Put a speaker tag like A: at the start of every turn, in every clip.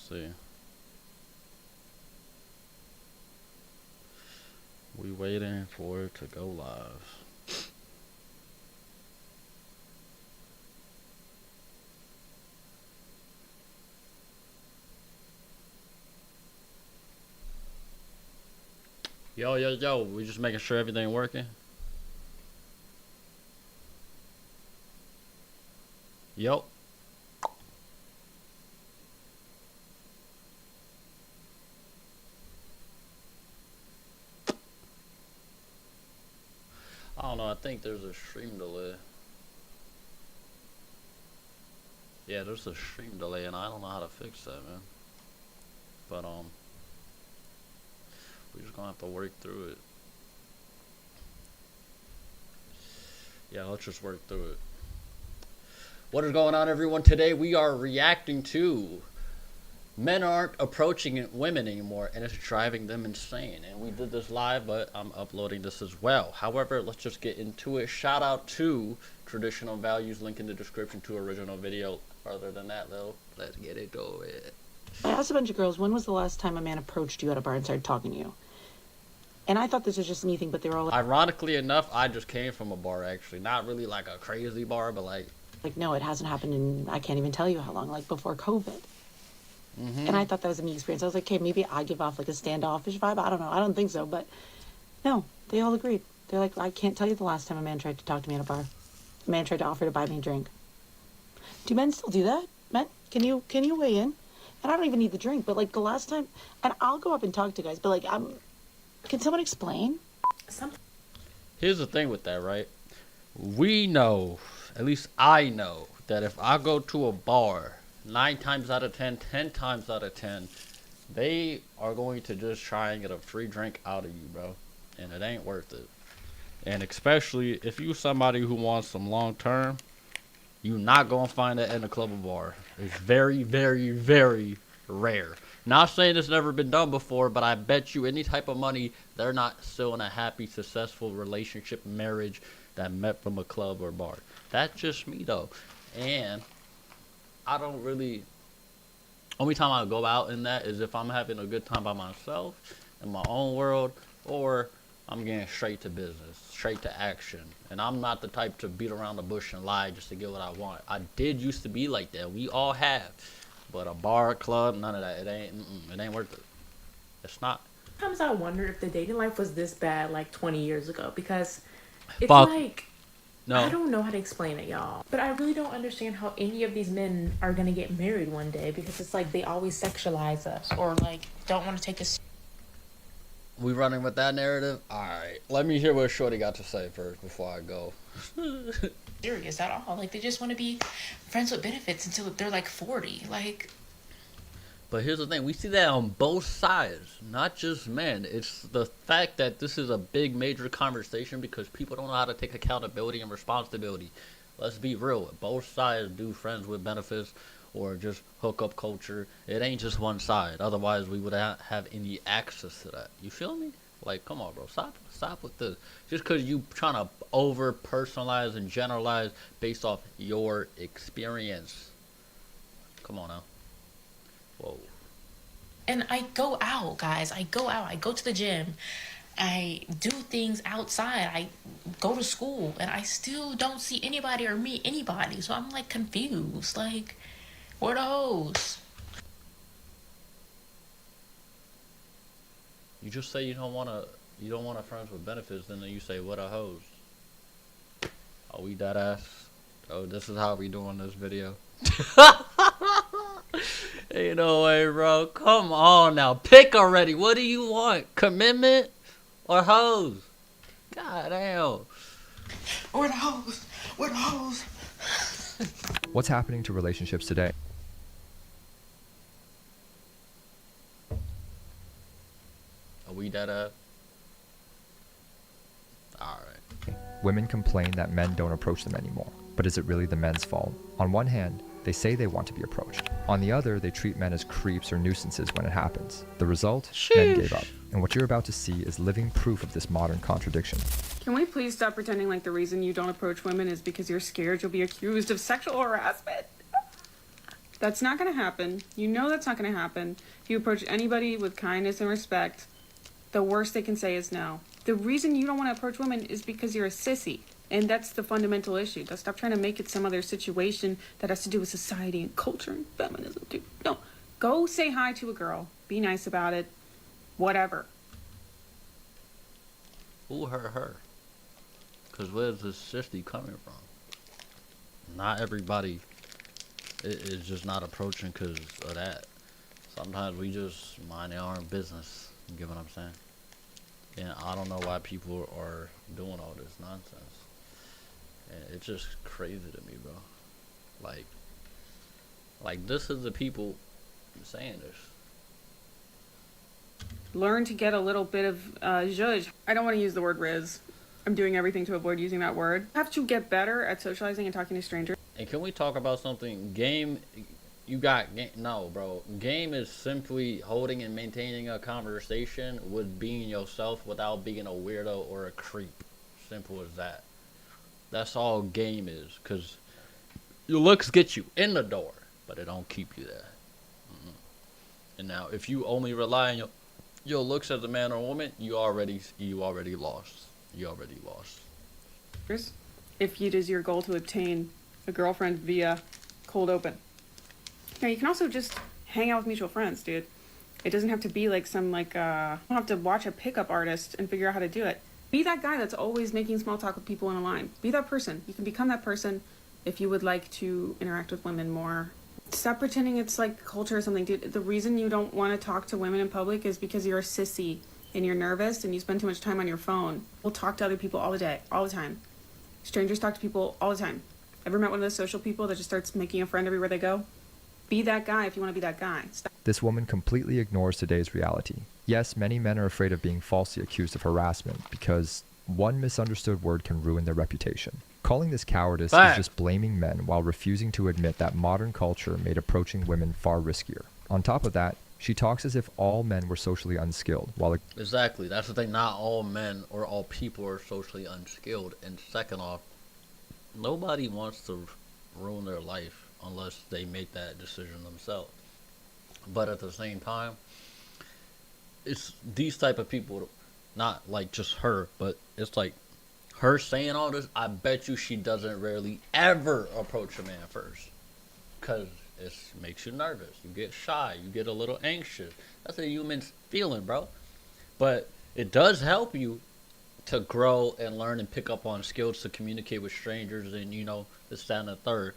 A: see. We waiting for it to go live. Yo, we just making sure everything working. Yo. I don't know, I think there's a stream delay. Yeah, there's a stream delay and I don't know how to fix that, man. But we're just gonna have to work through it. Yeah, let's just work through it. What is going on, everyone? Today we are reacting to men aren't approaching women anymore and it's driving them insane. And we did this live, but I'm uploading this as well. However, let's just get into it. Shout out to Traditional Values, link in the description to original video. Further than that though, let's get into it.
B: I asked a bunch of girls, when was the last time a man approached you at a bar and started talking to you? And I thought this was just me thing, but they were all like,
A: ironically enough, I just came from a bar actually. Not really like a crazy bar, but like
B: no, it hasn't happened in, I can't even tell you how long, like before COVID. And I thought that was a me experience. I was like, okay, maybe I give off like a standoffish vibe. I don't know. I don't think so, but no, they all agreed. They're like, I can't tell you the last time a man tried to talk to me at a bar. A man tried to offer to buy me a drink. Do men still do that? Men, can you weigh in? And I don't even need the drink, but like the last time, and I'll go up and talk to guys, but like, can someone explain?
A: Here's the thing with that, right? We know, at least I know, that if I go to a bar, 9 times out of 10, 10 times out of 10, they are going to just try and get a free drink out of you, bro. And it ain't worth it. And especially if you somebody who wants some long term, you're not going to find that in a club or bar. It's very, very, very rare. Not saying it's never been done before, but I bet you any type of money, they're not still in a happy, successful relationship, marriage that met from a club or bar. That's just me, though. And I don't really, only time I go out in that is if I'm having a good time by myself in my own world, or I'm getting straight to business, straight to action. And I'm not the type to beat around the bush and lie just to get what I want. I did used to be like that. We all have. But a bar, club, none of that. It ain't worth it. It's not.
C: Sometimes I wonder if the dating life was this bad like 20 years ago, because it's
A: Fuck.
C: like,
A: No.
C: I don't know how to explain it, y'all. But I really don't understand how any of these men are gonna get married one day, because it's like they always sexualize us or like don't want to take us
A: We running with that narrative? Alright. Let me hear what Shorty got to say first before I go.
C: serious at all. Like they just want to be friends with benefits until they're like 40. Like,
A: But here's the thing, we see that on both sides, not just men. It's the fact that this is a big major conversation because people don't know how to take accountability and responsibility. Let's be real, both sides do friends with benefits or just hookup culture. It ain't just one side, otherwise we would have any access to that. You feel me? Like, come on, bro, stop with this. Just because you trying to over personalize and generalize based off your experience. Come on now. Whoa.
C: and I go out, guys. I go out. I go to the gym. I do things outside. I go to school, and I still don't see anybody or meet anybody. So I'm like confused. Like, where the hoes?
A: You just say you don't want to friends with benefits, then you say what a hoes. Are we that ass? Oh, this is how we doing this video. Ain't no way, bro. Come on now, pick already. What do you want? Commitment or hoes? God damn.
C: Where the hoes? Where the hoes?
D: What's happening to relationships today?
A: Are we that ass? Alright.
D: Women complain that men don't approach them anymore. But is it really the men's fault? On one hand, they say they want to be approached. On the other, they treat men as creeps or nuisances when it happens. The result? Men gave up. And what you're about to see is living proof of this modern contradiction.
E: Can we please stop pretending like the reason you don't approach women is because you're scared you'll be accused of sexual harassment? That's not going to happen. You know that's not going to happen. If you approach anybody with kindness and respect, the worst they can say is no. The reason you don't want to approach women is because you're a sissy. And that's the fundamental issue. Stop trying to make it some other situation that has to do with society and culture and feminism, dude. No. Go say hi to a girl. Be nice about it. Whatever.
A: Who hurt her? Because where's this sissy coming from? Not everybody is just not approaching because of that. Sometimes we just mind our own business. You get what I'm saying? And I don't know why people are doing all this nonsense. And it's just crazy to me, bro. Like this is the people saying this.
E: Learn to get a little bit of zhuzh. I don't want to use the word riz. I'm doing everything to avoid using that word. Have to get better at socializing and talking to strangers.
A: And can we talk about something? Game, no, bro. Game is simply holding and maintaining a conversation with being yourself without being a weirdo or a creep. Simple as that. That's all game is. Because your looks get you in the door, but it don't keep you there. And now, if you only rely on your looks as a man or woman, you already lost. You already lost.
E: If it is your goal to obtain a girlfriend via cold open. Now you can also just hang out with mutual friends, dude. It doesn't have to be like some you don't have to watch a pickup artist and figure out how to do it. Be that guy that's always making small talk with people in a line. Be that person. You can become that person if you would like to interact with women more. Stop pretending it's like culture or something, dude. The reason you don't want to talk to women in public is because you're a sissy and you're nervous and you spend too much time on your phone. We'll talk to other people all the time. Strangers talk to people all the time. Ever met one of those social people that just starts making a friend everywhere they go? Be that guy if you want to be that guy. Stop.
D: This woman completely ignores today's reality. Yes, many men are afraid of being falsely accused of harassment because one misunderstood word can ruin their reputation. Calling this cowardice is just blaming men while refusing to admit that modern culture made approaching women far riskier. On top of that, she talks as if all men were socially unskilled, while
A: Exactly. That's the thing. Not all men or all people are socially unskilled. And second off, nobody wants to ruin their life unless they make that decision themselves. But at the same time, it's these type of people, not like just her, but it's like her saying all this. I bet you she doesn't rarely ever approach a man first, because it makes you nervous. You get shy. You get a little anxious. That's a human feeling, bro. But it does help you to grow and learn and pick up on skills to communicate with strangers and, this, that, and the third.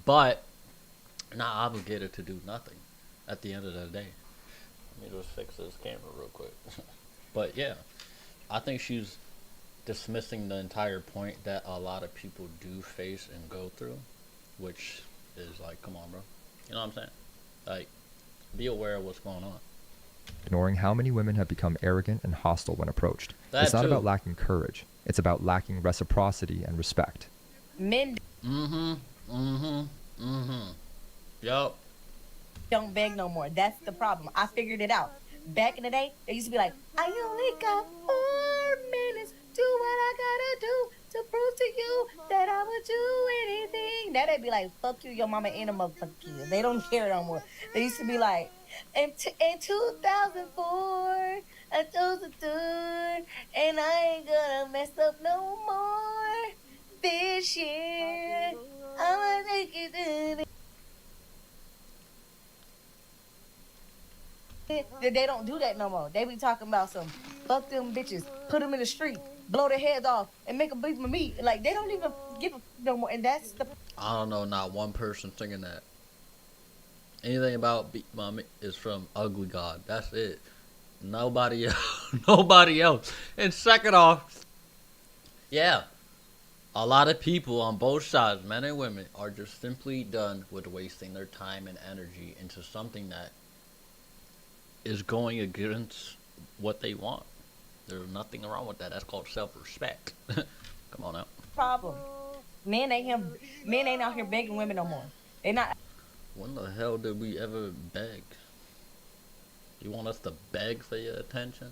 A: But not obligated to do nothing at the end of the day. Let me just fix this camera real quick. But yeah, I think she's dismissing the entire point that a lot of people do face and go through, which is like, come on, bro. You know what I'm saying? Like, be aware of what's going on.
D: ignoring how many women have become arrogant and hostile when approached.
A: That
D: it's not
A: too.
D: about lacking courage. It's about lacking reciprocity and respect.
F: Men
A: Yup.
F: don't beg no more. That's the problem. I figured it out. Back in the day, they used to be like, I only got 4 minutes. Do what I gotta do to prove to you that I would do anything. Now they be like, fuck you, your mama and a motherfucker kid. They don't care no more. They used to be like, in 2004, I chose to do it, and I ain't gonna mess up no more this year. I'ma take it to the They don't do that no more. They be talking about some fuck them bitches, put them in the street, blow their heads off, and make them beat my meat. Like, they don't even give a no more. And that's the
A: I don't know, not one person singing that. Anything about Beat Mommy is from Ugly God. That's it. Nobody else. Nobody else. And second off, yeah, a lot of people on both sides, men and women, are just simply done with wasting their time and energy into something that is going against what they want. There's nothing wrong with that. That's called self-respect. Come on out.
F: problem. Men ain't out here begging women no more. They not.
A: When the hell did we ever beg? You want us to beg for your attention?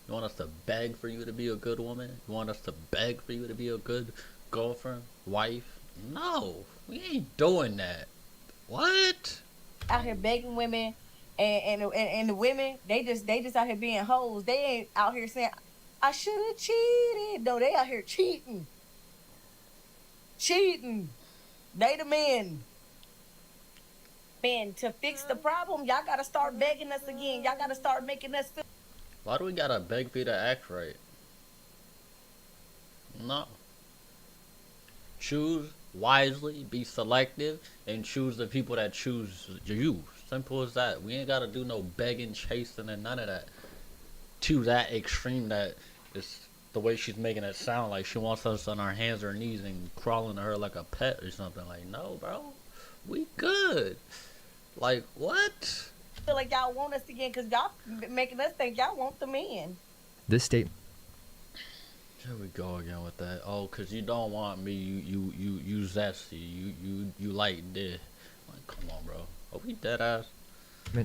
A: You want us to beg for you to be a good woman? You want us to beg for you to be a good girlfriend, wife? No, we ain't doing that. What?
F: out here begging women, and the women they just out here being hoes. They ain't out here saying I should have cheated. No, they out here cheating. They the men. Man, to fix the problem, y'all gotta start begging us again. Y'all gotta start making us feel.
A: Why do we gotta beg for you to act right? No. Choose wisely, be selective, and choose the people that choose you. Simple as that. We ain't gotta do no begging, chasing, and none of that. To that extreme that is the way she's making it sound like she wants us on our hands or knees and crawling to her like a pet or something. Like, no, bro. We good. Like, what?
F: Feel like y'all want us again because y'all making us think y'all want the men.
D: This statement
A: Here we go again with that. Oh, cause you don't want me. You zesty. You like this. Like, come on, bro. Are we dead ass?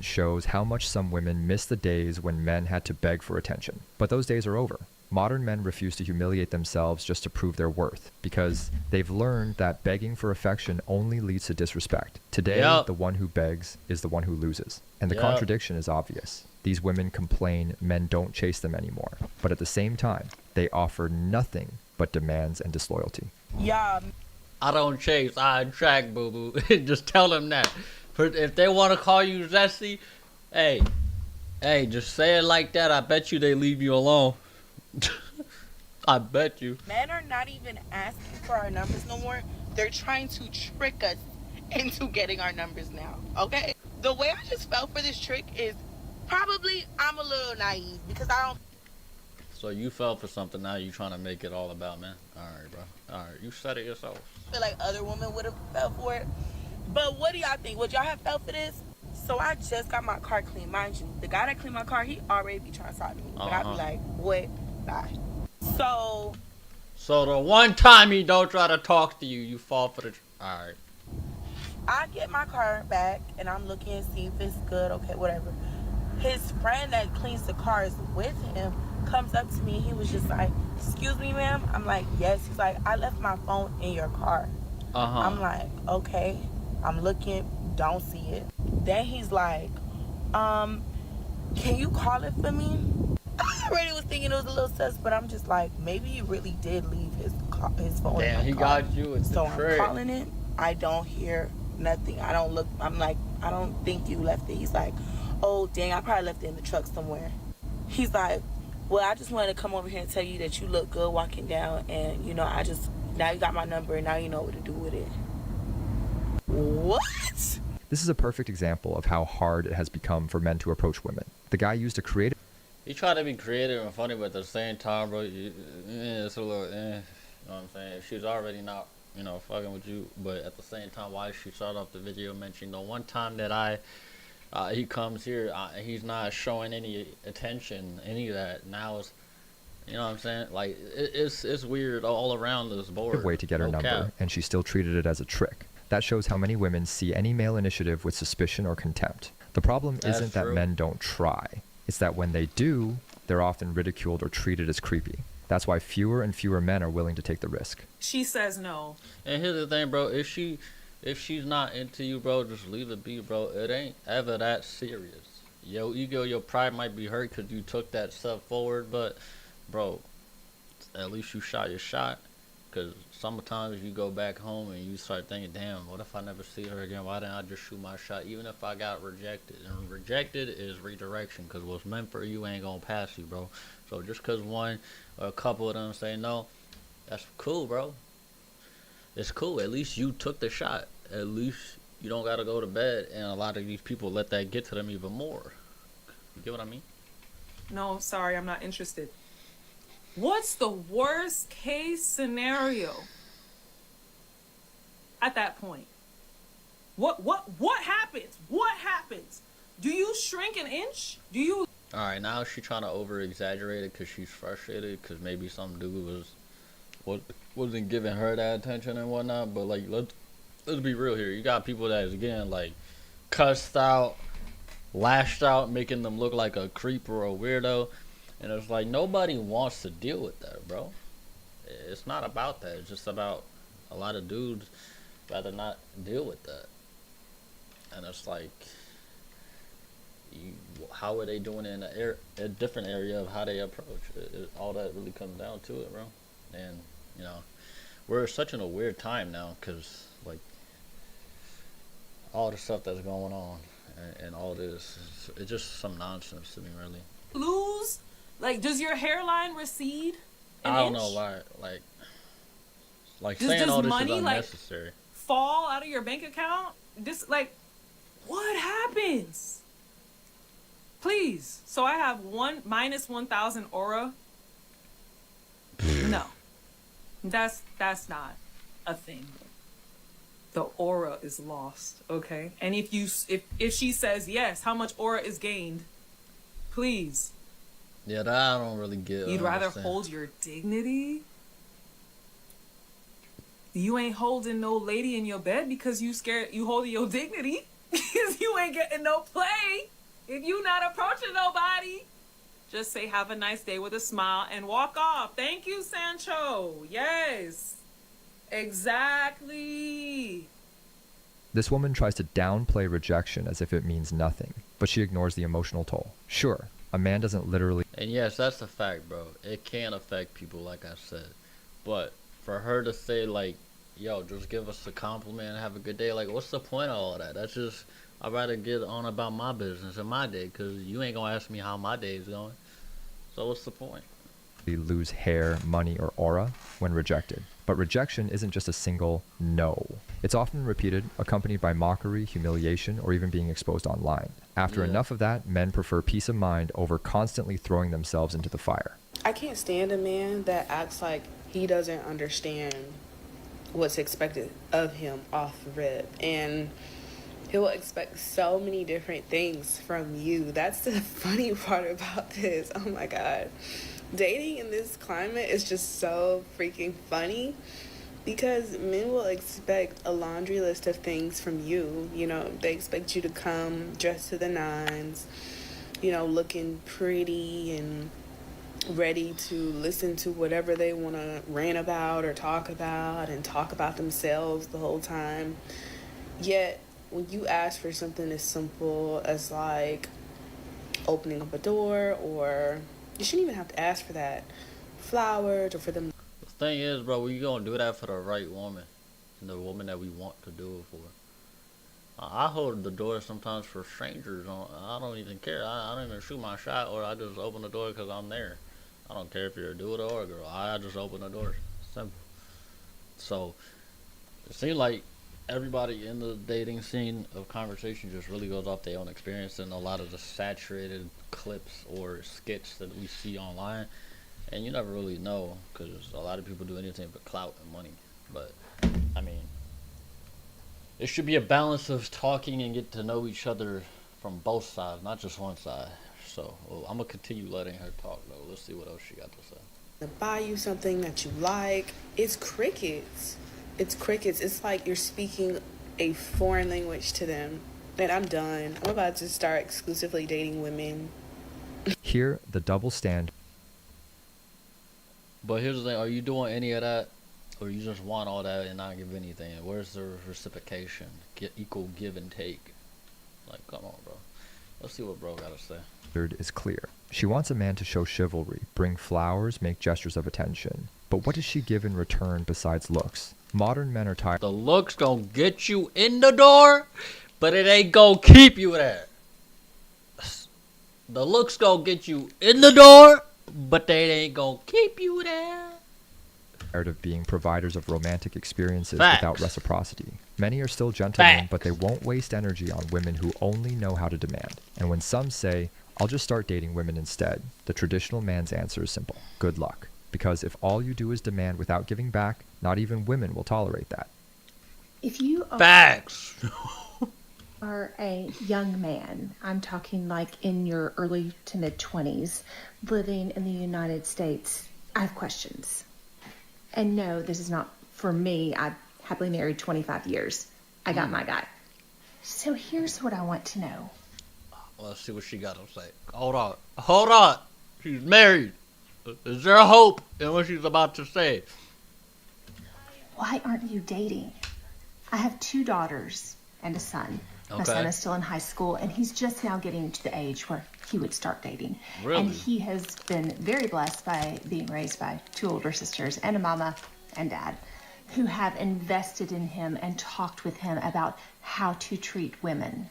D: shows how much some women miss the days when men had to beg for attention. But those days are over. Modern men refuse to humiliate themselves just to prove their worth because they've learned that begging for affection only leads to disrespect. Today,
A: Yep.
D: the one who begs is the one who loses. And the
A: Yep.
D: contradiction is obvious. These women complain men don't chase them anymore. But at the same time, they offer nothing but demands and disloyalty.
F: Y'all
A: I don't chase. I attract, boo boo. Just tell them that. If they want to call you zesty, hey, just say it like that. I bet you they leave you alone. I bet you.
G: Men are not even asking for our numbers no more. They're trying to trick us into getting our numbers now. Okay? The way I just felt for this trick is probably I'm a little naive because I don't
A: So you fell for something, now you trying to make it all about men. Alright, bro. Alright, you said it yourself.
G: feel like other women would have fell for it. But what do y'all think? Would y'all have fell for this? So I just got my car clean. Mind you, the guy that cleaned my car, he already be trying to talk to me. But I be like, what? Bye.
A: So the one time he don't try to talk to you, you fall for the... Alright.
G: I get my car back and I'm looking and see if it's good, okay, whatever. His friend that cleans the cars with him comes up to me. He was just like, excuse me, ma'am. I'm like, yes. He's like, I left my phone in your car. I'm like, okay. I'm looking, don't see it. Then he's like, can you call it for me? I already was thinking it was a little sus, but I'm just like, maybe he really did leave his phone in my
A: Damn, he
G: car.
A: got you. It's
G: So
A: a trick.
G: I'm calling it. I don't hear nothing. I don't look. I'm like, I don't think you left it. He's like, oh, dang, I probably left it in the truck somewhere. He's like, well, I just wanted to come over here and tell you that you look good walking down. And, you know, now you got my number and now you know what to do with it. What?
D: This is a perfect example of how hard it has become for men to approach women. The guy used a creative
A: He tried to be creative and funny, but at the same time, bro, it's a little, you know what I'm saying? If she's already not, fucking with you, but at the same time, why she start off the video mentioning the one time that he comes here, he's not showing any attention, any of that. Now it's, you know what I'm saying? Like, it's weird all around this board.
D: way to get her
A: No
D: number,
A: cap.
D: and she still treated it as a trick. That shows how many women see any male initiative with suspicion or contempt. The problem
A: That's
D: isn't that
A: true.
D: men don't try. It's that when they do, they're often ridiculed or treated as creepy. That's why fewer and fewer men are willing to take the risk.
H: She says no.
A: And here's the thing, bro. If she's not into you, bro, just leave it be, bro. It ain't ever that serious. Your ego, your pride might be hurt because you took that step forward, but, bro, at least you shot your shot. Because sometimes you go back home and you start thinking, damn, what if I never see her again? Why didn't I just shoot my shot? Even if I got rejected. And rejected is redirection, because what's meant for you ain't going to pass you, bro. So just because one or a couple of them say no, that's cool, bro. It's cool. At least you took the shot. At least you don't got to go to bed. And a lot of these people let that get to them even more. You get what I mean?
H: No, sorry, I'm not interested. What's the worst case scenario at that point? What happens? What happens? Do you shrink an inch? Do you?
A: Alright, now she's trying to over-exaggerate it because she's frustrated because maybe some dude wasn't giving her that attention and whatnot. But, like, let's be real here. You got people that is, again, like, cussed out, lashed out, making them look like a creep or a weirdo. And it's like, nobody wants to deal with that, bro. It's not about that. It's just about a lot of dudes rather not deal with that. and it's like, you, how are they doing it in a different area of how they approach it? All that really comes down to it, bro. And you know, we're such in a weird time now because like all the stuff that's going on and all this, it's just some nonsense to me, really.
H: Lose? Like, does your hairline recede?
A: I don't know why, like
H: Does
A: saying all this is
H: money, like,
A: unnecessary.
H: fall out of your bank account? This, like, what happens? Please. So I have minus 1,000 aura. No, that's not a thing. The aura is lost, okay? And if she says yes, how much aura is gained? Please.
A: Yeah, that I don't really get.
H: You'd rather
A: understand.
H: hold your dignity? You ain't holding no lady in your bed because you scared you holding your dignity. Because you ain't getting no play. If you not approaching nobody, just say have a nice day with a smile and walk off. Thank you, Sancho. Yes. Exactly.
D: This woman tries to downplay rejection as if it means nothing, but she ignores the emotional toll. Sure, a man doesn't literally
A: And yes, that's a fact, bro. It can affect people, like I said. But for her to say, like, yo, just give us a compliment and have a good day, like, what's the point of all that? That's just, I'd rather get on about my business and my day, because you ain't going to ask me how my day is going. So what's the point?
D: lose hair, money, or aura when rejected. But rejection isn't just a single no. It's often repeated, accompanied by mockery, humiliation, or even being exposed online. After enough of that, men prefer peace of mind over constantly throwing themselves into the fire.
G: I can't stand a man that acts like he doesn't understand what's expected of him off the rip. And he'll expect so many different things from you. That's the funny part about this. Oh my God. Dating in this climate is just so freaking funny because men will expect a laundry list of things from you. You know, they expect you to come dressed to the nines, you know, looking pretty and ready to listen to whatever they want to rant about or talk about and talk about themselves the whole time. Yet, when you ask for something as simple as like opening up a door, or you shouldn't even have to ask for that, flowers, or for them.
A: The thing is, bro, we gonna do that for the right woman, and the woman that we want to do it for. I hold the door sometimes for strangers. I don't even care. I don't even shoot my shot, or I just open the door because I'm there. I don't care if you're a dude or a girl. I just open the door. Simple. So it seems like everybody in the dating scene of conversation just really goes off their own experience and a lot of the saturated clips or skits that we see online. And you never really know because a lot of people do anything but clout and money. But, I mean, it should be a balance of talking and get to know each other from both sides, not just one side. So, I'm going to continue letting her talk, though. Let's see what else she got to say.
G: To buy you something that you like. It's crickets. It's crickets. It's like you're speaking a foreign language to them. And I'm done. I'm about to start exclusively dating women.
D: Here, the double stand.
A: But here's the thing, are you doing any of that? Or you just want all that and not give anything? Where's the reciprocation? Get equal give and take. Like, come on, bro. Let's see what bro got to say.
D: Is clear. She wants a man to show chivalry, bring flowers, make gestures of attention. But what does she give in return besides looks? Modern men are tired.
A: The looks gonna get you in the door, but it ain't gonna keep you there. The looks gonna get you in the door, but they ain't gonna keep you there.
D: Tired of being providers of romantic experiences
A: Facts.
D: without reciprocity. Many are still gentlemen,
A: Facts.
D: but they won't waste energy on women who only know how to demand. And when some say, I'll just start dating women instead, the traditional man's answer is simple. Good luck. Because if all you do is demand without giving back, not even women will tolerate that.
I: If you
A: Facts.
I: are a young man, I'm talking like in your early to mid 20s, living in the United States, I have questions. And no, this is not for me. I've happily married 25 years. I got my guy. So here's what I want to know.
A: Let's see what she got to say. Hold on. She's married. Is there a hope in what she's about to say?
I: Why aren't you dating? I have 2 daughters and a son. My son
A: Okay.
I: is still in high school, and he's just now getting to the age where he would start dating.
A: Really?
I: And he has been very blessed by being raised by 2 older sisters and a mama and dad who have invested in him and talked with him about how to treat women.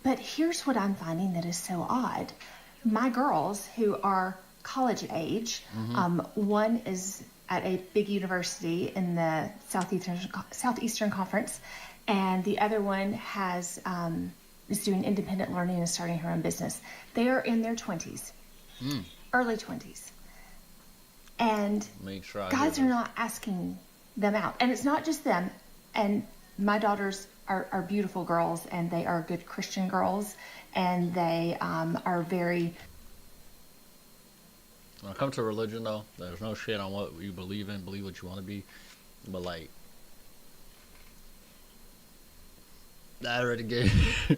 I: But here's what I'm finding that is so odd. My girls, who are college age, one is at a big university in the Southeastern Conference, and the other one is doing independent learning and starting her own business. They are in their 20s, early 20s. And
A: Make sure I
I: guys
A: hear
I: are
A: this.
I: not asking them out. And it's not just them. And my daughters are beautiful girls, and they are good Christian girls, and they are very...
A: When it comes to religion, though, there's no shit on what you believe in, believe what you want to be. But, like, that already gave,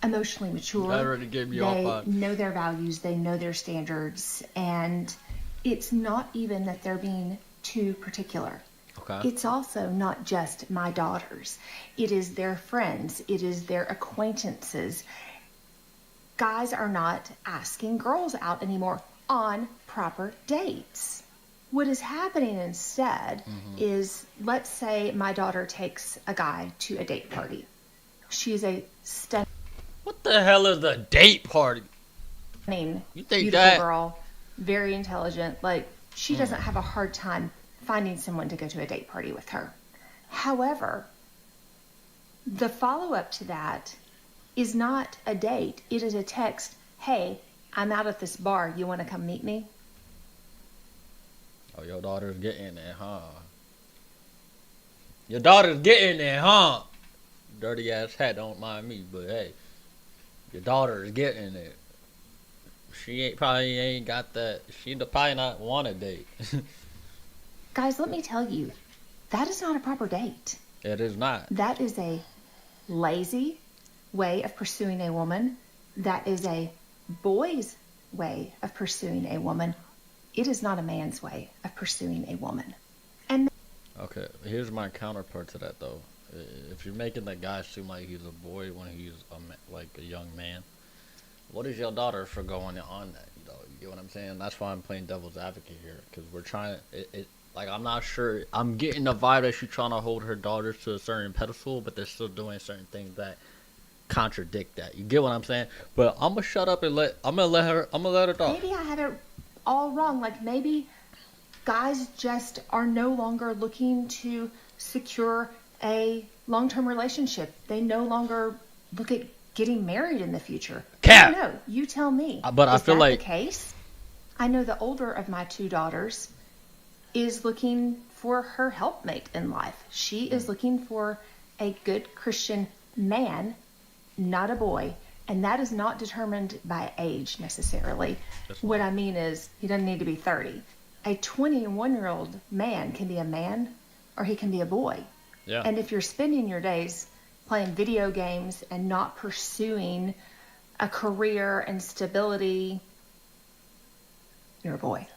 I: emotionally mature.
A: that already gave me off
I: They
A: on.
I: know their values, they know their standards, and it's not even that they're being too particular.
A: Okay.
I: It's also not just my daughters. It is their friends. It is their acquaintances. Guys are not asking girls out anymore on proper dates. What is happening instead is, let's say my daughter takes a guy to a date party. She's a stunning,
A: What the hell is the date party? You think
I: beautiful
A: that?
I: girl, very intelligent. Like, she doesn't have a hard time finding someone to go to a date party with her. However, the follow-up to that is not a date. It is a text. Hey, I'm out at this bar. You want to come meet me?
A: Oh, your daughter's getting it, huh? Your daughter's getting it, huh? Dirty ass hat, don't mind me, but hey, your daughter is getting it. She probably ain't got that. She probably not want a date.
I: Guys, let me tell you, that is not a proper date.
A: It is not.
I: That is a lazy way of pursuing a woman. That is a boy's way of pursuing a woman. It is not a man's way of pursuing a woman. And
A: Okay, here's my counterpart to that though. If you're making that guy seem like he's a boy when he's like a young man, what is your daughter for going on that? You get what I'm saying? That's why I'm playing devil's advocate here, because we're trying to. Like, I'm not sure. I'm getting the vibe that she's trying to hold her daughters to a certain pedestal, but they're still doing certain things that contradict that. You get what I'm saying? But I'm gonna shut up and I'm gonna let her talk.
I: maybe I have it all wrong. Like, maybe guys just are no longer looking to secure a long-term relationship. They no longer look at getting married in the future.
A: Cap.
I: I don't know. You tell me.
A: But I
I: Is
A: feel
I: that
A: like-
I: the case? I know the older of my 2 daughters is looking for her helpmate in life. She is looking for a good Christian man, not a boy. And that is not determined by age necessarily. What I mean is, he doesn't need to be 30. A 21-year-old man can be a man, or he can be a boy.
A: Yeah.
I: And if you're spending your days playing video games and not pursuing a career and stability, you're a boy.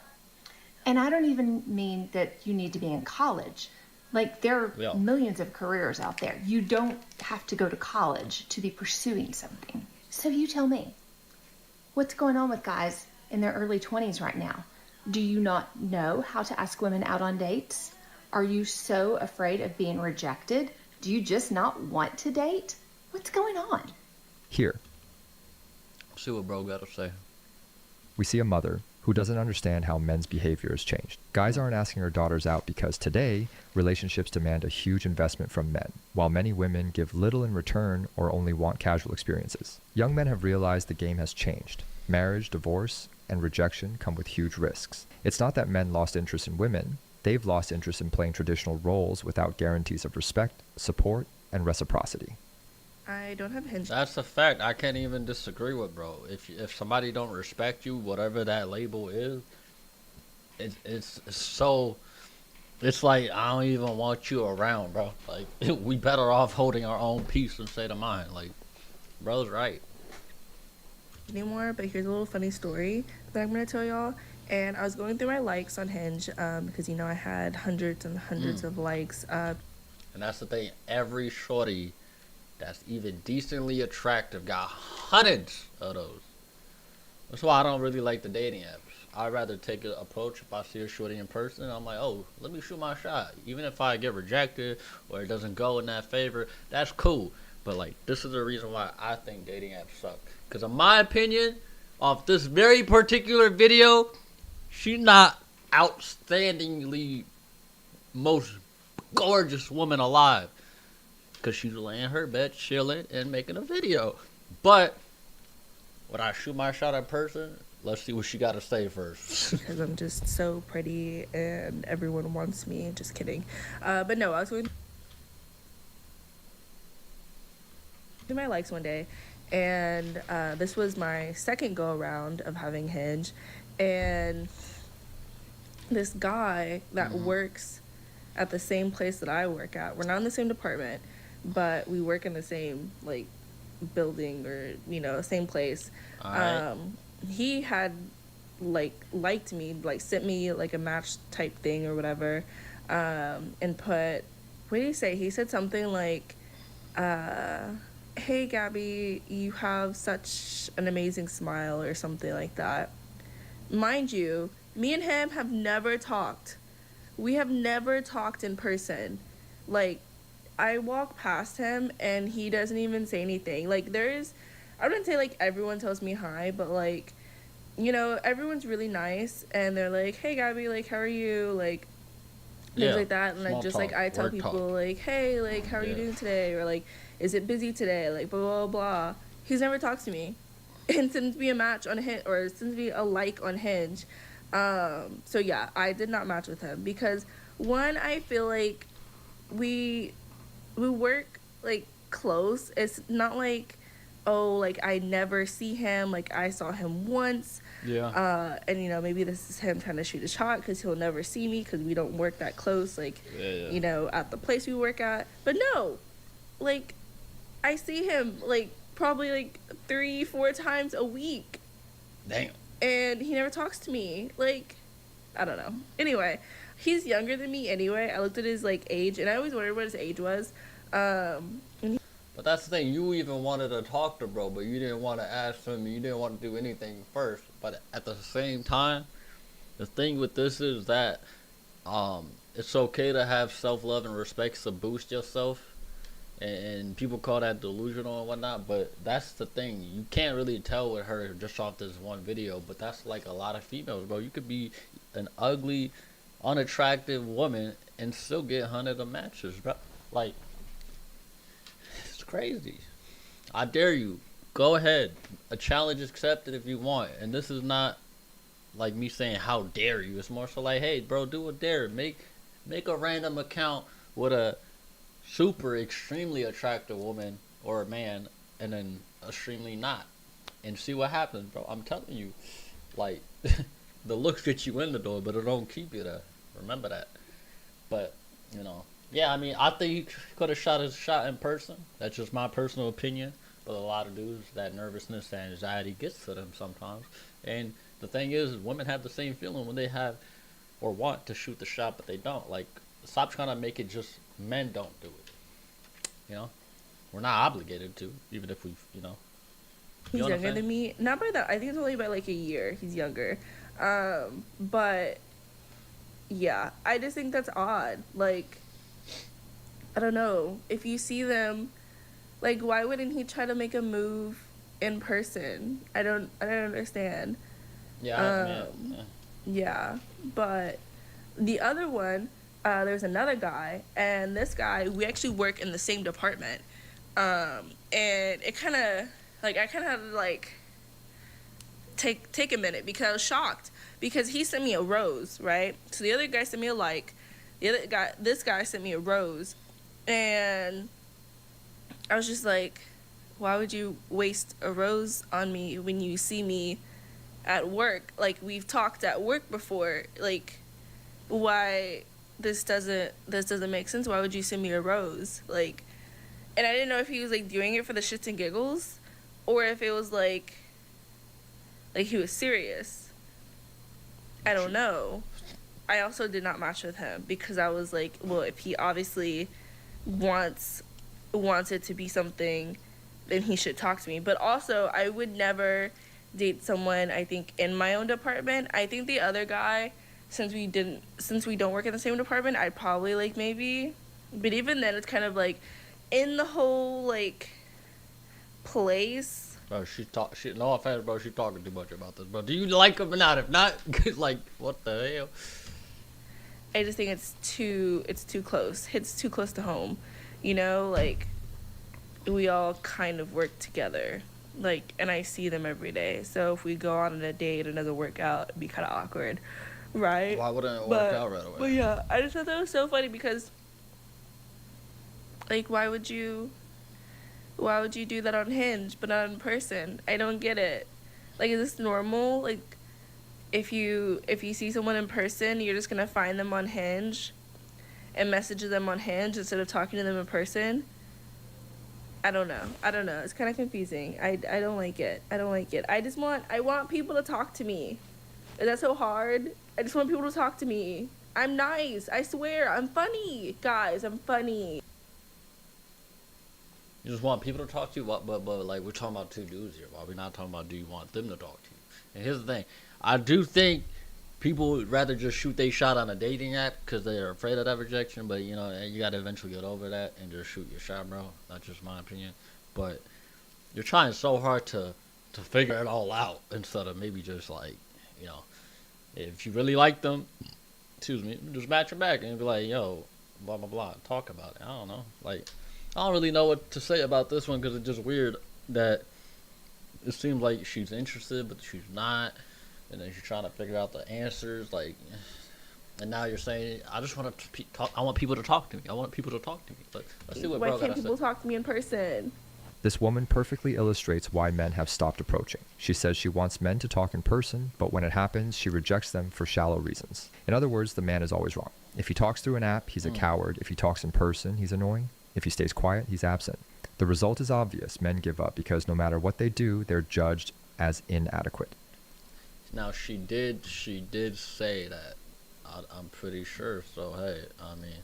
I: And I don't even mean that you need to be in college. Like, there are
A: Yeah.
I: millions of careers out there. You don't have to go to college to be pursuing something. So you tell me, what's going on with guys in their early 20s right now? Do you not know how to ask women out on dates? Are you so afraid of being rejected? Do you just not want to date? What's going on?
D: Here,
A: See what bro got to say.
D: we see a mother who doesn't understand how men's behavior has changed. Guys aren't asking their daughters out because today, relationships demand a huge investment from men, while many women give little in return or only want casual experiences. Young men have realized the game has changed. Marriage, divorce, and rejection come with huge risks. It's not that men lost interest in women, they've lost interest in playing traditional roles without guarantees of respect, support, and reciprocity.
J: I don't have hinge.
A: That's a fact. I can't even disagree with bro. If somebody don't respect you, whatever that label is, it's so. It's like, I don't even want you around, bro. Like, we better off holding our own peace and state of mind. Like, bro's right.
J: Anymore, but here's a little funny story that I'm gonna tell y'all. And I was going through my likes on Hinge because I had hundreds and hundreds of likes.
A: And that's the thing. Every shorty that's even decently attractive. Got hundreds of those. That's why I don't really like the dating apps. I'd rather take an approach if I see a shorty in person. I'm like, oh, let me shoot my shot. Even if I get rejected or it doesn't go in that favor, that's cool. But like, this is the reason why I think dating apps suck. Because in my opinion, off this very particular video, she's not outstandingly most gorgeous woman alive. Because she's laying her bed, chilling, and making a video. But when I shoot my shot in person, let's see what she got to say first.
J: Because I'm just so pretty and everyone wants me. Just kidding. But no, I was going to my likes one day, and this was my second go around of having Hinge, and this guy that works at the same place that I work at, we're not in the same department, but we work in the same like building, or same place.
A: Alright.
J: He had liked me, like sent me like a match type thing or whatever, and put, what did he say? He said something like, hey Gabby, you have such an amazing smile, or something like that. Mind you, me and him have never talked. We have never talked in person. Like, I walk past him and he doesn't even say anything. Like, I wouldn't say like everyone tells me hi, but like, everyone's really nice and they're like, hey Gabby, like, how are you? Like, things like that. And
A: small
J: just
A: talk,
J: like, I tell
A: word
J: people
A: talk.
J: like, hey, like, how are you doing today? Or like, is it busy today? Like, blah, blah, blah. He's never talked to me and sends me a match on Hinge, or sends me a like on Hinge. So yeah, I did not match with him because, one, I feel like we work like close. It's not like, oh, like I never see him, like I saw him once.
A: Yeah.
J: And maybe this is him trying to shoot a shot because he'll never see me because we don't work that close, like, at the place we work at. But no, like, I see him like probably like 3-4 times a week.
A: Damn.
J: And he never talks to me. Like, I don't know. Anyway, he's younger than me anyway. I looked at his like age and I always wondered what his age was.
A: But that's the thing, you even wanted to talk to bro, but you didn't want to ask him, you didn't want to do anything first. But at the same time, the thing with this is that it's okay to have self-love and respect to boost yourself. And people call that delusional and whatnot, but that's the thing. You can't really tell with her just off this one video, but that's like a lot of females, bro. You could be an ugly, unattractive woman and still get hundreds of matches, bro. Like, it's crazy. I dare you. Go ahead. A challenge is accepted if you want. And this is not like me saying how dare you. It's more so like, hey, bro, do a dare. Make a random account with a super extremely attractive woman or a man, and then extremely not, and see what happens, bro. I'm telling you, like, the looks get you in the door, but it don't keep you there. Remember that. But yeah, I mean, I think he could have shot his shot in person. That's just my personal opinion. But a lot of dudes, that nervousness and anxiety gets to them sometimes. And the thing is, women have the same feeling when they have or want to shoot the shot, but they don't. Like, stop trying to make it just men don't do it. We're not obligated to, even if we,
J: He's younger than me. Not by that. I think it's only by like a year. He's younger. But yeah, I just think that's odd. Like, I don't know. If you see them, like, why wouldn't he try to make a move in person? I don't understand.
A: Yeah.
J: Yeah, but the other one, there's another guy, and this guy, we actually work in the same department. And it kind of, like, I kind of had to, like, take a minute because I was shocked. Because he sent me a rose, right? So the other guy sent me a like. This guy sent me a rose. And I was just like, why would you waste a rose on me when you see me at work? Like, we've talked at work before. Like, why this doesn't make sense? Why would you send me a rose? Like, and I didn't know if he was like doing it for the shits and giggles, or if it was like he was serious. I don't know. I also did not match with him because I was like, well, if he obviously wants wants it to be something, then he should talk to me. But also, I would never date someone, I think, in my own department. I think the other guy, since we don't work in the same department, I'd probably like maybe. But even then, it's kind of like in the whole like place.
A: Bro, no offense, bro, she's talking too much about this, bro. Do you like him or not? If not, like, what the hell?
J: I just think it's too close. Hits too close to home. You know, like we all kind of work together. Like, and I see them every day. So if we go on a date and it doesn't work out, it'd be kind of awkward, right?
A: Why wouldn't it work out right away?
J: But yeah, I just thought that was so funny because, like, why would you do that on Hinge but not in person? I don't get it. Like, is this normal? Like, if you see someone in person, you're just gonna find them on Hinge and message them on Hinge instead of talking to them in person? I don't know. It's kind of confusing. I don't like it. I want people to talk to me. Is that so hard? I just want people to talk to me. I'm nice. I swear. I'm funny. Guys, I'm funny.
A: You just want people to talk to you, but like, we're talking about two dudes here. Why we not talking about do you want them to talk to you? And here's the thing. I do think people would rather just shoot their shot on a dating app because they're afraid of that rejection. But, you know, you got to eventually get over that and just shoot your shot, bro. That's just my opinion. But you're trying so hard to figure it all out instead of maybe just, like, you know, if you really like them, just match them back and be like, yo, blah, blah, blah. Talk about it. I don't know. Like, I don't really know what to say about this one because it's just weird that it seems like she's interested, but she's not. And then she's trying to figure out the answers, like, and now you're saying, I just want to talk. I want people to talk to me. I want people to talk to me. But let's see what
J: Why
A: bro
J: can't
A: gotta
J: people
A: say.
J: talk to me in person?
D: This woman perfectly illustrates why men have stopped approaching. She says she wants men to talk in person, but when it happens, she rejects them for shallow reasons. In other words, the man is always wrong. If he talks through an app, he's a coward. If he talks in person, he's annoying. If he stays quiet, he's absent. The result is obvious. Men give up because no matter what they do, they're judged as inadequate.
A: Now she did say that. I'm pretty sure. So hey, I mean,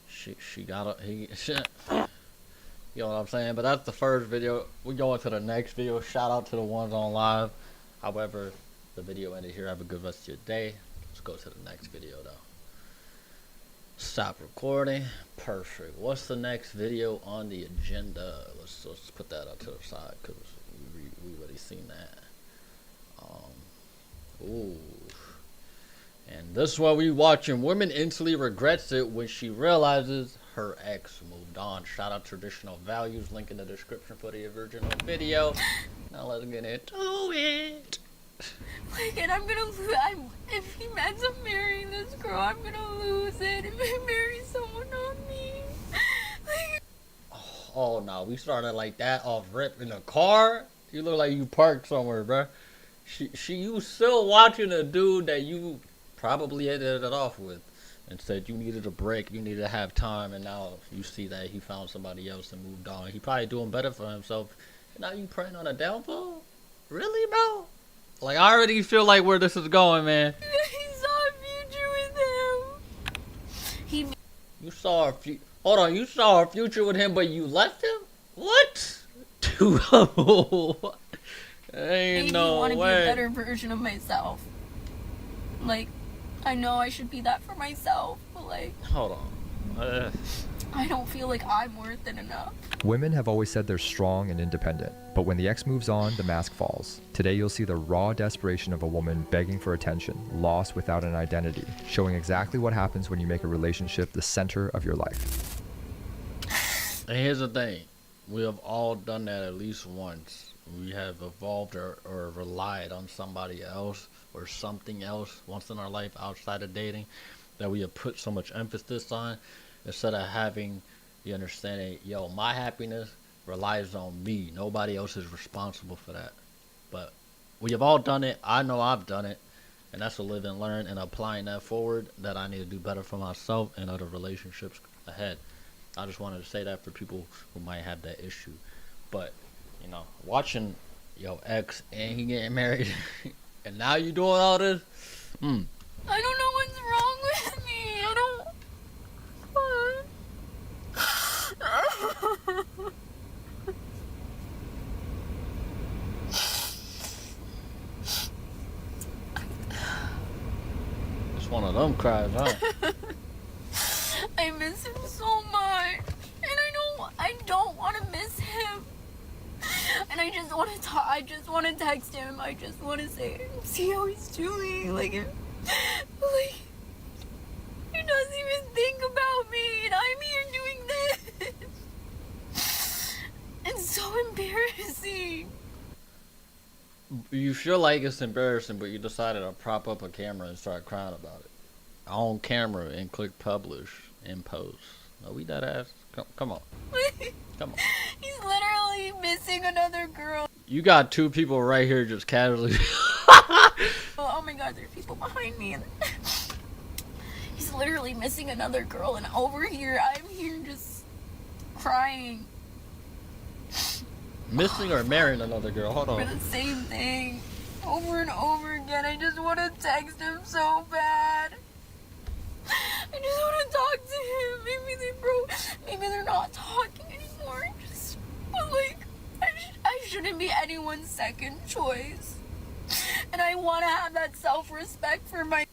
A: she got you know what I'm saying? But that's the first video. We go into the next video. Shout out to the ones on live. However, the video ended here. Have a good rest of your day. Let's go to the next video though. Stop recording. Perfect. What's the next video on the agenda? Let's put that up to the side because we already seen that. Ooh. And this is what we watching. Woman instantly regrets it when she realizes her ex moved on. Shout out Traditional Values. Link in the description for the original video. Now let's get into it.
K: Like, and I'm gonna lose. If he ends up marrying this girl, I'm gonna lose it. If he marries someone on me. Like,
A: oh no, we started like that off rip in the car. You look like you parked somewhere, bruh. You still watching a dude that you probably ended it off with and said you needed a break, you needed to have time, and now you see that he found somebody else and moved on. He probably doing better for himself. And now you praying on a downfall? Really, bro? Like, I already feel like where this is going, man.
K: he saw a future with him.
A: You saw you saw a future with him, but you left him? What? Ain't no
K: I want to be
A: way.
K: a better version of myself. Like, I know I should be that for myself, but like,
A: Hold on.
K: I don't feel like I'm worth it enough.
D: Women have always said they're strong and independent, but when the ex moves on, the mask falls. Today you'll see the raw desperation of a woman begging for attention, lost without an identity, showing exactly what happens when you make a relationship the center of your life.
A: And here's the thing. We have all done that at least once. We have evolved or relied on somebody else or something else once in our life outside of dating that we have put so much emphasis on instead of having the understanding, yo, my happiness relies on me. Nobody else is responsible for that. But we have all done it. I know I've done it. And that's a live and learn and applying that forward that I need to do better for myself and other relationships ahead. I just wanted to say that for people who might have that issue. But, you know, watching your ex and he getting married and now you doing all this,
K: I don't know what's wrong with me. I don't.
A: One of them cries, huh?
K: I miss him so much, and I don't want to miss him. And I just want to talk. I just want to text him. I just want to say, see how he's doing. Like he doesn't even think about me, and I'm here doing this. It's so embarrassing.
A: You feel like it's embarrassing, but you decided to prop up a camera and start crying about it. On camera and click publish and post. Are we that ass? Come on. Come on.
K: He's literally missing another girl.
A: You got two people right here just casually.
K: Oh my god, there are people behind me. And he's literally missing another girl, and over here, I'm here just crying.
A: Missing or marrying another girl? Hold
K: For
A: on.
K: the same thing. Over and over again. I just want to text him so bad. I just want to talk to him. Maybe they broke. Maybe they're not talking anymore. But like, I shouldn't be anyone's second choice. And I want to have that self-respect for my.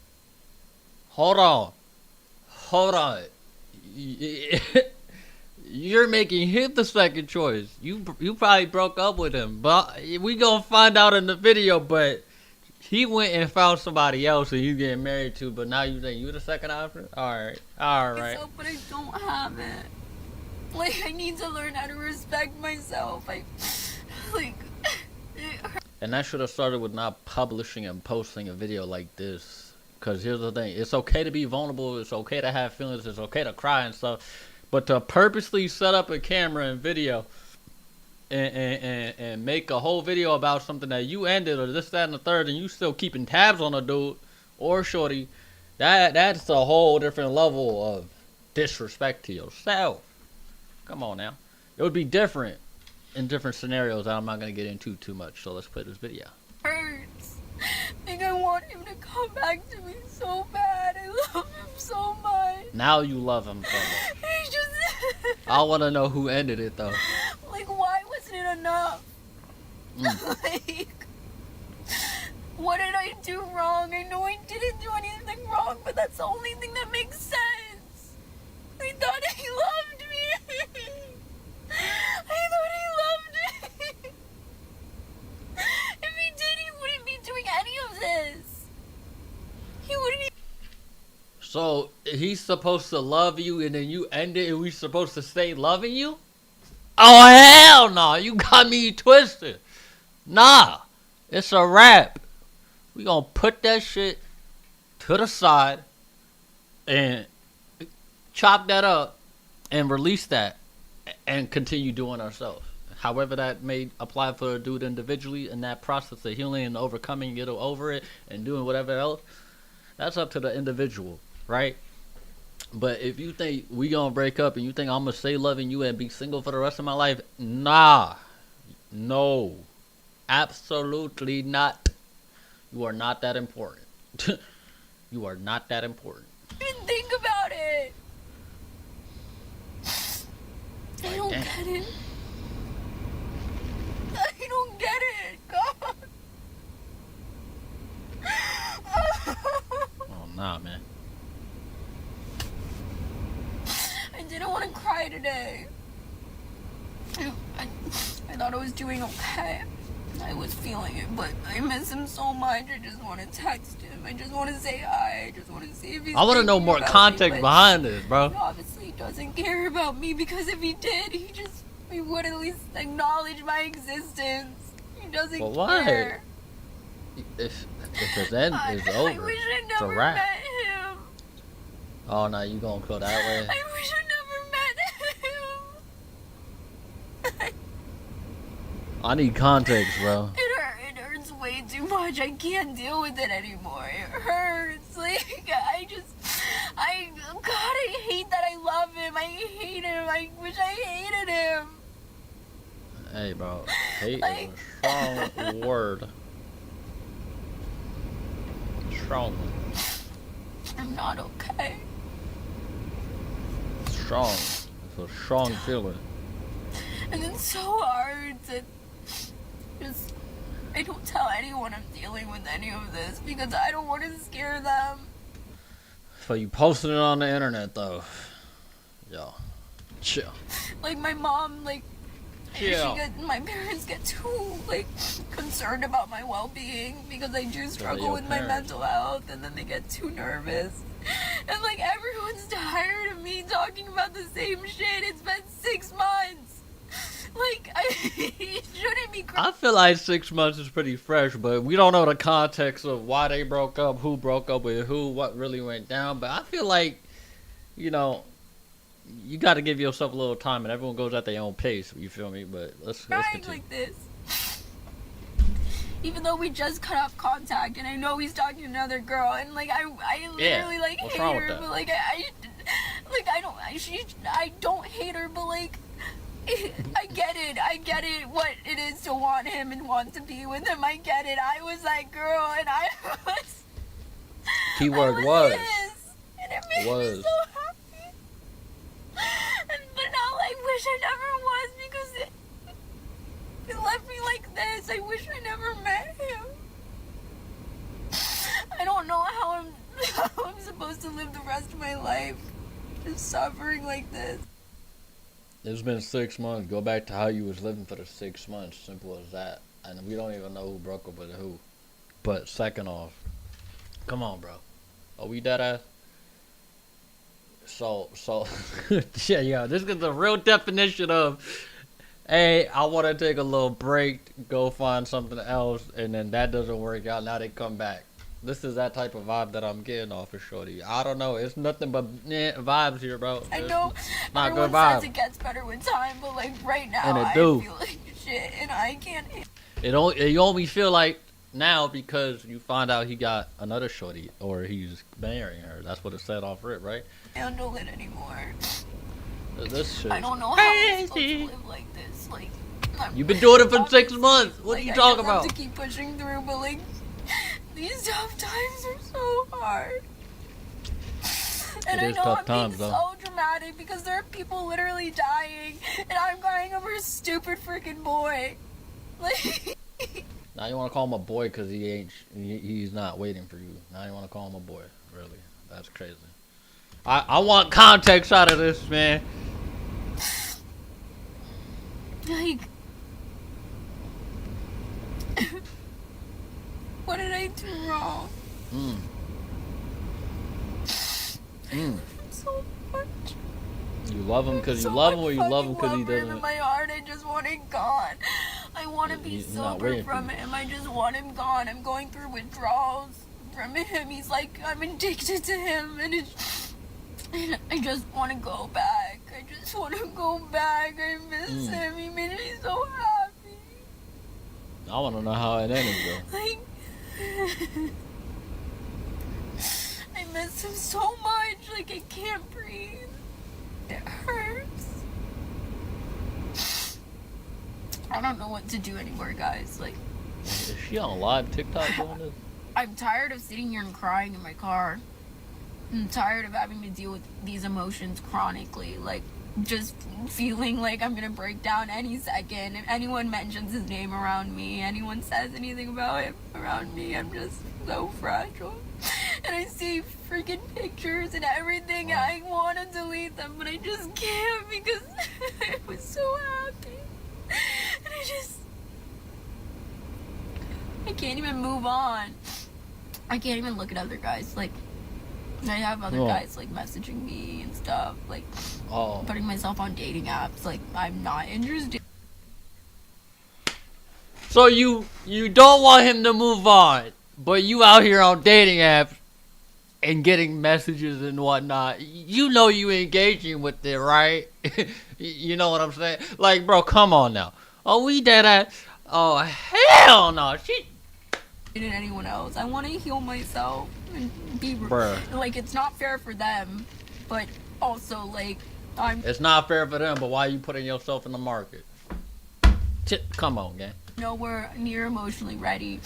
A: Hold on. Hold on. You're making him the second choice. You probably broke up with him, but we gonna find out in the video. But he went and found somebody else and he's getting married to. But now you think you the second option? All right.
K: Myself, but I don't have it. Like, I need to learn how to respect myself.
A: And that should have started with not publishing and posting a video like this. Because here's the thing. It's okay to be vulnerable. It's okay to have feelings. It's okay to cry and stuff. But to purposely set up a camera and video and make a whole video about something that you ended or this, that, and the third, and you still keeping tabs on a dude or shorty, that's a whole different level of disrespect to yourself. Come on now. It would be different in different scenarios that I'm not going to get into too much. So let's play this video.
K: Hurts. Like, I want him to come back to me so bad. I love him so much.
A: Now you love him so much.
K: He's just.
A: I want to know who ended it though.
K: Like, why wasn't it enough? Like, what did I do wrong? I know I didn't do anything wrong, but that's the only thing that makes sense. I thought he loved me. I thought he loved me. If he did, he wouldn't be doing any of this. He wouldn't even.
A: So he's supposed to love you and then you end it and we supposed to stay loving you? Oh hell no, you got me twisted. Nah, it's a wrap. We gonna put that shit to the side and chop that up and release that and continue doing ourselves. However that may apply for a dude individually in that process of healing and overcoming, getting over it and doing whatever else, that's up to the individual, right? But if you think we gonna break up and you think I'm gonna stay loving you and be single for the rest of my life, nah, no, absolutely not. You are not that important. You are not that important.
K: Even think about it. I don't get it. I don't get it. God.
A: Oh nah, man.
K: I didn't want to cry today. I thought I was doing okay. I was feeling it, but I miss him so much. I just want to text him. I just want to say hi. I just want to see if he's.
A: I want to know more context behind this, bro.
K: He obviously doesn't care about me, because if he did, he would at least acknowledge my existence. He doesn't
A: But why?
K: care.
A: If his end is over,
K: I wish I
A: it's a
K: never
A: wrap.
K: met him.
A: Oh, now you gonna go that way?
K: I wish I never met him.
A: I need context, bro.
K: It hurts way too much. I can't deal with it anymore. It hurts. Like, God, I hate that I love him. I hate him. I wish I hated him.
A: Hey, bro. Hate is a strong word. Strong.
K: I'm not okay.
A: Strong. It's a strong feeling.
K: And it's so hard to just. I don't tell anyone I'm dealing with any of this because I don't want to scare them.
A: For you posting it on the internet though. Yo. Chill.
K: Like my mom, like
A: Chill.
K: my parents get too like concerned about my well-being because I do struggle
A: your
K: with my
A: parents.
K: mental health, and then they get too nervous. And like everyone's tired of me talking about the same shit. It's been 6 months. Like I shouldn't be.
A: I feel like 6 months is pretty fresh, but we don't know the context of why they broke up, who broke up with who, what really went down. But I feel like, you know, you got to give yourself a little time, and everyone goes at their own pace. You feel me? But let's
K: Crying
A: continue.
K: like this. Even though we just cut off contact, and I know he's talking to another girl, and like I literally like
A: what's
K: hate
A: wrong with
K: her,
A: that?
K: but like I don't hate her, but like I get it what it is to want him and want to be with him. I get it. I was that girl, and I was.
A: Keyword was.
K: His, and it made me
A: Was.
K: so happy. But now I wish I never was because it left me like this. I wish I never met him. I don't know how I'm supposed to live the rest of my life just suffering like this.
A: It's been 6 months. Go back to how you was living for the 6 months. Simple as that. And we don't even know who broke up with who. But second off, come on, bro. Are we dead ass? So, yeah, this is the real definition of, hey, I want to take a little break, go find something else, and then that doesn't work out. Now they come back. This is that type of vibe that I'm getting off of shorty. I don't know. It's nothing but vibes here, bro.
K: I know
A: not
K: everyone
A: good vibes.
K: says it gets better with time, but like right now
A: And it
K: I
A: do.
K: feel like shit and I can't
A: You only feel like now because you find out he got another shorty or he's marrying her. That's what it said off rip, right?
K: handle it anymore.
A: This shit.
K: I don't know how I'm supposed to live like this. Like
A: You've been doing it for 6 months. What are you
K: I
A: talking
K: just have
A: about?
K: to keep pushing through, but like these tough times are so hard. And
A: It
K: I
A: is
K: know
A: tough
K: I'm
A: times,
K: being
A: though.
K: so dramatic because there are people literally dying, and I'm crying over a stupid freaking boy. Like,
A: Now you want to call him a boy because he's not waiting for you. Now you want to call him a boy. Really? That's crazy. I want context out of this, man.
K: like, what did I do wrong? So much.
A: You love him because you
K: So
A: love him,
K: much
A: or you love
K: fucking
A: him because he
K: love for him
A: doesn't.
K: in my heart, I just want it gone. I want to be
A: He's not
K: sober
A: waiting for
K: from
A: you.
K: him. I just want him gone. I'm going through withdrawals from him. He's like, I'm addicted to him, and I just want to go back. I just want to go back. I miss him. He made me so happy.
A: I want to know how it ended, though.
K: Like, I miss him so much. Like, I can't breathe. It hurts. I don't know what to do anymore, guys. Like,
A: Is she on live TikTok doing this?
K: I'm tired of sitting here and crying in my car. I'm tired of having to deal with these emotions chronically. Like, just feeling like I'm gonna break down any second. If anyone mentions his name around me, anyone says anything about him around me, I'm just so fragile. And I see freaking pictures and everything, and I want to delete them, but I just can't because I was so happy. And I can't even move on. I can't even look at other guys. Like, I have other guys, like, messaging me and stuff. Like, putting myself on dating apps. Like, I'm not interested.
A: So you don't want him to move on, but you out here on dating apps and getting messages and whatnot. You know you engaging with it, right? You know what I'm saying? Like, bro, come on now. Oh, we dead ass. Oh, hell no. She
K: Than anyone else. I want to heal myself and be
A: Bruh.
K: like, it's not fair for them, but also like I'm
A: It's not fair for them, but why you putting yourself in the market? Come on, gang.
K: nowhere near emotionally ready.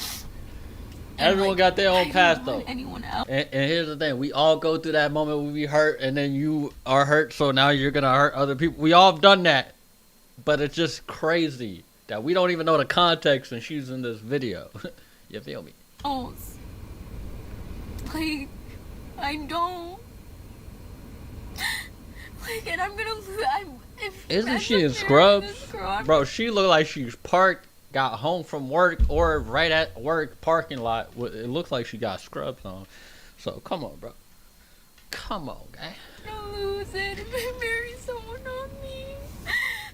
A: Everyone got their own path, though.
K: Anyone else?
A: And here's the thing: we all go through that moment where we hurt, and then you are hurt, so now you're gonna hurt other people. We all have done that, but it's just crazy that we don't even know the context, and she's in this video. You feel me?
K: Like, I don't Like, and I'm gonna lose. If
A: Isn't
K: that's
A: she in
K: a
A: scrubs?
K: girl, I'm
A: Bro, she looked like she's parked, got home from work, or right at work parking lot. It looks like she got scrubs on. So, come on, bro. Come on, guy.
K: gonna lose it if I marry someone on me.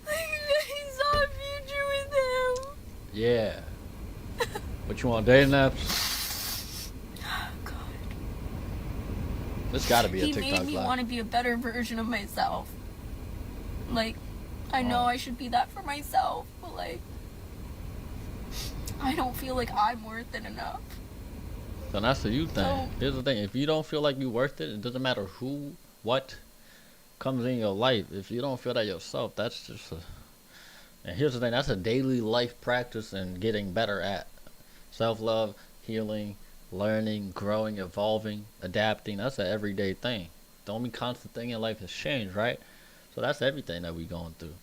K: Like, I saw a future with him.
A: Yeah. What you want, dating apps?
K: God.
A: This gotta be a
K: He
A: TikTok
K: made me
A: live.
K: want to be a better version of myself. Like, I know I should be that for myself, but like, I don't feel like I'm worth it enough.
A: So that's a you thing.
K: So-
A: Here's the thing: if you don't feel like you're worth it, it doesn't matter who, what comes in your life. If you don't feel that yourself, that's just a. And here's the thing: that's a daily life practice and getting better at self-love, healing, learning, growing, evolving, adapting. That's an everyday thing. The only constant thing in life is change, right? So that's everything that we going through.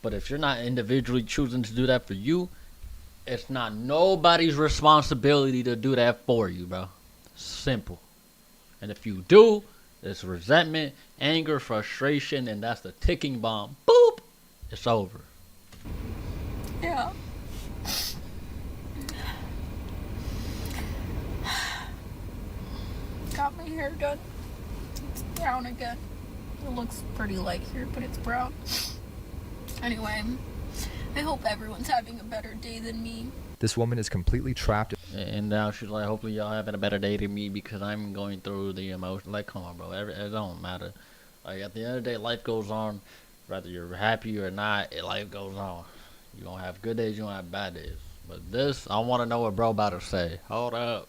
A: But if you're not individually choosing to do that for you, it's not nobody's responsibility to do that for you, bro. Simple. And if you do, it's resentment, anger, frustration, and that's the ticking bomb. Boop! It's over.
K: Yeah. Got my hair done. It's brown again. It looks pretty light here, but it's brown. Anyway, I hope everyone's having a better day than me.
D: This woman is completely trapped.
A: And now she's like, hopefully y'all having a better day than me because I'm going through the emotion. Like, come on, bro. It don't matter. Like, at the end of the day, life goes on. Whether you're happy or not, life goes on. You're going to have good days, you're going to have bad days. But this, I want to know what bro about to say. Hold up.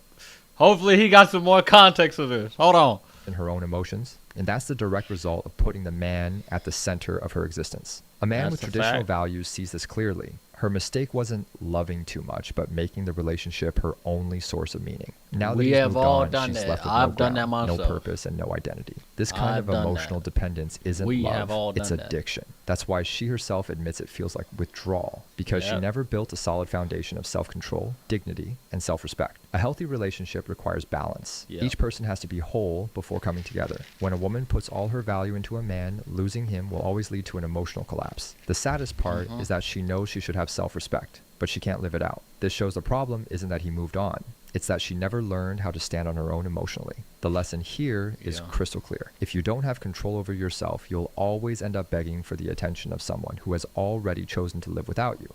A: Hopefully he got some more context to this. Hold on.
D: In her own emotions, and that's the direct result of putting the man at the center of her existence. A man
A: That's
D: with
A: a
D: traditional
A: fact.
D: values sees this clearly. Her mistake wasn't loving too much, but making the relationship her only source of meaning. Now that
A: We
D: he's
A: have
D: moved
A: all
D: on,
A: done
D: she's
A: that.
D: left with
A: I've
D: no
A: done
D: ground,
A: that
D: no
A: myself.
D: purpose, and no identity. This kind
A: I've
D: of
A: done
D: emotional
A: that.
D: dependence isn't
A: We
D: love,
A: have all
D: it's
A: done that.
D: addiction. That's why she herself admits it feels like withdrawal, because she
A: Yep.
D: never built a solid foundation of self-control, dignity, and self-respect. A healthy relationship requires balance.
A: Yep.
D: Each person has to be whole before coming together. When a woman puts all her value into a man, losing him will always lead to an emotional collapse. The saddest part is that she knows she should have self-respect, but she can't live it out. This shows the problem isn't that he moved on. It's that she never learned how to stand on her own emotionally. The lesson here is
A: Yeah.
D: crystal clear. If you don't have control over yourself, you'll always end up begging for the attention of someone who has already chosen to live without you.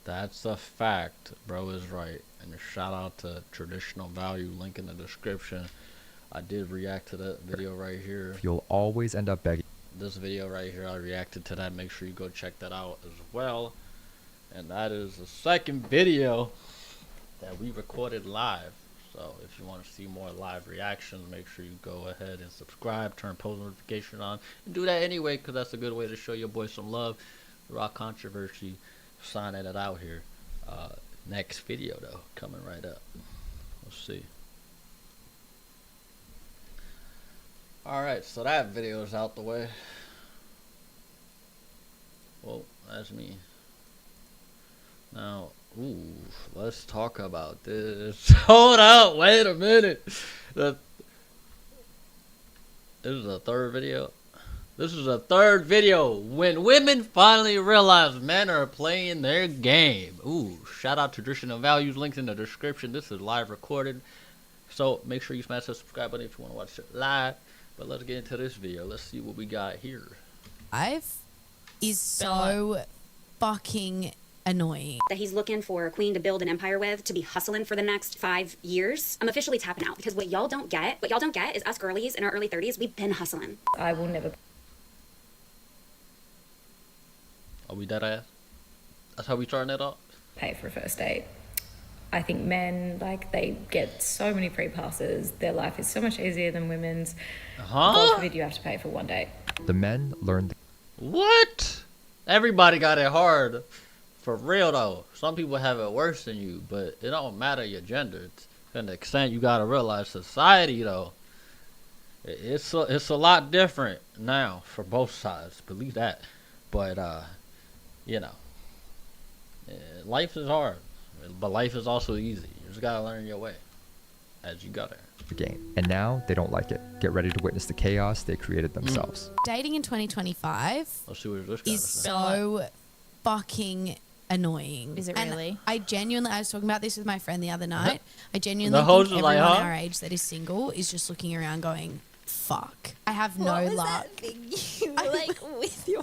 A: That's a fact. Bro is right. And a shout out to Traditional Value, link in the description. I did react to that video right here.
D: You'll always end up begging.
A: This video right here, I reacted to that. Make sure you go check that out as well. And that is the second video that we recorded live. So if you want to see more live reactions, make sure you go ahead and subscribe, turn post notification on, and do that anyway, because that's a good way to show your boy some love. Rock Controversy, signing it out here. Next video though, coming right up. Let's see. Alright, so that video is out the way. Well, that's me. Now, ooh, let's talk about this. Hold up, wait a minute. This is the third video. This is the third video when women finally realize men are playing their game. Ooh, shout out Traditional Values, links in the description. This is live recorded. So make sure you smash the subscribe button if you want to watch it live. But let's get into this video. Let's see what we got here.
L: Life is so fucking annoying.
M: That he's looking for a queen to build an empire with, to be hustling for the next 5 years. I'm officially tapping out because what y'all don't get is us girlies in our early 30s, we've been hustling.
N: I will never
A: Are we dead ass? That's how we starting it off?
N: pay for a first date. I think men, like, they get so many free passes. Their life is so much easier than women's. God forbid you have to pay for one date.
D: The men learned.
A: What? Everybody got it hard. For real though. Some people have it worse than you, but it don't matter your gender. To an extent, you gotta realize society though. It's a lot different now for both sides. Believe that. But you know, life is hard, but life is also easy. You just gotta learn your way. as you got it.
D: Game. And now they don't like it. Get ready to witness the chaos they created themselves.
L: Dating in 2025
A: Let's see what this guy
L: is
A: says.
L: so fucking annoying.
O: Is it
L: And
O: really?
L: I was talking about this with my friend the other night. I genuinely
A: The
L: think
A: host is
L: everyone
A: like, huh?
L: our age that is single is just looking around going, fuck. I have no
O: What was
L: luck.
O: that thing you were like with your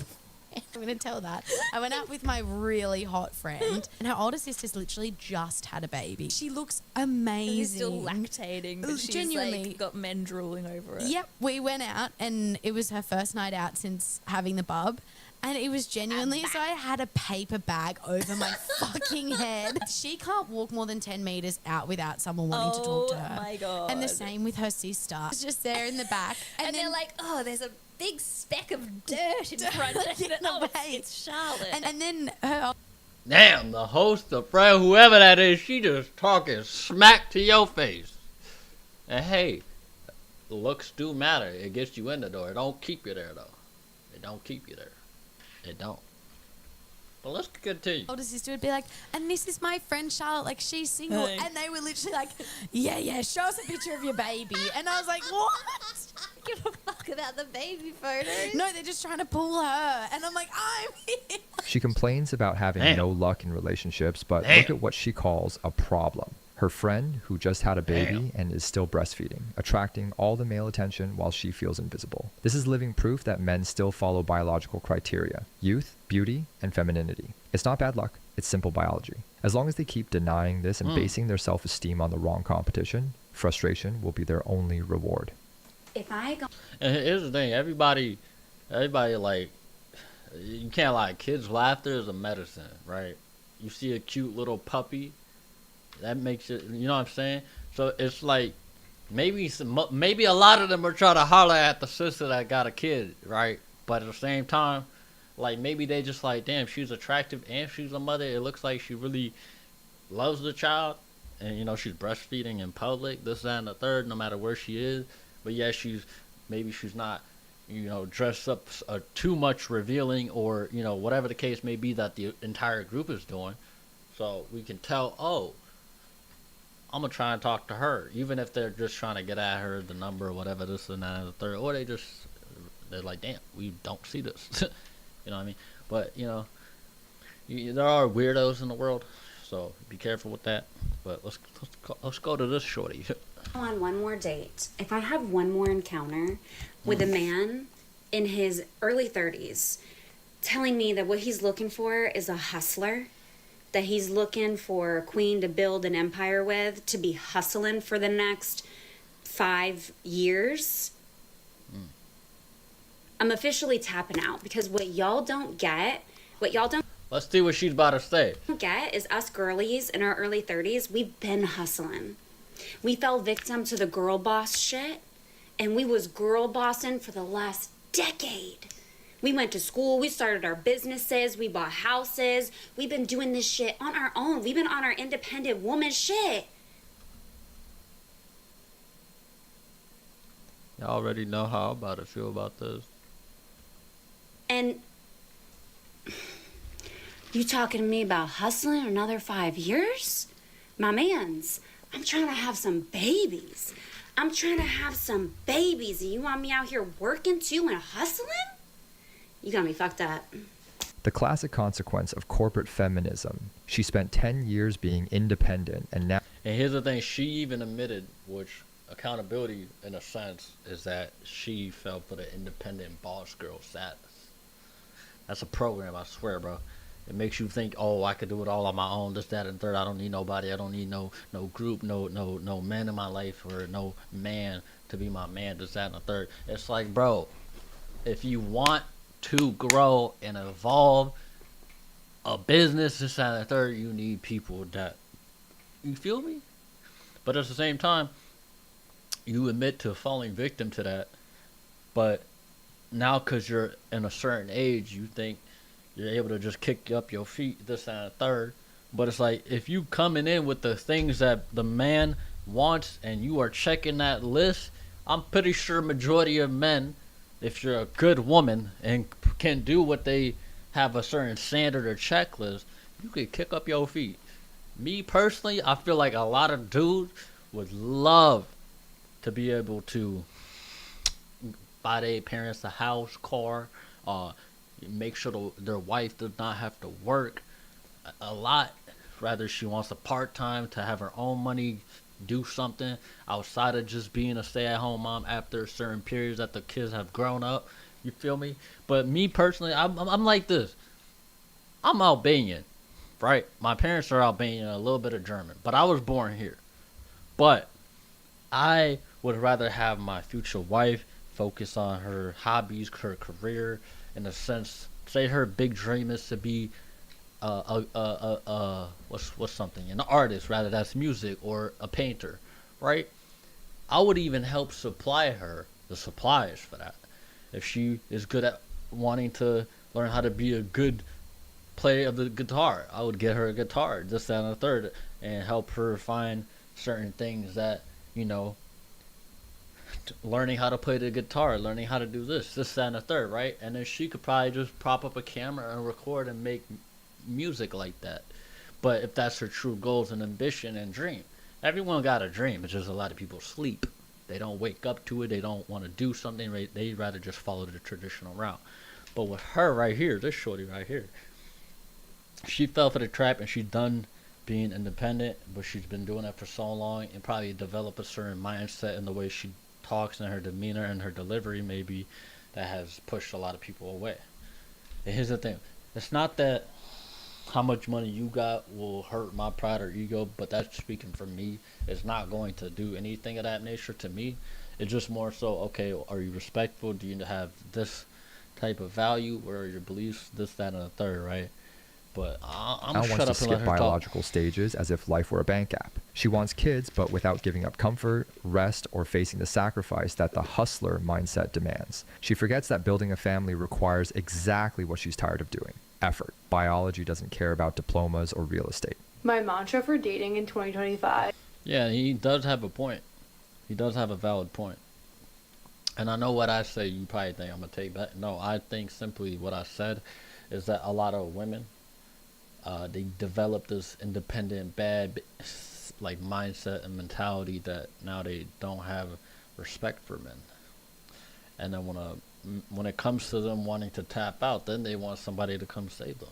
L: I'm going to tell that. I went out with my really hot friend, and her older sister's literally just had a baby. She looks amazing.
O: He's still lactating, but she's
L: Genuinely.
O: like got men drooling over it.
L: Yep, we went out, and it was her first night out since having the bub. And it was genuinely, so I had a paper bag over my fucking head. She can't walk more than 10 meters out without someone wanting to talk to her.
O: Oh my God.
L: And the same with her sister. It's just there in the back.
O: And they're like, oh, there's a big speck of dirt in front of it. Oh, it's Charlotte.
L: And then her
A: Damn, the host, the friend, whoever that is, she just talking smack to your face. And hey, looks do matter. It gets you in the door. It don't keep you there, though. It don't keep you there. It don't. But let's continue.
L: older sister would be like, and this is my friend Charlotte, like she's single.
O: Hey.
L: And they were literally like, yeah, show us a picture of your baby. And I was like, what?
O: Give a fuck about the baby photos.
L: No, they're just trying to pull her. And I'm like, I'm here.
D: She complains about having
A: Damn.
D: no luck in relationships, but
A: Damn.
D: look at what she calls a problem. Her friend, who just had a baby
A: Damn.
D: and is still breastfeeding, attracting all the male attention while she feels invisible. This is living proof that men still follow biological criteria: youth, beauty, and femininity. It's not bad luck, it's simple biology. As long as they keep denying this and basing their self-esteem on the wrong competition, frustration will be their only reward.
M: If I go
A: And here's the thing, everybody like, you can't lie, kids' laughter is a medicine, right? You see a cute little puppy, that makes it, you know what I'm saying? So it's like, maybe a lot of them are trying to holler at the sister that got a kid, right? But at the same time, like, maybe they just like, damn, she's attractive and she's a mother. It looks like she really loves the child. And, you know, she's breastfeeding in public, this, that, and the third, no matter where she is. But yeah, maybe she's not, you know, dressed up too much revealing, or, you know, whatever the case may be that the entire group is doing. So we can tell, oh, I'm going to try and talk to her. Even if they're just trying to get at her, the number or whatever, this and that and the third. Or they're like, damn, we don't see this. You know what I mean? But, you know, there are weirdos in the world. So be careful with that. But let's go to this shorty.
M: on one more date, if I have one more encounter with a man in his early 30s telling me that what he's looking for is a hustler, that he's looking for a queen to build an empire with, to be hustling for the next 5 years, I'm officially tapping out, because what y'all don't get
A: Let's see what she's about to say.
M: is us girlies in our early 30s, we've been hustling. We fell victim to the girl boss shit, and we was girl bossing for the last decade. We went to school, we started our businesses, we bought houses, we've been doing this shit on our own. We've been on our independent woman shit.
A: Y'all already know how I'm about to feel about this.
M: And you talking to me about hustling another 5 years? My mans, I'm trying to have some babies. And you want me out here working too and hustling? You got me fucked up.
D: The classic consequence of corporate feminism. She spent 10 years being independent, and now...
A: And here's the thing, she even admitted, which accountability in a sense is that she fell for the independent boss girl status. That's a program, I swear, bro. It makes you think, oh, I could do it all on my own, this, that, and third. I don't need nobody. I don't need no group, no man in my life, or no man to be my man, this, that, and the third. It's like, bro, if you want to grow and evolve a business, this, that, and the third, you need people that, you feel me? But at the same time, you admit to falling victim to that, but now because you're in a certain age, you think you're able to just kick up your feet, this, that, and the third. But it's like, if you coming in with the things that the man wants and you are checking that list, I'm pretty sure majority of men, if you're a good woman and can do what they have a certain standard or checklist, you could kick up your feet. Me personally, I feel like a lot of dudes would love to be able to buy their parents a house, car, make sure their wife does not have to work a lot. Rather, she wants a part time to have her own money, do something outside of just being a stay at home mom after certain periods that the kids have grown up. You feel me? But me personally, I'm like this. I'm Albanian, right? My parents are Albanian, a little bit of German, but I was born here. But I would rather have my future wife focus on her hobbies, her career, in a sense. Say her big dream is to be what's something, an artist, rather, that's music, or a painter, right? I would even help supply her the supplies for that. If she is good at wanting to learn how to be a good player of the guitar, I would get her a guitar, this, that, and the third, and help her find certain things that, learning how to play the guitar, learning how to do this, that, and the third, right? And then she could probably just prop up a camera and record and make music like that. But if that's her true goals and ambition and dream, everyone got a dream. It's just a lot of people sleep. They don't wake up to it. They don't want to do something. They rather just follow the traditional route. But with her right here, this shorty right here, she fell for the trap and she's done being independent, but she's been doing it for so long and probably developed a certain mindset in the way she talks and her demeanor and her delivery, maybe, that has pushed a lot of people away. And here's the thing. It's not that how much money you got will hurt my pride or ego, but that's speaking for me. It's not going to do anything of that nature to me. It's just more so, okay, are you respectful? Do you have this type of value? Where are your beliefs? This, that, and the third, right? But I'm
D: Al
A: shut
D: wants
A: up
D: to
A: and let
D: skip
A: her talk.
D: biological stages as if life were a bank app. She wants kids, but without giving up comfort, rest, or facing the sacrifice that the hustler mindset demands. She forgets that building a family requires exactly what she's tired of doing: effort. Biology doesn't care about diplomas or real estate.
E: My mantra for dating in 2025.
A: Yeah, he does have a point. He does have a valid point. And I know what I say, you probably think I'm going to take back. No, I think simply what I said is that a lot of women, they develop this independent, bad, like, mindset and mentality that now they don't have respect for men. And then when it comes to them wanting to tap out, then they want somebody to come save them.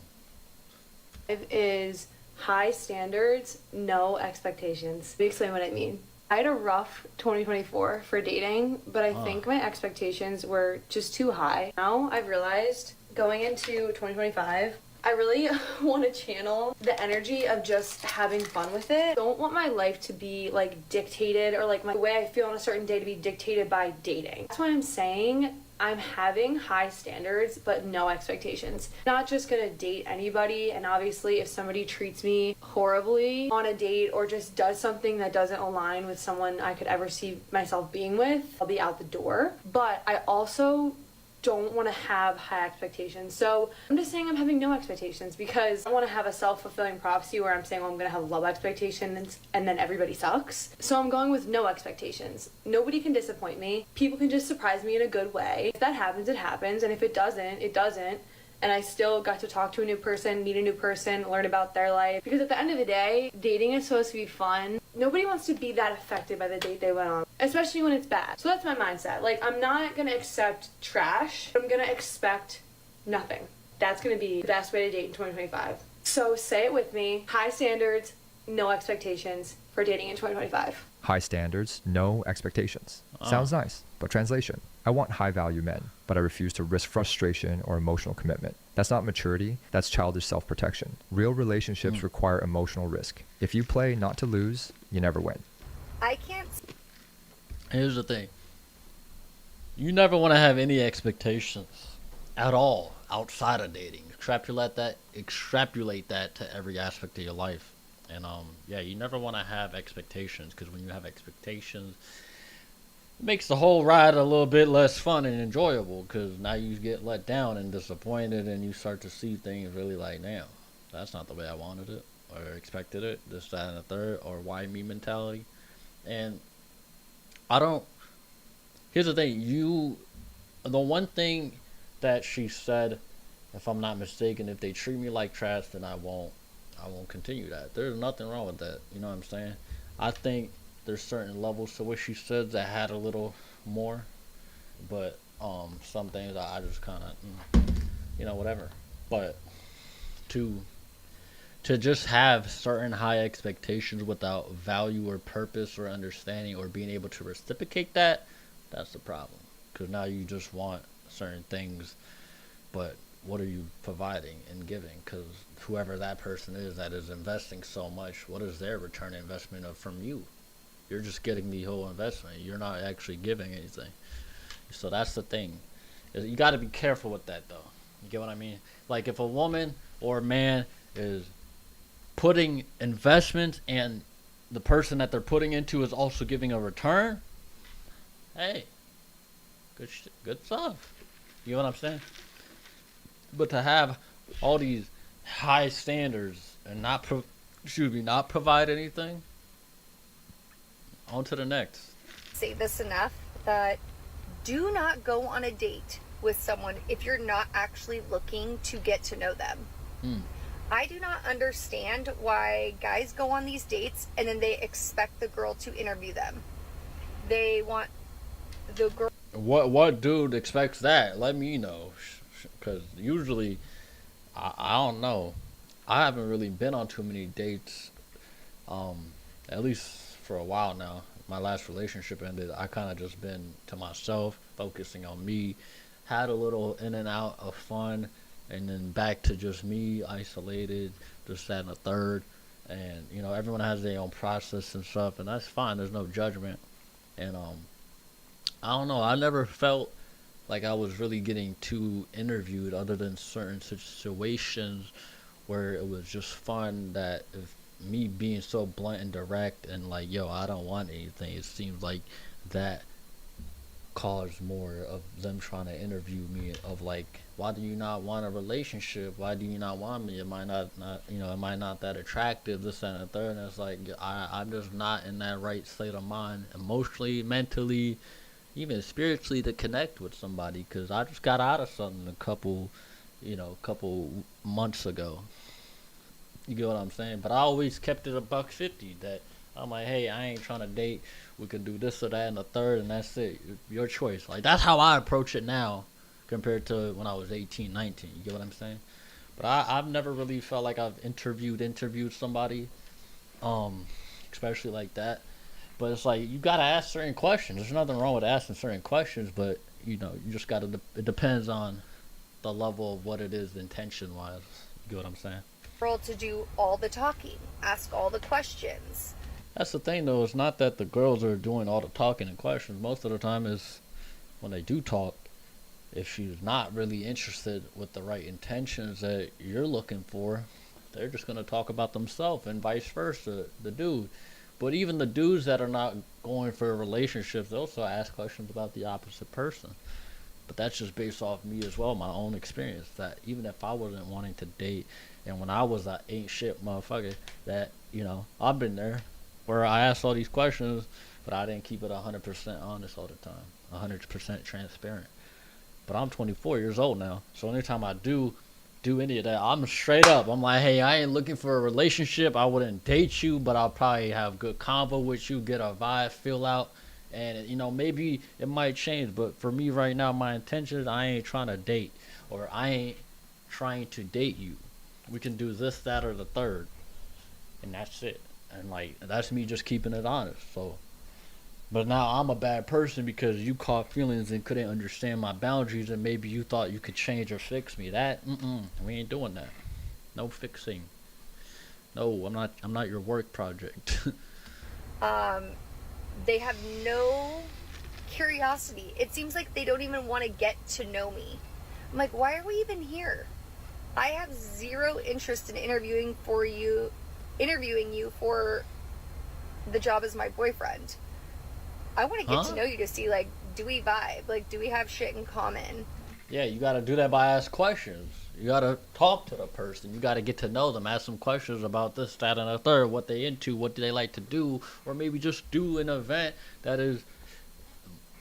E: It is high standards, no expectations. Let me explain what I mean. I had a rough 2024 for dating, but I think my expectations were just too high. Now I've realized going into 2025, I really want to channel the energy of just having fun with it. I don't want my life to be like dictated, or like the way I feel on a certain day to be dictated by dating. That's why I'm saying I'm having high standards but no expectations. Not just gonna date anybody, and obviously if somebody treats me horribly on a date or just does something that doesn't align with someone I could ever see myself being with, I'll be out the door. But I also don't want to have high expectations. So I'm just saying I'm having no expectations, because I want to have a self-fulfilling prophecy where I'm saying, well, I'm going to have low expectations and then everybody sucks. So I'm going with no expectations. Nobody can disappoint me. People can just surprise me in a good way. If that happens, it happens. And if it doesn't, it doesn't. And I still got to talk to a new person, meet a new person, learn about their life. Because at the end of the day, dating is supposed to be fun. Nobody wants to be that affected by the date they went on, especially when it's bad. So that's my mindset. Like, I'm not going to accept trash. I'm going to expect nothing. That's going to be the best way to date in 2025. So say it with me. High standards, no expectations for dating in 2025.
D: High standards, no expectations. Sounds nice, but translation: I want high-value men, but I refuse to risk frustration or emotional commitment. That's not maturity, that's childish self-protection. Real relationships require emotional risk. If you play not to lose, you never win.
F: I can't.
A: Here's the thing. You never want to have any expectations at all outside of dating. Extrapolate that to every aspect of your life. And yeah, you never want to have expectations, because when you have expectations, it makes the whole ride a little bit less fun and enjoyable, because now you get let down and disappointed, and you start to see things really like, damn, that's not the way I wanted it or expected it, this, that, and the third, or why me mentality. And here's the thing, the one thing that she said, if I'm not mistaken, if they treat me like trash, then I won't continue that. There's nothing wrong with that. You know what I'm saying? I think there's certain levels to what she said that had a little more, but some things I just kind of whatever. But to just have certain high expectations without value or purpose or understanding or being able to reciprocate that's the problem. Because now you just want certain things, but what are you providing and giving? Because whoever that person is that is investing so much, what is their return investment from you? You're just getting the whole investment. You're not actually giving anything. So that's the thing. You got to be careful with that, though. You get what I mean? Like if a woman or a man is putting investments and the person that they're putting into is also giving a return, hey, good stuff. You know what I'm saying? But to have all these high standards and not provide anything, on to the next.
P: Say this enough that do not go on a date with someone if you're not actually looking to get to know them. I do not understand why guys go on these dates and then they expect the girl to interview them. They want the girl.
A: What dude expects that? Let me know, because usually I don't know. I haven't really been on too many dates, at least for a while now. My last relationship ended. I kind of just been to myself, focusing on me. Had a little in and out of fun, and then back to just me, isolated, just that and a third. And everyone has their own process and stuff, and that's fine. There's no judgment. And I don't know. I never felt like I was really getting too interviewed, other than certain situations where it was just fun. That if me being so blunt and direct and like, yo, I don't want anything, it seems like that caused more of them trying to interview me, of like, why do you not want a relationship? Why do you not want me? Am I not am I not that attractive? This and the third. And it's like, I'm just not in that right state of mind, emotionally, mentally, even spiritually, to connect with somebody, because I just got out of something a couple months ago. You get what I'm saying? But I always kept it $150. That I'm like, hey, I ain't trying to date. We can do this or that and the third, and that's it. Your choice. Like, that's how I approach it now compared to when I was 18, 19. You get what I'm saying? But I've never really felt like I've interviewed somebody, especially like that. But it's like, you got to ask certain questions. There's nothing wrong with asking certain questions, but, you just got to, it depends on the level of what it is intention-wise. You get what I'm saying?
P: Girl to do all the talking, ask all the questions.
A: That's the thing, though. It's not that the girls are doing all the talking and questions. Most of the time is when they do talk, if she's not really interested with the right intentions that you're looking for, they're just going to talk about themselves, and vice versa, the dude. But even the dudes that are not going for relationships, they also ask questions about the opposite person. But that's just based off me as well, my own experience. That even if I wasn't wanting to date, and when I was a ain't shit motherfucker, that, I've been there, where I asked all these questions, but I didn't keep it 100% honest all the time, 100% transparent. But I'm 24 years old now, so anytime I do any of that, I'm straight up. I'm like, hey, I ain't looking for a relationship. I wouldn't date you, but I'll probably have good convo with you, get a vibe, feel out, and maybe it might change. But for me right now, my intentions, I ain't trying to date, or I ain't trying to date you. We can do this, that, or the third, and that's it. And like, that's me just keeping it honest. So, but now I'm a bad person because you caught feelings and couldn't understand my boundaries, and maybe you thought you could change or fix me. We ain't doing that. No fixing. No, I'm not your work project.
P: They have no curiosity. It seems like they don't even want to get to know me. I'm like, why are we even here? I have zero interest in interviewing you for the job as my boyfriend. I want to get to know you to see, like, do we vibe? Like, do we have shit in common?
A: Yeah, you got to do that by asking questions. You got to talk to the person. You got to get to know them. Ask them questions about this, that, and the third. What they into, what do they like to do, or maybe just do an event that is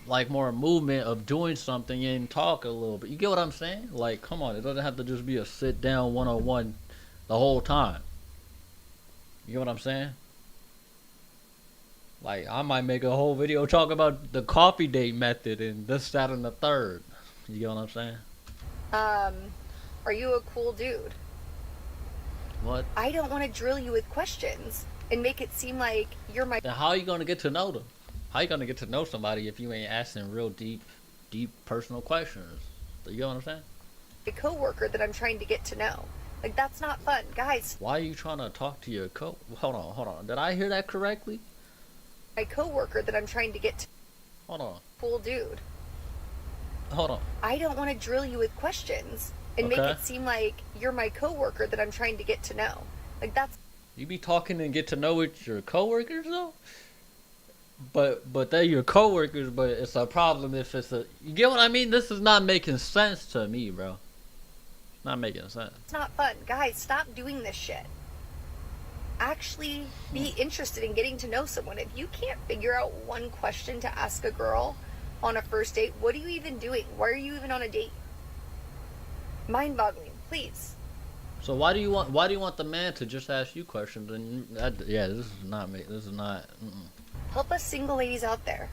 A: like more a movement of doing something and talk a little bit. You get what I'm saying? Like, come on, it doesn't have to just be a sit down one-on-one the whole time. You get what I'm saying? Like, I might make a whole video talking about the coffee date method and this, that, and the third. You get what I'm saying?
P: Are you a cool dude?
A: What?
P: I don't want to drill you with questions and make it seem like you're my
A: Then how are you gonna get to know them? How you gonna get to know somebody if you ain't asking real deep personal questions? You get what I'm saying?
P: coworker that I'm trying to get to know. Like, that's not fun, guys.
A: Why are you trying to talk to your Hold on. Did I hear that correctly?
P: My coworker that I'm trying to get to.
A: Hold on.
P: Cool dude.
A: Hold on.
P: I don't want to drill you with questions and make
A: Okay.
P: it seem like you're my coworker that I'm trying to get to know. Like, that's
A: You be talking and get to know with your coworkers though? But they're your coworkers, but it's a problem if it's a you get what I mean? This is not making sense to me, bro. It's not making sense.
P: it's not fun. Guys, stop doing this shit. Actually be interested in getting to know someone. If you can't figure out one question to ask a girl on a first date, what are you even doing? Why are you even on a date? Mind-boggling, please.
A: So why do you want the man to just ask you questions? And this is not me. This is not.
P: Help us single ladies out there.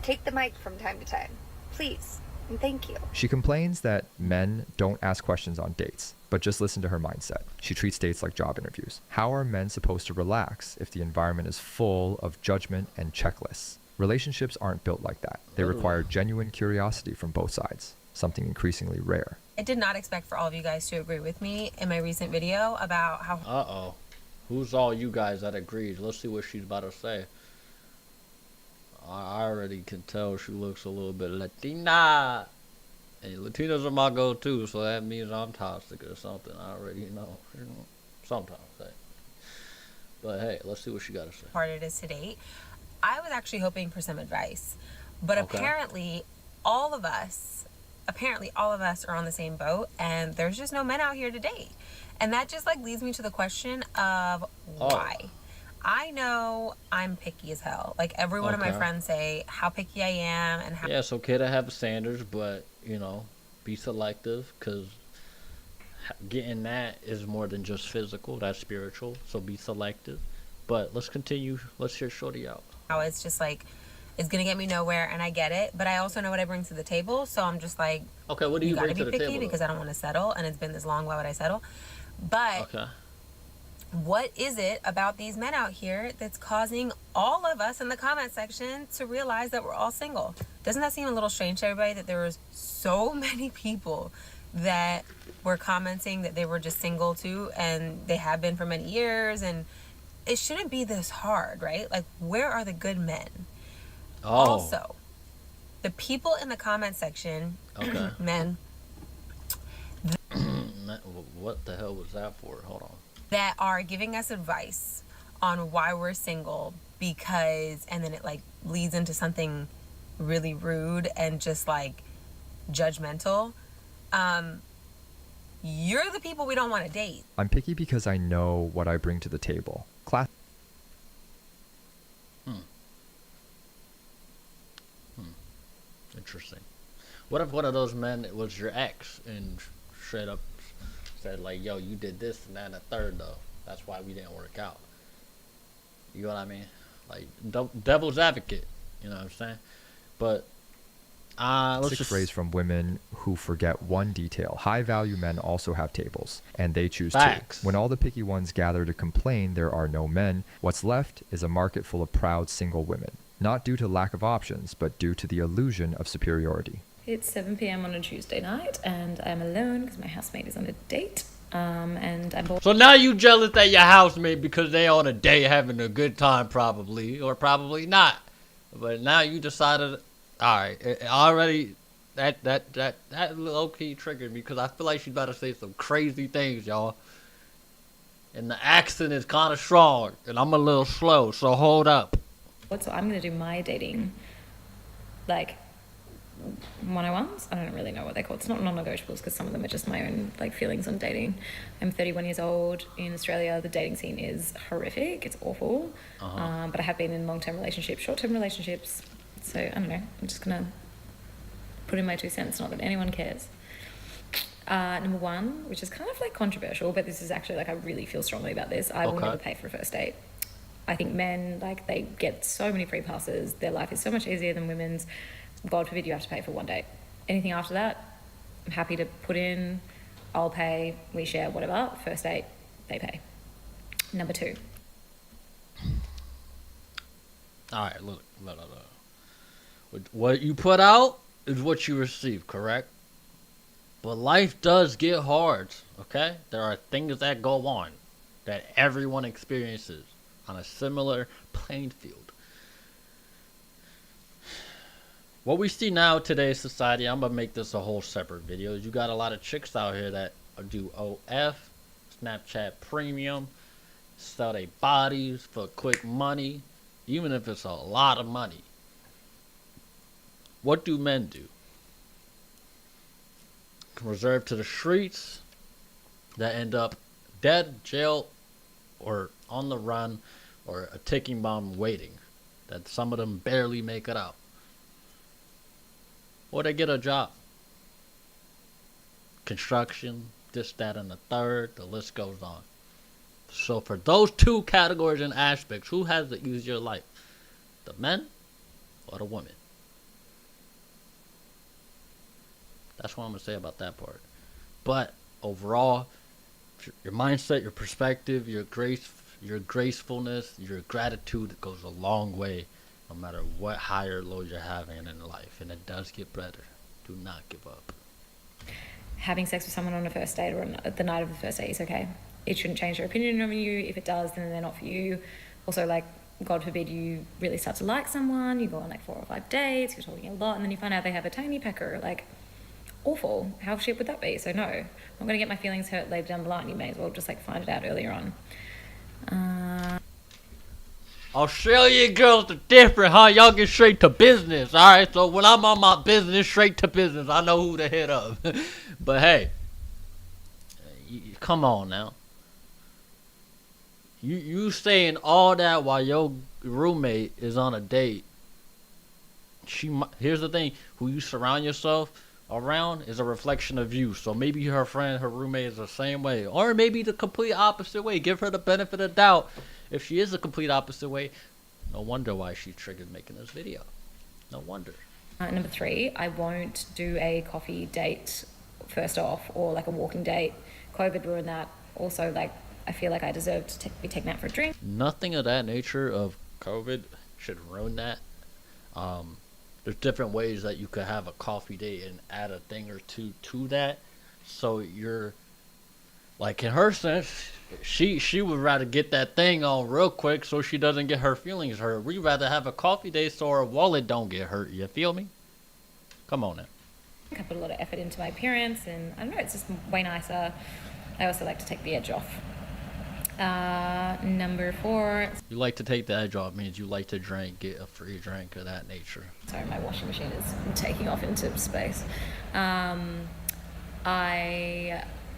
P: Take the mic from time to time. Please. And thank you.
D: She complains that men don't ask questions on dates, but just listen to her mindset. She treats dates like job interviews. How are men supposed to relax if the environment is full of judgment and checklists? Relationships aren't built like that. They require genuine curiosity from both sides, something increasingly rare.
Q: I did not expect for all of you guys to agree with me in my recent video about how...
A: Uh-oh. Who's all you guys that agreed? Let's see what she's about to say. I already can tell she looks a little bit Latina. And Latinas are my go-to, so that means I'm toxic or something. I already know. Sometimes, hey. But hey, let's see what she got to say.
Q: hard it is to date. I was actually hoping for some advice. But
A: Okay.
Q: apparently all of us are on the same boat, and there's just no men out here to date. And that just like leads me to the question of why. I know I'm picky as hell. Like every one of my
A: Okay.
Q: friends say how picky I am and how
A: Yeah, it's okay to have standards, but, be selective, because getting that is more than just physical. That's spiritual, so be selective. But let's continue. Let's hear Shorty out.
Q: how it's just like it's gonna get me nowhere, and I get it, but I also know what I bring to the table, so I'm just like,
A: Okay, what do you
Q: gotta
A: bring
Q: be
A: to the
Q: picky
A: table, though?
Q: because I don't want to settle, and it's been this long. Why would I settle? But
A: Okay.
Q: what is it about these men out here that's causing all of us in the comment section to realize that we're all single? Doesn't that seem a little strange to everybody that there was so many people that were commenting that they were just single too, and they have been for many years, and it shouldn't be this hard, right? Like, where are the good men?
A: Oh.
Q: Also, the people in the comment section,
A: Okay.
Q: men,
A: What the hell was that for? Hold on.
Q: that are giving us advice on why we're single because, and then it like leads into something really rude and just like judgmental. You're the people we don't want to date.
D: I'm picky because I know what I bring to the table.
A: Interesting. What if one of those men was your ex and straight up said like, yo, you did this and that and a third though. That's why we didn't work out. You know what I mean? Like devil's advocate. You know what I'm saying? But let's
D: Sick
A: just
D: phrase from women who forget one detail. High-value men also have tables, and they choose
A: Facts.
D: to. When all the picky ones gather to complain there are no men, what's left is a market full of proud single women. Not due to lack of options, but due to the illusion of superiority.
N: It's 7 p.m. on a Tuesday night, and I'm alone because my housemate is on a date. And I'm bored.
A: So now you jealous at your housemate because they on a date having a good time probably, or probably not. But now you decided, alright, already that low key triggered me because I feel like she's about to say some crazy things, y'all. And the accent is kind of strong, and I'm a little slow, so hold up.
N: So I'm going to do my dating, like, 101s. I don't really know what they're called. It's not non-negotiables because some of them are just my own like feelings on dating. I'm 31 years old. In Australia, the dating scene is horrific. It's awful. But I have been in long-term relationships, short-term relationships. So I don't know. I'm just going to put in my 2 cents. Not that anyone cares. Number 1, which is kind of like controversial, but this is actually like I really feel strongly about this. I will
A: Okay.
N: never pay for a first date. I think men, like, they get so many free passes. Their life is so much easier than women's. God forbid you have to pay for one date. Anything after that, I'm happy to put in. I'll pay, we share, whatever. First date, they pay. Number 2.
A: All right, look. What you put out is what you receive, correct? But life does get hard, okay? There are things that go on that everyone experiences on a similar playing field. What we see now in today's society, I'm going to make this a whole separate video. You got a lot of chicks out here that do OF, Snapchat Premium, sell their bodies for quick money, even if it's a lot of money. What do men do? Reserved to the streets that end up dead, jail, or on the run, or a ticking bomb waiting. That some of them barely make it out. Or they get a job. Construction, this, that, and the third, the list goes on. So for those 2 categories and aspects, who has the easier life? The men or the women? That's what I'm going to say about that part. But overall, your mindset, your perspective, your gracefulness, your gratitude goes a long way, no matter what high or low you're having in life. And it does get better. Do not give up.
N: Having sex with someone on a first date or on the night of the first date is okay. It shouldn't change their opinion of you. If it does, then they're not for you. Also, like, God forbid you really start to like someone, you go on like 4 or 5 dates, you're talking a lot, and then you find out they have a tiny pecker. Like, awful. How shit would that be? So no, I'm not going to get my feelings hurt later down the line. You may as well just like find it out earlier on.
A: Australian girls are different, huh? Y'all get straight to business, alright? So when I'm on my business, straight to business, I know who to hit up. But hey, come on now. You saying all that while your roommate is on a date. Here's the thing, who you surround yourself around is a reflection of you. So maybe her friend, her roommate is the same way, or maybe the complete opposite way. Give her the benefit of doubt. If she is the complete opposite way, no wonder why she triggered making this video. No wonder.
N: Number 3, I won't do a coffee date first off, or like a walking date. COVID ruined that. Also, like, I feel like I deserve to be taken out for a drink.
A: Nothing of that nature of COVID should ruin that. There's different ways that you could have a coffee date and add a thing or two to that. So you're, like, in her sense, she would rather get that thing on real quick so she doesn't get her feelings hurt. We'd rather have a coffee date so her wallet don't get hurt. You feel me? Come on now.
N: I put a lot of effort into my appearance, and I don't know, it's just way nicer. I also like to take the edge off. Number 4.
A: You like to take the edge off means you like to drink, get a free drink of that nature.
N: Sorry, my washing machine is taking off into space. I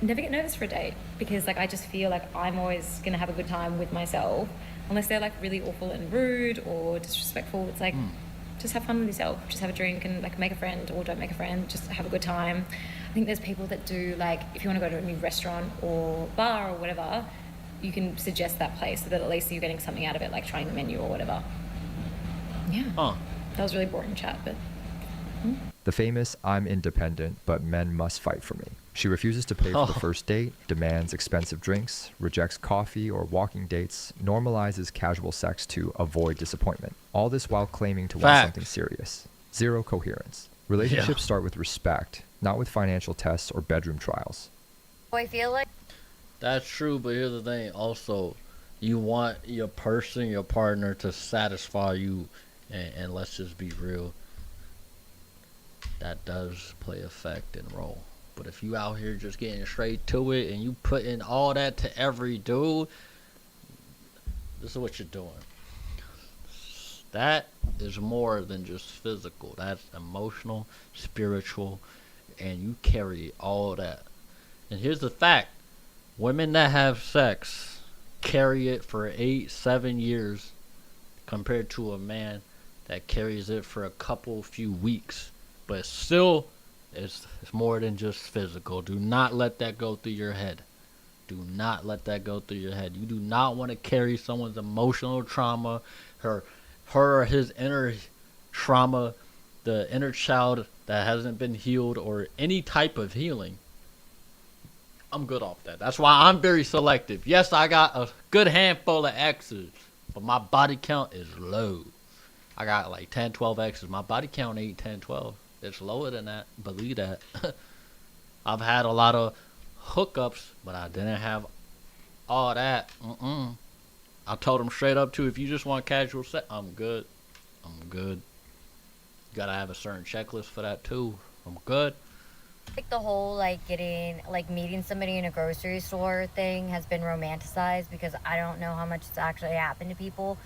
N: never get nervous for a date because, like, I just feel like I'm always gonna have a good time with myself, unless they're like really awful and rude or disrespectful. It's like, just have fun with yourself, just have a drink and like make a friend, or don't make a friend, just have a good time. I think there's people that do, like, if you want to go to a new restaurant or bar or whatever, you can suggest that place so that at least you're getting something out of it, like trying the menu or whatever. Yeah. That was really boring chat, but...
D: The famous "I'm independent, but men must fight for me." She refuses to pay for the first date, demands expensive drinks, rejects coffee or walking dates, normalizes casual sex to avoid disappointment. All this while claiming to want something serious. Zero coherence. Relationships start with respect, not with financial tests or bedroom trials.
P: I feel like
A: That's true, but here's the thing. Also, you want your person, your partner, to satisfy you, and let's just be real, that does play effect and role. But if you out here just getting straight to it and you put in all that to every dude, this is what you're doing. That is more than just physical. That's emotional, spiritual, and you carry all that. And here's the fact. Women that have sex carry it for 8-7 years compared to a man that carries it for a few weeks. But still, it's more than just physical. Do not let that go through your head. Do not let that go through your head. You do not want to carry someone's emotional trauma, her or his inner trauma, the inner child that hasn't been healed, or any type of healing. I'm good off that. That's why I'm very selective. Yes, I got a good handful of exes, but my body count is low. I got like 10, 12 exes. My body count ain't 10, 12. It's lower than that. Believe that. I've had a lot of hookups, but I didn't have all that. I told them straight up too, if you just want casual sex, I'm good. I'm good. Gotta have a certain checklist for that too. I'm good.
R: Like the whole like meeting somebody in a grocery store thing has been romanticized because I don't know how much it's actually happened to people,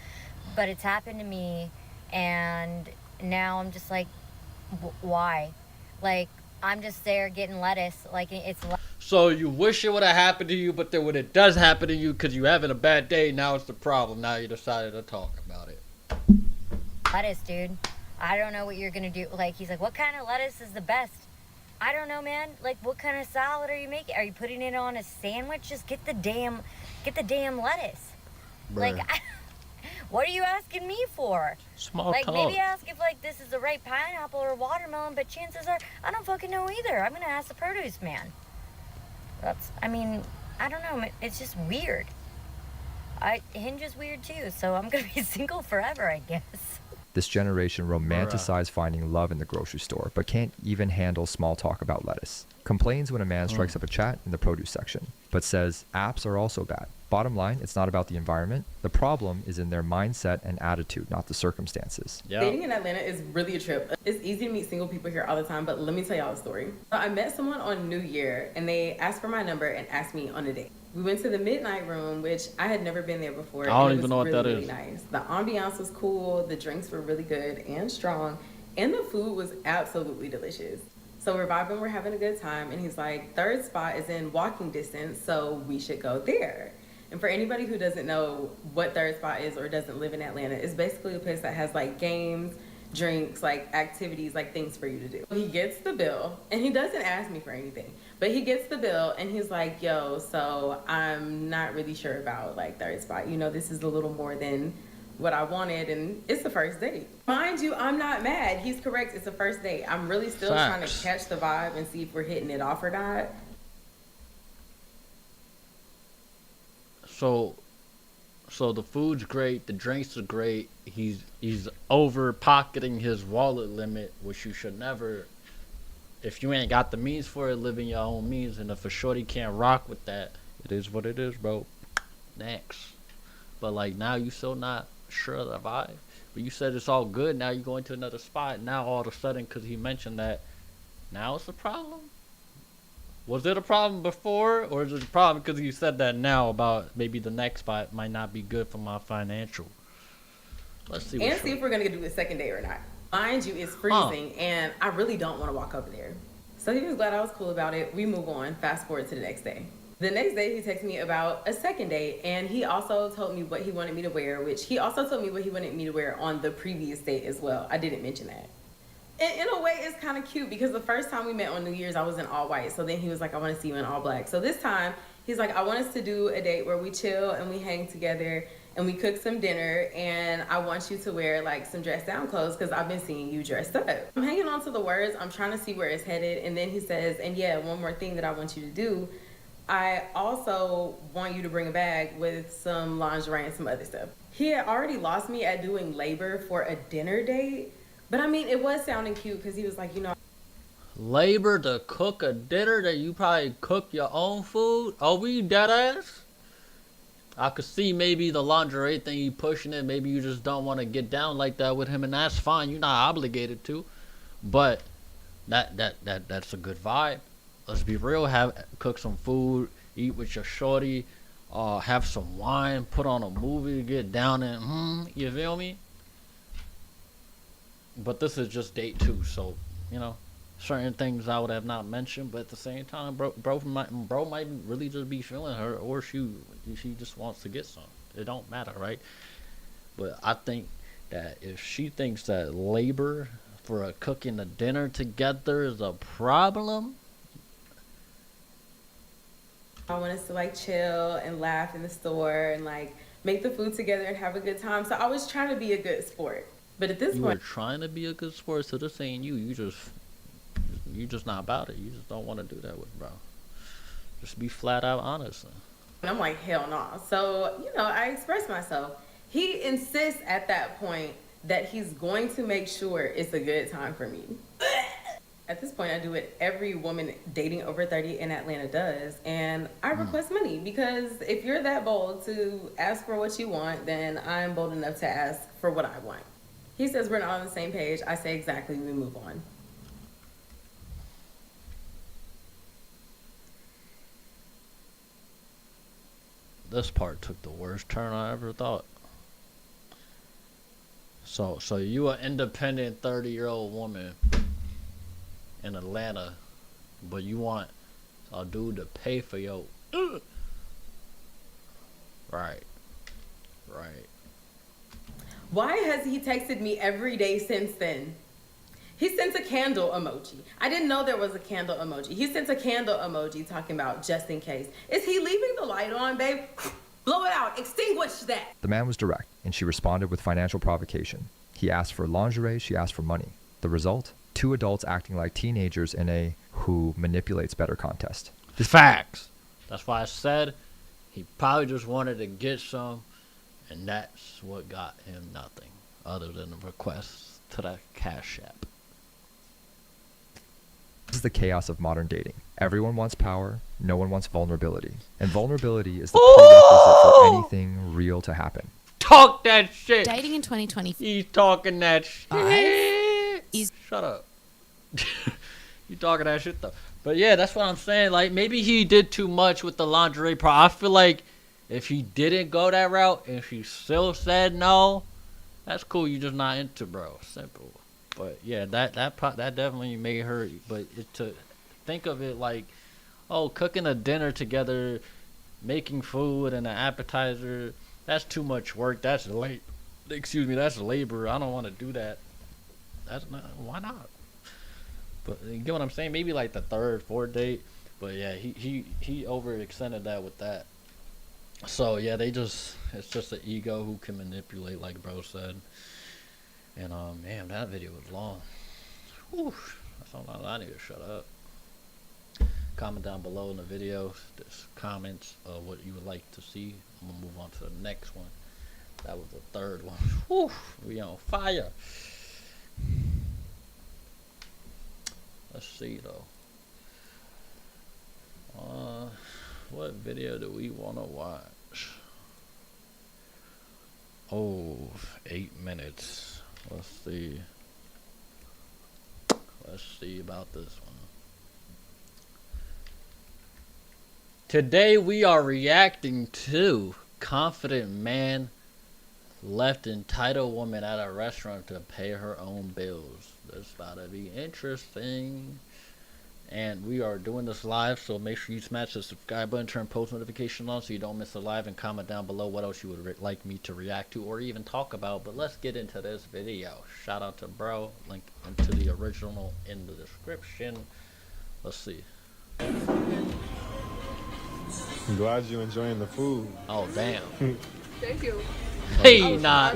R: but it's happened to me, and now I'm just like, why? Like, I'm just there getting lettuce. Like, it's.
A: So you wish it would have happened to you, but then when it does happen to you because you're having a bad day, now it's the problem. Now you decided to talk about it.
R: Lettuce, dude. I don't know what you're gonna do. Like, he's like, what kind of lettuce is the best? I don't know, man. Like, what kind of salad are you making? Are you putting it on a sandwich? Just get the damn lettuce.
A: Bruh.
R: Like, what are you asking me for?
A: Small
R: like,
A: talk.
R: maybe ask if like this is the right pineapple or watermelon, but chances are I don't fucking know either. I'm gonna ask the produce man. I don't know. It's just weird. Hinge is weird too, so I'm gonna be single forever, I guess.
D: This generation romanticizes finding love in the grocery store, but can't even handle small talk about lettuce. Complains when a man strikes up a chat in the produce section, but says apps are also bad. Bottom line, it's not about the environment. The problem is in their mindset and attitude, not the circumstances.
Q: Dating in Atlanta is really a trip. It's easy to meet single people here all the time, but let me tell y'all a story. I met someone on New Year, and they asked for my number and asked me on a date. We went to the Midnight Room, which I had never been there before.
A: I don't even know what that is.
Q: Really nice. The ambiance was cool. The drinks were really good and strong, and the food was absolutely delicious. So we're vibing, we're having a good time, and he's like, third spot is in walking distance, so we should go there. And for anybody who doesn't know what third spot is or doesn't live in Atlanta, it's basically a place that has like games, drinks, like activities, like things for you to do. He gets the bill, and he doesn't ask me for anything, but he gets the bill and he's like, yo, so I'm not really sure about like third spot. You know, this is a little more than what I wanted, and it's the first date. Mind you, I'm not mad. He's correct. It's the first date. I'm really still trying to catch the vibe and see if we're hitting it off or not.
A: So the food's great, the drinks are great. He's over pocketing his wallet limit, which you should never. If you ain't got the means for it, live in your own means. And if a shorty can't rock with that, it is what it is, bro. Next. But like now you still not sure of the vibe. But you said it's all good. Now you're going to another spot. Now all of a sudden, because he mentioned that, now it's a problem. Was it a problem before, or is it a problem because you said that now about maybe the next spot might not be good for my financial? Let's see.
Q: And see if we're gonna do a second date or not. Mind you, it's freezing, and I really don't want to walk over there. So he was glad I was cool about it. We move on. Fast forward to the next day. The next day, he texted me about a second date, and he also told me what he wanted me to wear, which he also told me what he wanted me to wear on the previous date as well. I didn't mention that. In a way, it's kind of cute because the first time we met on New Year's, I was in all white. So then he was like, I want to see you in all black. So this time, he's like, I want us to do a date where we chill and we hang together and we cook some dinner. And I want you to wear like some dress down clothes because I've been seeing you dressed up. I'm hanging on to the words. I'm trying to see where it's headed. And then he says, and yeah, one more thing that I want you to do. I also want you to bring a bag with some lingerie and some other stuff. He had already lost me at doing labor for a dinner date. But I mean, it was sounding cute because he was like, you know.
A: Labor to cook a dinner that you probably cook your own food? Are we dead ass? I could see maybe the lingerie thing you pushing it. Maybe you just don't want to get down like that with him, and that's fine. You're not obligated to. But that's a good vibe. Let's be real. Cook some food, eat with your shorty, have some wine, put on a movie, get down and you feel me? But this is just date 2, so you know, certain things I would have not mentioned. But at the same time, bro might really just be feeling her, or she just wants to get some. It don't matter, right? But I think that if she thinks that labor for cooking a dinner together is a problem,
E: I want us to like chill and laugh in the store and like make the food together and have a good time. So I was trying to be a good sport. But at this
A: You were
E: point,
A: trying to be a good sport, so this ain't you. You just not about it. You just don't want to do that with bro. Just be flat out honest.
E: I'm like, hell no. So, you know, I expressed myself. He insists at that point that he's going to make sure it's a good time for me. At this point, I do what every woman dating over 30 in Atlanta does, and I request money because if you're that bold to ask for what you want, then I'm bold enough to ask for what I want. He says we're not on the same page. I say exactly, we move on.
A: This part took the worst turn I ever thought. So you an independent 30-year-old woman in Atlanta, but you want a dude to pay for your right.
E: Why has he texted me every day since then? He sent a candle emoji. I didn't know there was a candle emoji. He sent a candle emoji talking about just in case. Is he leaving the light on, babe? Blow it out. Extinguish that.
D: The man was direct, and she responded with financial provocation. He asked for lingerie, she asked for money. The result? 2 adults acting like teenagers in a who manipulates better contest.
A: Facts. That's why I said he probably just wanted to get some, and that's what got him nothing other than a request to that Cash App.
D: This is the chaos of modern dating. Everyone wants power, no one wants vulnerability. And vulnerability is the prerequisite for anything real to happen.
A: Talk that shit.
L: Dating in 2020.
A: He's talking that shit. Shut up. You talking that shit though. But yeah, that's what I'm saying. Like maybe he did too much with the lingerie part. I feel like if he didn't go that route and she still said no, that's cool. You just not into bro. Simple. But yeah, that definitely made her. But to think of it like, oh, cooking a dinner together, making food and an appetizer, that's too much work. That's late. Excuse me, that's labor. I don't want to do that. That's not. Why not? But you get what I'm saying? Maybe like the 3rd, 4th date. But yeah, he overextended that with that. So yeah, it's just an ego who can manipulate, like bro said. And man, that video was long. Whew, that's all I need to shut up. Comment down below in the video, just comments of what you would like to see. I'm gonna move on to the next one. That was the 3rd one. Whew, we on fire. Let's see though. What video do we want to watch? Oh, 8 minutes. Let's see. Let's see about this one. Today we are reacting to confident man left entitled woman at a restaurant to pay her own bills. That's about to be interesting. And we are doing this live, so make sure you smash the subscribe button, turn post notification on so you don't miss a live, and comment down below what else you would like me to react to or even talk about. But let's get into this video. Shout out to bro, link into the original in the description. Let's see.
S: I'm glad you're enjoying the food.
A: Oh damn.
E: Thank you.
A: Hey, nah.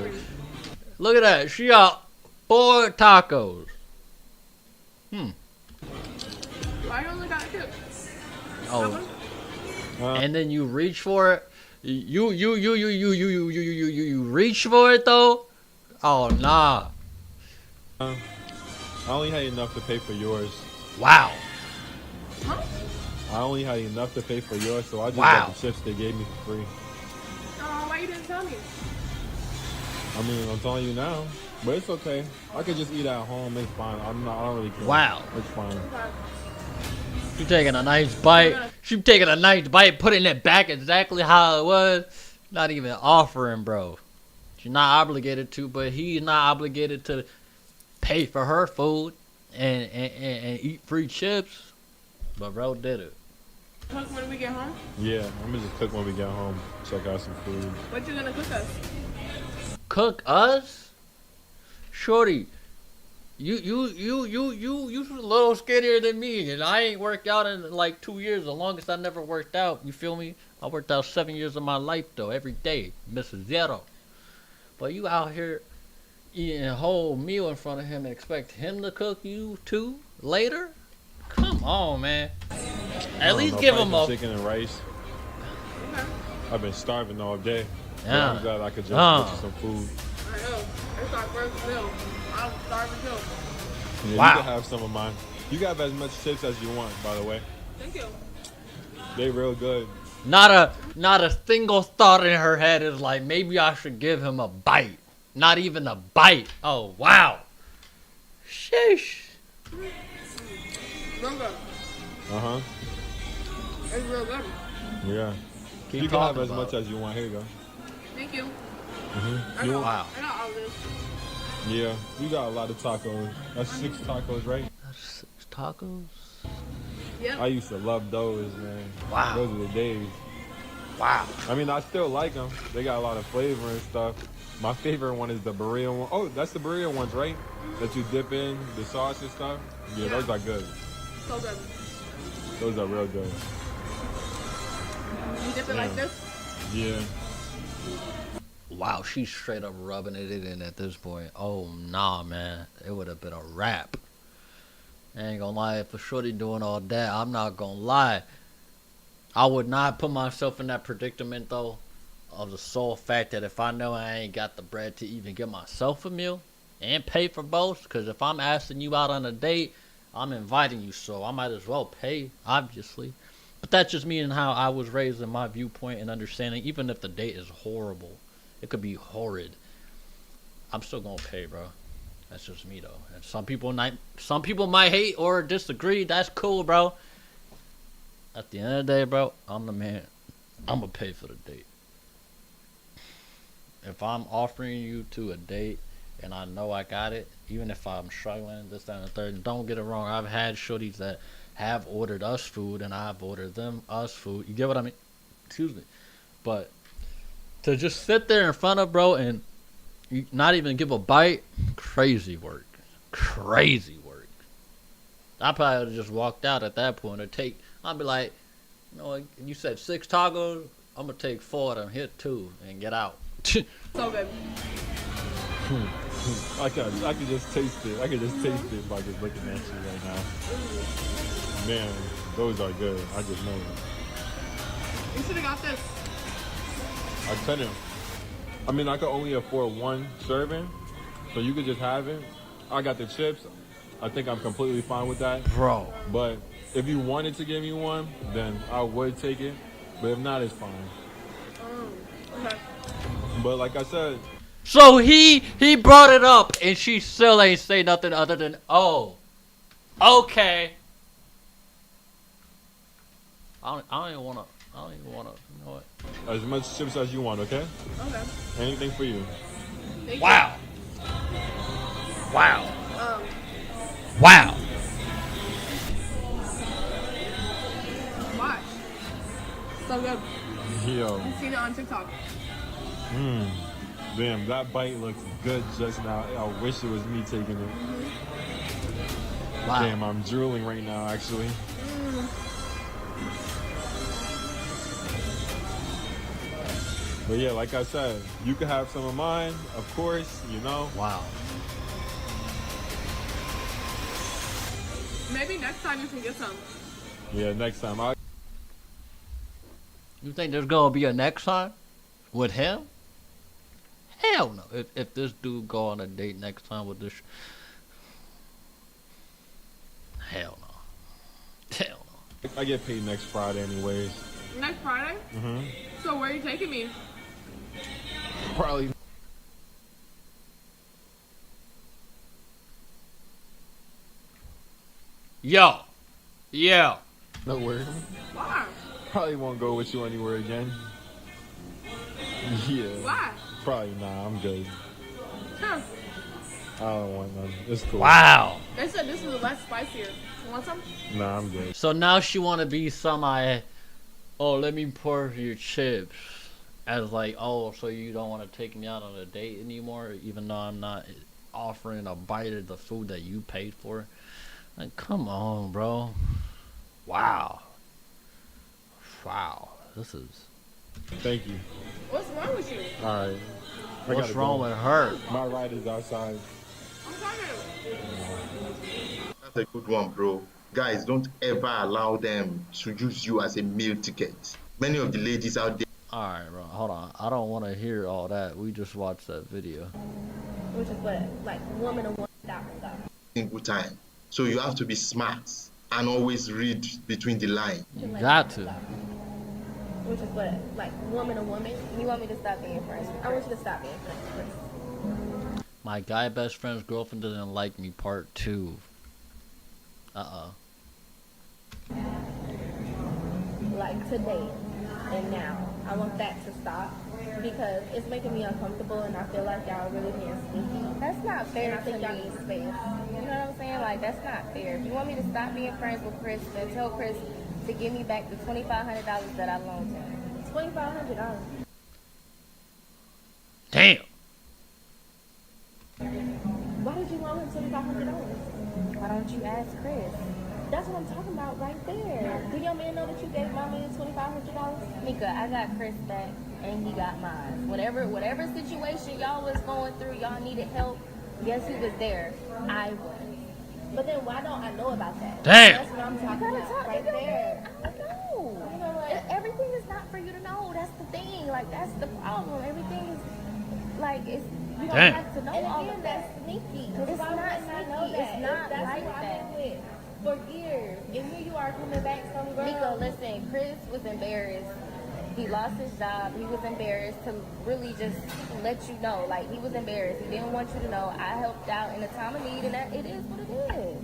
A: Look at that. She got 4 tacos.
E: I only got 2.
A: Oh. And then you reach for it. You reach for it though. Oh nah.
S: I only had enough to pay for yours.
A: Wow.
E: Huh?
S: I only had enough to pay for yours, so I just
A: Wow.
S: got the chips they gave me for free.
E: Oh, why you didn't tell me?
S: I mean, I'm telling you now, but it's okay. I could just eat at home. It's fine. I don't really care.
A: Wow.
S: It's fine.
A: She taking a nice bite. She taking a nice bite, putting it back exactly how it was. Not even offering, bro. She's not obligated to, but he's not obligated to pay for her food and eat free chips. But bro did it.
E: Cook when we get home?
S: Yeah, I'm gonna just cook when we get home. Check out some food.
E: What you gonna cook us?
A: Cook us? Shorty, You a little skinnier than me, and I ain't worked out in like 2 years. The longest I never worked out. You feel me? I worked out 7 years of my life though, every day, miss a zero. But you out here eating a whole meal in front of him and expect him to cook you too later? Come on, man. At least give him a
S: chicken and rice. I've been starving all day.
A: Yeah.
S: I'm glad I could just get you some food.
E: I know. It's our first meal. I'm starving too.
S: Yeah,
A: Wow.
S: You can have some of mine. You can have as much chips as you want, by the way.
E: Thank you.
S: They real good.
A: Not a single thought in her head is like, maybe I should give him a bite. Not even a bite. Oh, wow. Sheesh.
E: Real good.
S: Uh-huh.
E: It's real good.
S: Yeah.
A: Keep
S: you can have
A: talking
S: as
A: about
S: much
A: it.
S: as you want. Here you go.
E: Thank you.
S: Mm-hmm.
E: I got,
A: Wow.
E: I got all this.
S: Yeah, you got a lot of tacos. That's 6 tacos, right?
A: That's 6 tacos?
E: Yep.
S: I used to love those, man.
A: Wow.
S: Those are the days.
A: Wow.
S: I mean, I still like them. They got a lot of flavor and stuff. My favorite one is the burrito one. Oh, that's the burrito ones, right? That you dip in the sauce and stuff. Yeah,
E: Yeah.
S: those are good.
E: So good.
S: Those are real good.
E: You dip it like
S: Yeah.
E: this?
S: Yeah.
A: Wow, she's straight up rubbing it in at this point. Oh, nah, man. It would have been a wrap. I ain't gonna lie. If a shorty doing all that, I'm not gonna lie. I would not put myself in that predicament, though, of the sole fact that if I know I ain't got the bread to even get myself a meal and pay for both, because if I'm asking you out on a date, I'm inviting you, so I might as well pay, obviously. But that's just me and how I was raised in my viewpoint and understanding. Even if the date is horrible, it could be horrid, I'm still gonna pay, bro. That's just me, though. And some people might hate or disagree. That's cool, bro. At the end of the day, bro, I'm the man. I'm gonna pay for the date. If I'm offering you to a date and I know I got it, even if I'm struggling, this, that, and the third, don't get it wrong. I've had shorties that have ordered us food and I've ordered them us food. You get what I mean? Excuse me. But to just sit there in front of bro and not even give a bite, crazy work. Crazy work. I probably would have just walked out at that point. I'd be like, you know, you said 6 tacos, I'm going to take 4 of them, hit 2, and get out.
E: So good.
S: I can just taste it. I can just taste it by just looking at you right now. Man, those are good. I just know it.
E: You should have got this.
S: I tell you. I mean, I could only afford 1 serving, so you could just have it. I got the chips. I think I'm completely fine with that.
A: Bro.
S: But if you wanted to give me one, then I would take it. But if not, it's fine.
E: Okay.
S: But like I said,
A: So he brought it up and she still ain't say nothing other than, oh, okay. I don't even wanna, you know what?
S: as much chips as you want, okay?
E: Okay.
S: Anything for you.
E: Thank
A: Wow. Wow.
E: you.
A: Wow.
E: Watch. So good.
S: Yo.
E: I've seen it on TikTok.
S: Damn, that bite looks good just now. I wish it was me taking it.
A: Wow.
S: Damn, I'm drooling right now, actually. But yeah, like I said, you can have some of mine, of course, you know.
A: Wow.
E: Maybe next time you can get some.
S: Yeah, next time.
A: You think there's gonna be a next time with him? Hell no. If this dude go on a date next time with this, hell no. Hell no.
S: I get paid next Friday anyways.
E: Next Friday?
S: Mm-hmm.
E: So where are you taking me?
S: Probably.
A: Yo. Yeah.
S: Nowhere.
E: Why?
S: Probably won't go with you anywhere again. Yeah.
E: Why?
S: Probably nah, I'm good.
E: Sure.
S: I don't want none. It's cool.
A: Wow.
E: They said this is less spicier. You want some?
S: Nah, I'm good.
A: So now she wanna be oh, let me pour your chips. As like, oh, so you don't want to take me out on a date anymore, even though I'm not offering a bite of the food that you paid for. Like, come on, bro. Wow. Wow. This is.
S: Thank you.
E: What's wrong with you?
S: All right.
A: What's wrong with her?
S: My ride is outside.
E: I'm coming.
T: That's a good one, bro. Guys, don't ever allow them to use you as a meal ticket. Many of the ladies out there.
A: Alright, bro. Hold on. I don't want to hear all that. We just watched that video.
J: Which is what, like, woman to woman stuff.
T: Single time. So you have to be smart and always read between the lines.
A: You got to.
J: Which is what, like, woman to woman. You want me to stop being friends? I want you to stop being friends, please.
A: My guy best friend's girlfriend doesn't like me, part 2.
J: Like, today and now. I want that to stop because it's making me uncomfortable and I feel like y'all really being sneaky. That's not fair. I think y'all need space. You know what I'm saying? Like, that's not fair. If you want me to stop being friends with Chris, then tell Chris to give me back the $2,500 that I loaned him. $2,500.
A: Damn.
J: Why did you loan him $2,500? Why don't you ask Chris? That's what I'm talking about right there. Do your man know that you gave my man $2,500? Nika, I got Chris back and he got mine. Whatever situation y'all was going through, y'all needed help. Guess who was there? I was. But then why don't I know about that?
A: Damn.
J: That's what I'm talking about right there. I know. You know what? Everything is not for you to know. That's the thing. Like, that's the problem. Everything is like it's. You don't
A: Damn.
J: have to know all of that. That's sneaky. It's not sneaky. It's not like that. For years, and here you are coming back some girl. Nico, listen, Chris was embarrassed. He lost his job. He was embarrassed to really just let you know. Like, he was embarrassed. He didn't want you to know. I helped out in a time of need, and that it is what it is.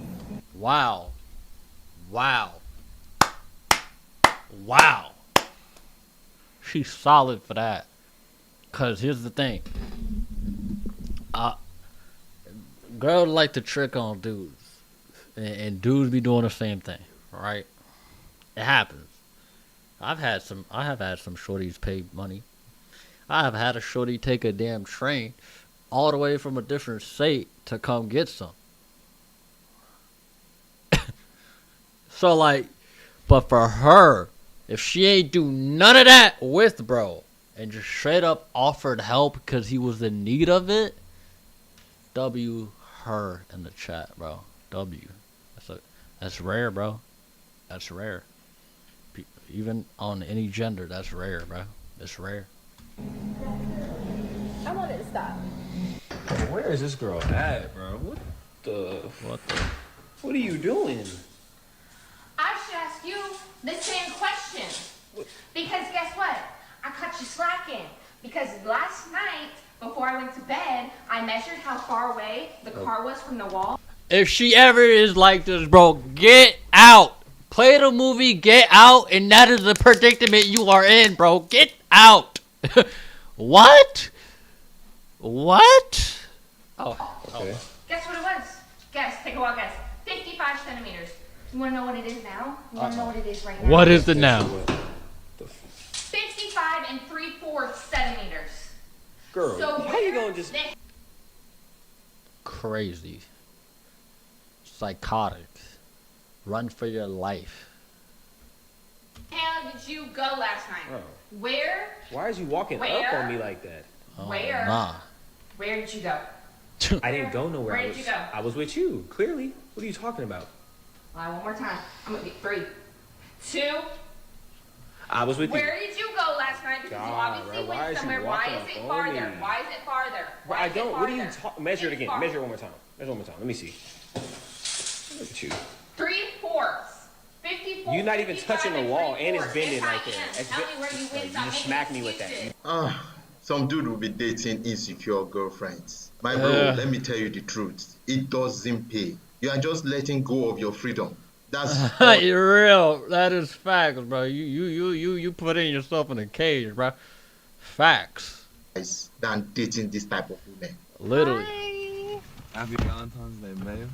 A: Wow. Wow. Wow. She's solid for that. Cause here's the thing. Girls like to trick on dudes. And dudes be doing the same thing, right? It happens. I have had some shorties pay money. I have had a shorty take a damn train all the way from a different state to come get some. So like, but for her, if she ain't do none of that with bro and just straight up offered help because he was in need of it, W her in the chat, bro. W. That's rare, bro. That's rare. Even on any gender, that's rare, bro. It's rare.
J: I wanted to stop.
U: Where is this girl at, bro? What are you doing?
V: I should ask you the same question. Because guess what? I caught you slacking. Because last night, before I went to bed, I measured how far away the car was from the wall.
A: If she ever is like this, bro, get out. Play the movie, get out, and that is the predicament you are in, bro. Get out. What? What? Oh, okay.
V: Guess what it was? Guess. Take a wild guess. 55 centimeters. You want to know what it is now? You want to know what it is right now?
A: What is it now?
V: 55 3/4 centimeters.
U: Girl,
V: so
U: how you gonna just...
A: Crazy. Psychotic. Run for your life.
V: How did you go last night?
U: Bro.
V: Where?
U: Why is you walking up on me like that?
V: Where?
A: Nah.
V: Where did you go?
U: I didn't go nowhere.
V: Where did you go?
U: I was with you, clearly. What are you talking about?
V: All right, one more time. I'm gonna get 3, 2.
U: I was with you.
V: Where did you go last night? Because you obviously
U: bro, why
V: went
U: is you
V: somewhere. Why
U: walking
V: is
U: up
V: it
U: on
V: farther?
U: me?
V: Why is it farther?
U: Bro,
V: Why
U: I
V: is it
U: don't. What are you
V: farther?
U: talking? Measure it
V: It's
U: again.
V: far.
U: Measure it one more time. Measure one more time. Let me see. Look at you.
V: 3/4. 54.
U: You're not even
V: 55
U: touching the wall, and it's
V: 3/4.
U: bending
V: Yes,
U: right
V: I
U: there.
V: am.
U: It's
V: Tell me where you went.
U: you just smack me with that.
T: Some dude will be dating insecure girlfriends. My bro, let me tell you the truth. It doesn't pay. You are just letting go of your freedom. That's
A: You're real. That is facts, bro. You putting yourself in a cage, bro. Facts.
T: Than dating this type of women.
A: Literally.
W: Happy Valentine's Day, babe.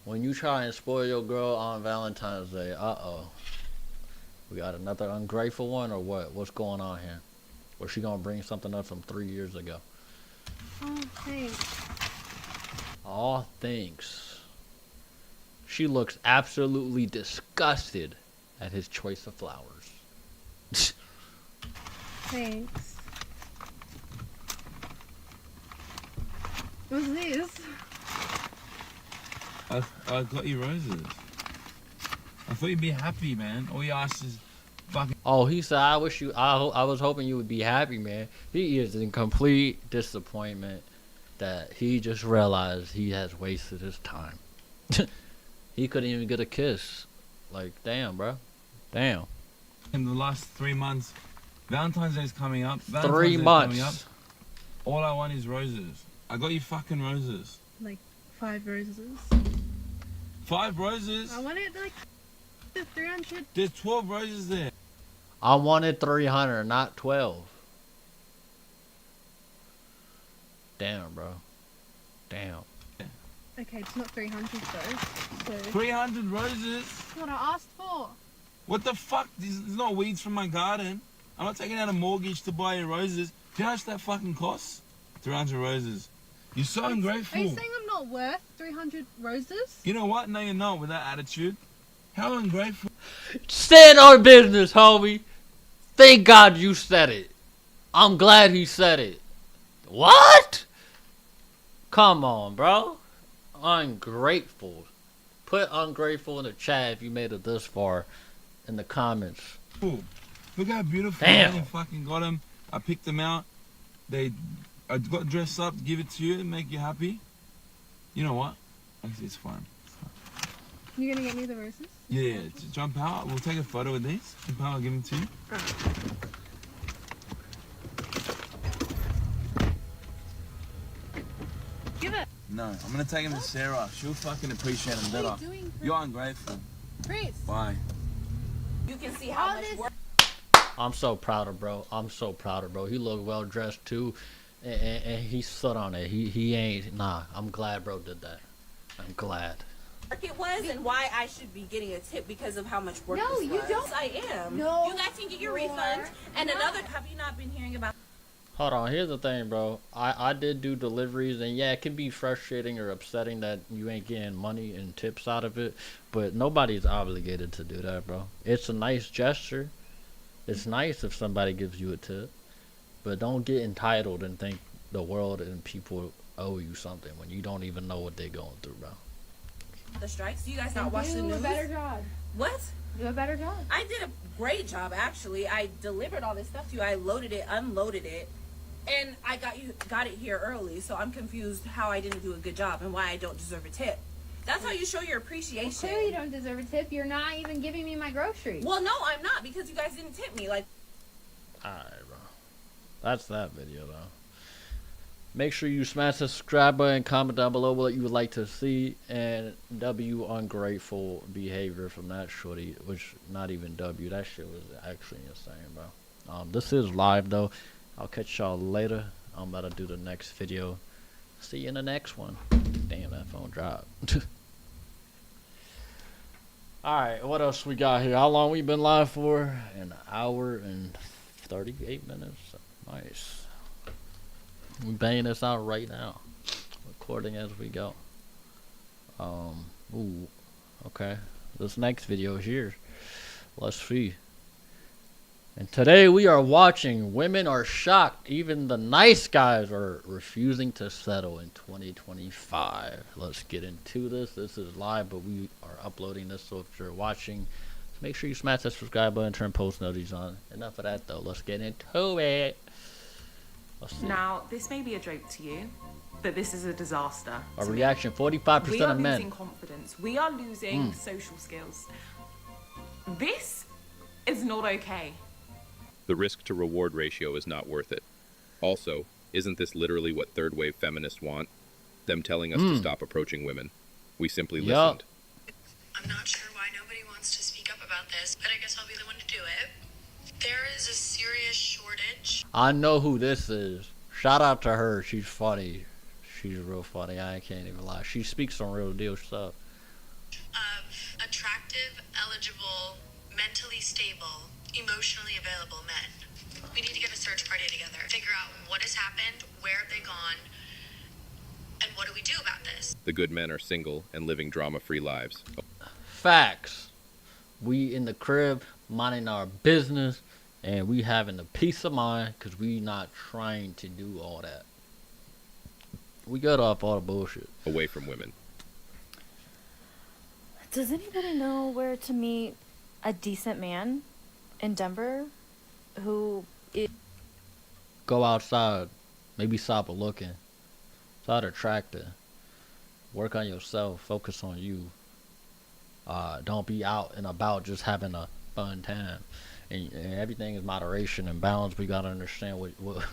A: When you try and spoil your girl on Valentine's Day, we got another ungrateful one or what? What's going on here? Or she gonna bring something up from 3 years ago?
W: Oh, thanks.
A: all things. She looks absolutely disgusted at his choice of flowers.
B: Thanks. What's this?
C: I got you roses. I thought you'd be happy, man. All you asked is fucking.
A: Oh, he said, I was hoping you would be happy, man. He is in complete disappointment that he just realized he has wasted his time. He couldn't even get a kiss. Like, damn, bro. Damn.
C: In the last 3 months, Valentine's Day's coming up.
A: 3 months.
C: All I want is roses. I got you fucking roses.
B: Like 5 roses.
C: 5 roses?
B: I wanted like the 300.
C: There's 12 roses there.
A: I wanted 300, not 12. Damn, bro. Damn.
B: Okay, it's not 300 though. So
C: 300 roses?
B: that's what I asked for.
C: What the fuck? There's no weeds from my garden. I'm not taking out a mortgage to buy you roses. Do you know how much that fucking costs? 300 roses. You're so ungrateful.
B: Are you saying I'm not worth 300 roses?
C: You know what? No, you're not with that attitude. How ungrateful.
A: Stand on business, homie. Thank God you said it. I'm glad he said it. What? Come on, bro. Ungrateful. Put ungrateful in the chat if you made it this far in the comments.
C: Ooh, look how beautiful
A: Damn.
C: I fucking got them. I picked them out. I got dressed up to give it to you and make you happy. You know what? Actually, it's fine.
B: You gonna get me the roses?
C: Yeah, jump out. We'll take a photo with these. Jump out, I'll give them to you.
B: Give it.
C: No, I'm gonna take them to Sarah. She'll fucking appreciate them better.
B: What are you doing, Chris?
C: You're ungrateful.
B: Chris.
C: Bye.
F: You can see how much work.
A: I'm so proud of bro. I'm so proud of bro. He looked well dressed too. And he stood on it. He ain't, nah. I'm glad bro did that. I'm glad.
F: It was and why I should be getting a tip because of how much work
K: No,
F: this
K: you
F: was.
K: don't.
F: I am.
K: No,
F: You guys can get your refund. And another, have you not been hearing about?
A: Hold on, here's the thing, bro. I did do deliveries, and yeah, it can be frustrating or upsetting that you ain't getting money and tips out of it, but nobody's obligated to do that, bro. It's a nice gesture. It's nice if somebody gives you a tip, but don't get entitled and think the world and people owe you something when you don't even know what they're going through, bro.
F: The strikes? Do you guys not watch the news?
K: Do a better job.
F: What?
K: Do a better job.
F: I did a great job, actually. I delivered all this stuff to you. I loaded it, unloaded it, and I got it here early. So I'm confused how I didn't do a good job and why I don't deserve a tip. That's how you show your appreciation.
K: Well, clearly you don't deserve a tip. You're not even giving me my groceries.
F: Well, no, I'm not because you guys didn't tip me. Like,
A: Alright, bro. That's that video, though. Make sure you smash the subscribe button, comment down below what you would like to see, and W ungrateful behavior from that shorty, which not even W. That shit was actually insane, bro. This is live though. I'll catch y'all later. I'm about to do the next video. See you in the next one. Damn, that phone dropped. Alright, what else we got here? How long we been live for? An hour and 38 minutes. Nice. We banging this out right now. Recording as we go. Ooh. Okay. This next video here. Let's see. And today we are watching Women Are Shocked. Even the nice guys are refusing to settle in 2025. Let's get into this. This is live, but we are uploading this, so if you're watching, make sure you smash that subscribe button, turn post notifications on. Enough of that though. Let's get into it. Let's see.
H: Now, this may be a joke to you, but this is a disaster.
A: A reaction, 45%
H: We are
A: of men.
H: losing confidence. We are losing social skills. This is not okay.
X: The risk to reward ratio is not worth it. Also, isn't this literally what third wave feminists want? Them telling us to stop approaching women. We simply listened.
Y: I'm not sure why nobody wants to speak up about this, but I guess I'll be the one to do it. There is a serious shortage
A: I know who this is. Shout out to her. She's funny. She's real funny. I can't even lie. She speaks some real deal stuff.
Y: of attractive, eligible, mentally stable, emotionally available men. We need to get a search party together, figure out what has happened, where have they gone, And what do we do about this?
X: The good men are single and living drama-free lives.
A: Facts. We in the crib, minding our business, and we having the peace of mind because we not trying to do all that. We got off all the bullshit.
X: Away from women.
G: Does anybody know where to meet a decent man in Denver who is...
A: Go outside. Maybe stop looking. Start attracting. Work on yourself. Focus on you. Don't be out and about just having a fun time. And everything is moderation and balance. We gotta understand what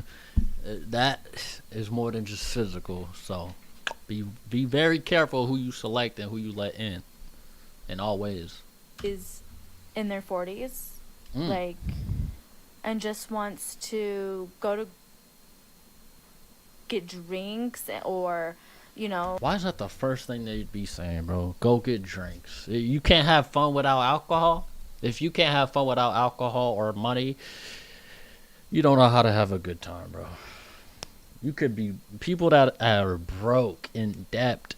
A: that is more than just physical. So be very careful who you select and who you let in all ways.
G: Is in their 40s, like, and just wants to go to get drinks or, you know.
A: Why is that the first thing they'd be saying, bro? Go get drinks. You can't have fun without alcohol. If you can't have fun without alcohol or money, you don't know how to have a good time, bro. You could be people that are broke, in debt,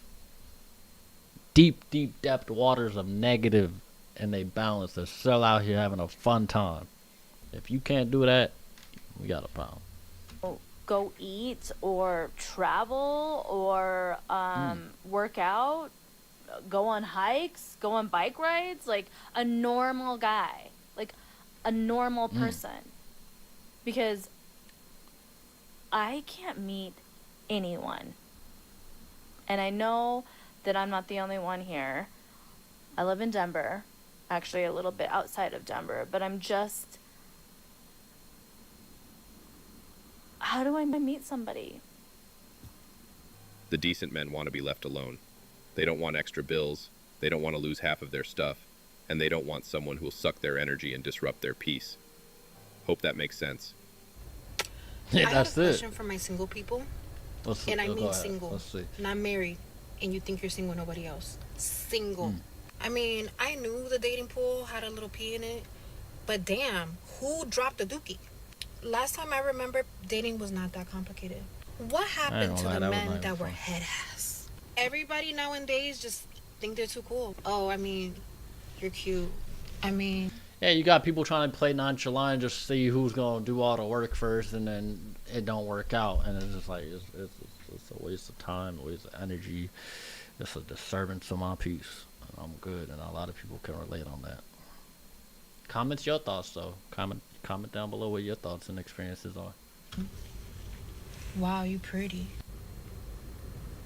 A: deep depth waters of negative, and they balance. They're still out here having a fun time. If you can't do that, we got a problem.
G: Go eat or travel or work out, go on hikes, go on bike rides, like a normal guy, like a normal person. Because I can't meet anyone. And I know that I'm not the only one here. I live in Denver, actually a little bit outside of Denver, but I'm just... How do I meet somebody?
X: The decent men want to be left alone. They don't want extra bills, they don't want to lose half of their stuff, and they don't want someone who will suck their energy and disrupt their peace. Hope that makes sense.
A: Yeah,
Y: I
A: that's
Y: have a
A: it.
Y: question for my single people. And I
A: go
Y: mean
A: ahead.
Y: single,
A: Let's see.
Y: not married, and you think you're single, nobody else. Single. I mean, I knew the dating pool had a little pee in it, but damn, who dropped the dookie? Last time I remember, dating was not that complicated. What happened to the men that were head ass? Everybody nowadays just think they're too cool. Oh, I mean, you're cute. I mean...
A: Yeah, you got people trying to play nonchalant and just see who's going to do all the work first, and then it don't work out. And it's just like, it's a waste of time, a waste of energy. It's a disturbance of my peace. And I'm good, and a lot of people can relate on that. Comment your thoughts, though. Comment down below what your thoughts and experiences are.
Y: Wow, you pretty.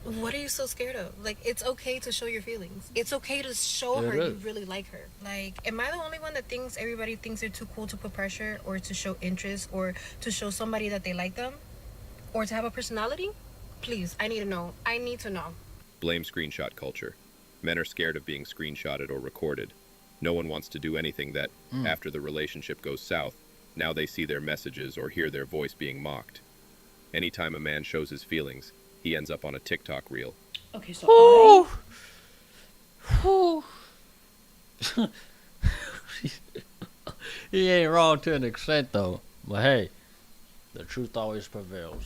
Y: What are you so scared of? Like, it's okay to show your feelings. It's okay to show her you really like her. Like, am I the only one that thinks everybody thinks they're too cool to put pressure or to show interest or to show somebody that they like them or to have a personality? Please, I need to know. I need to know.
X: Blame screenshot culture. Men are scared of being screenshotted or recorded. No one wants to do anything that, after the relationship goes south, now they see their messages or hear their voice being mocked. Anytime a man shows his feelings, he ends up on a TikTok reel.
J: Okay, so
A: He ain't wrong to an extent, though. But hey, the truth always prevails.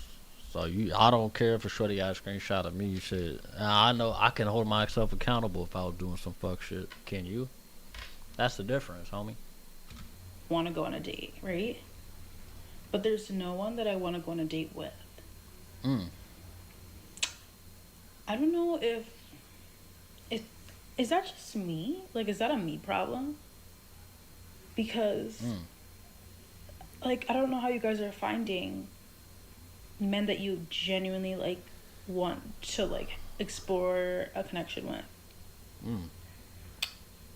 A: So I don't care if a shorty got a screenshot of me. Shit, I know I can hold myself accountable if I was doing some fuck shit. Can you? That's the difference, homie.
J: want to go on a date, right? But there's no one that I want to go on a date with. I don't know if is that just me? Like, is that a me problem? Because like, I don't know how you guys are finding men that you genuinely like want to like explore a connection with.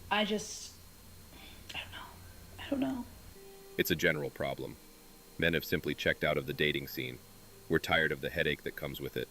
J: I don't know.
X: It's a general problem. Men have simply checked out of the dating scene. We're tired of the headache that comes with it.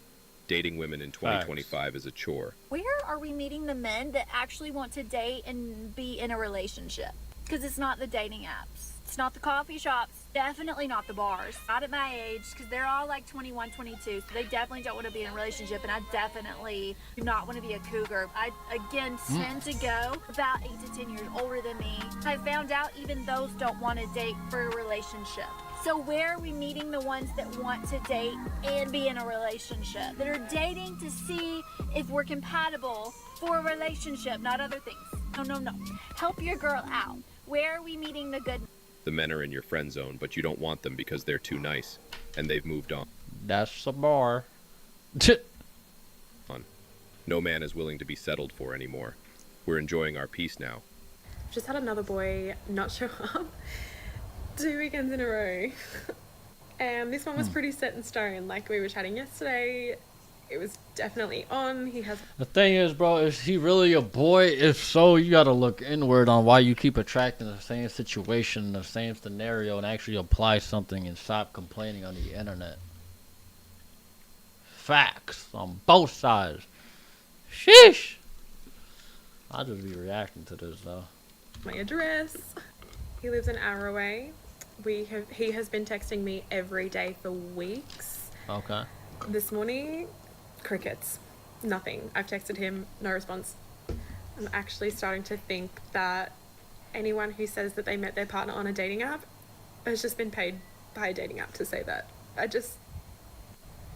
X: Dating women in 2025 is a chore.
K: Where are we meeting the men that actually want to date and be in a relationship? Because it's not the dating apps.
I: It's not the coffee shops, definitely not the bars. Not at my age, because they're all like 21, 22, so they definitely don't want to be in a relationship, and I definitely do not want to be a cougar. I, again, tend to go about 8 to 10 years older than me. I found out even those don't want to date for a relationship. So where are we meeting the ones that want to date and be in a relationship? That are dating to see if we're compatible for a relationship, not other things. No. Help your girl out. Where are we meeting the good?
X: The men are in your friend zone, but you don't want them because they're too nice, and they've moved on.
A: That's a bar.
X: No man is willing to be settled for anymore. We're enjoying our peace now.
M: Just had another boy not show up 2 weekends in a row. And this one was pretty set in stone. Like we were chatting yesterday, it was definitely on. He has...
A: The thing is, bro, is he really a boy? If so, you gotta look inward on why you keep attracting the same situation, the same scenario, and actually apply something and stop complaining on the internet. Facts on both sides. Sheesh. I'll just be reacting to this, though.
M: My address. He lives an hour away. He has been texting me every day for weeks.
A: Okay.
M: This morning, crickets. Nothing. I've texted him, no response. I'm actually starting to think that anyone who says that they met their partner on a dating app has just been paid by a dating app to say that.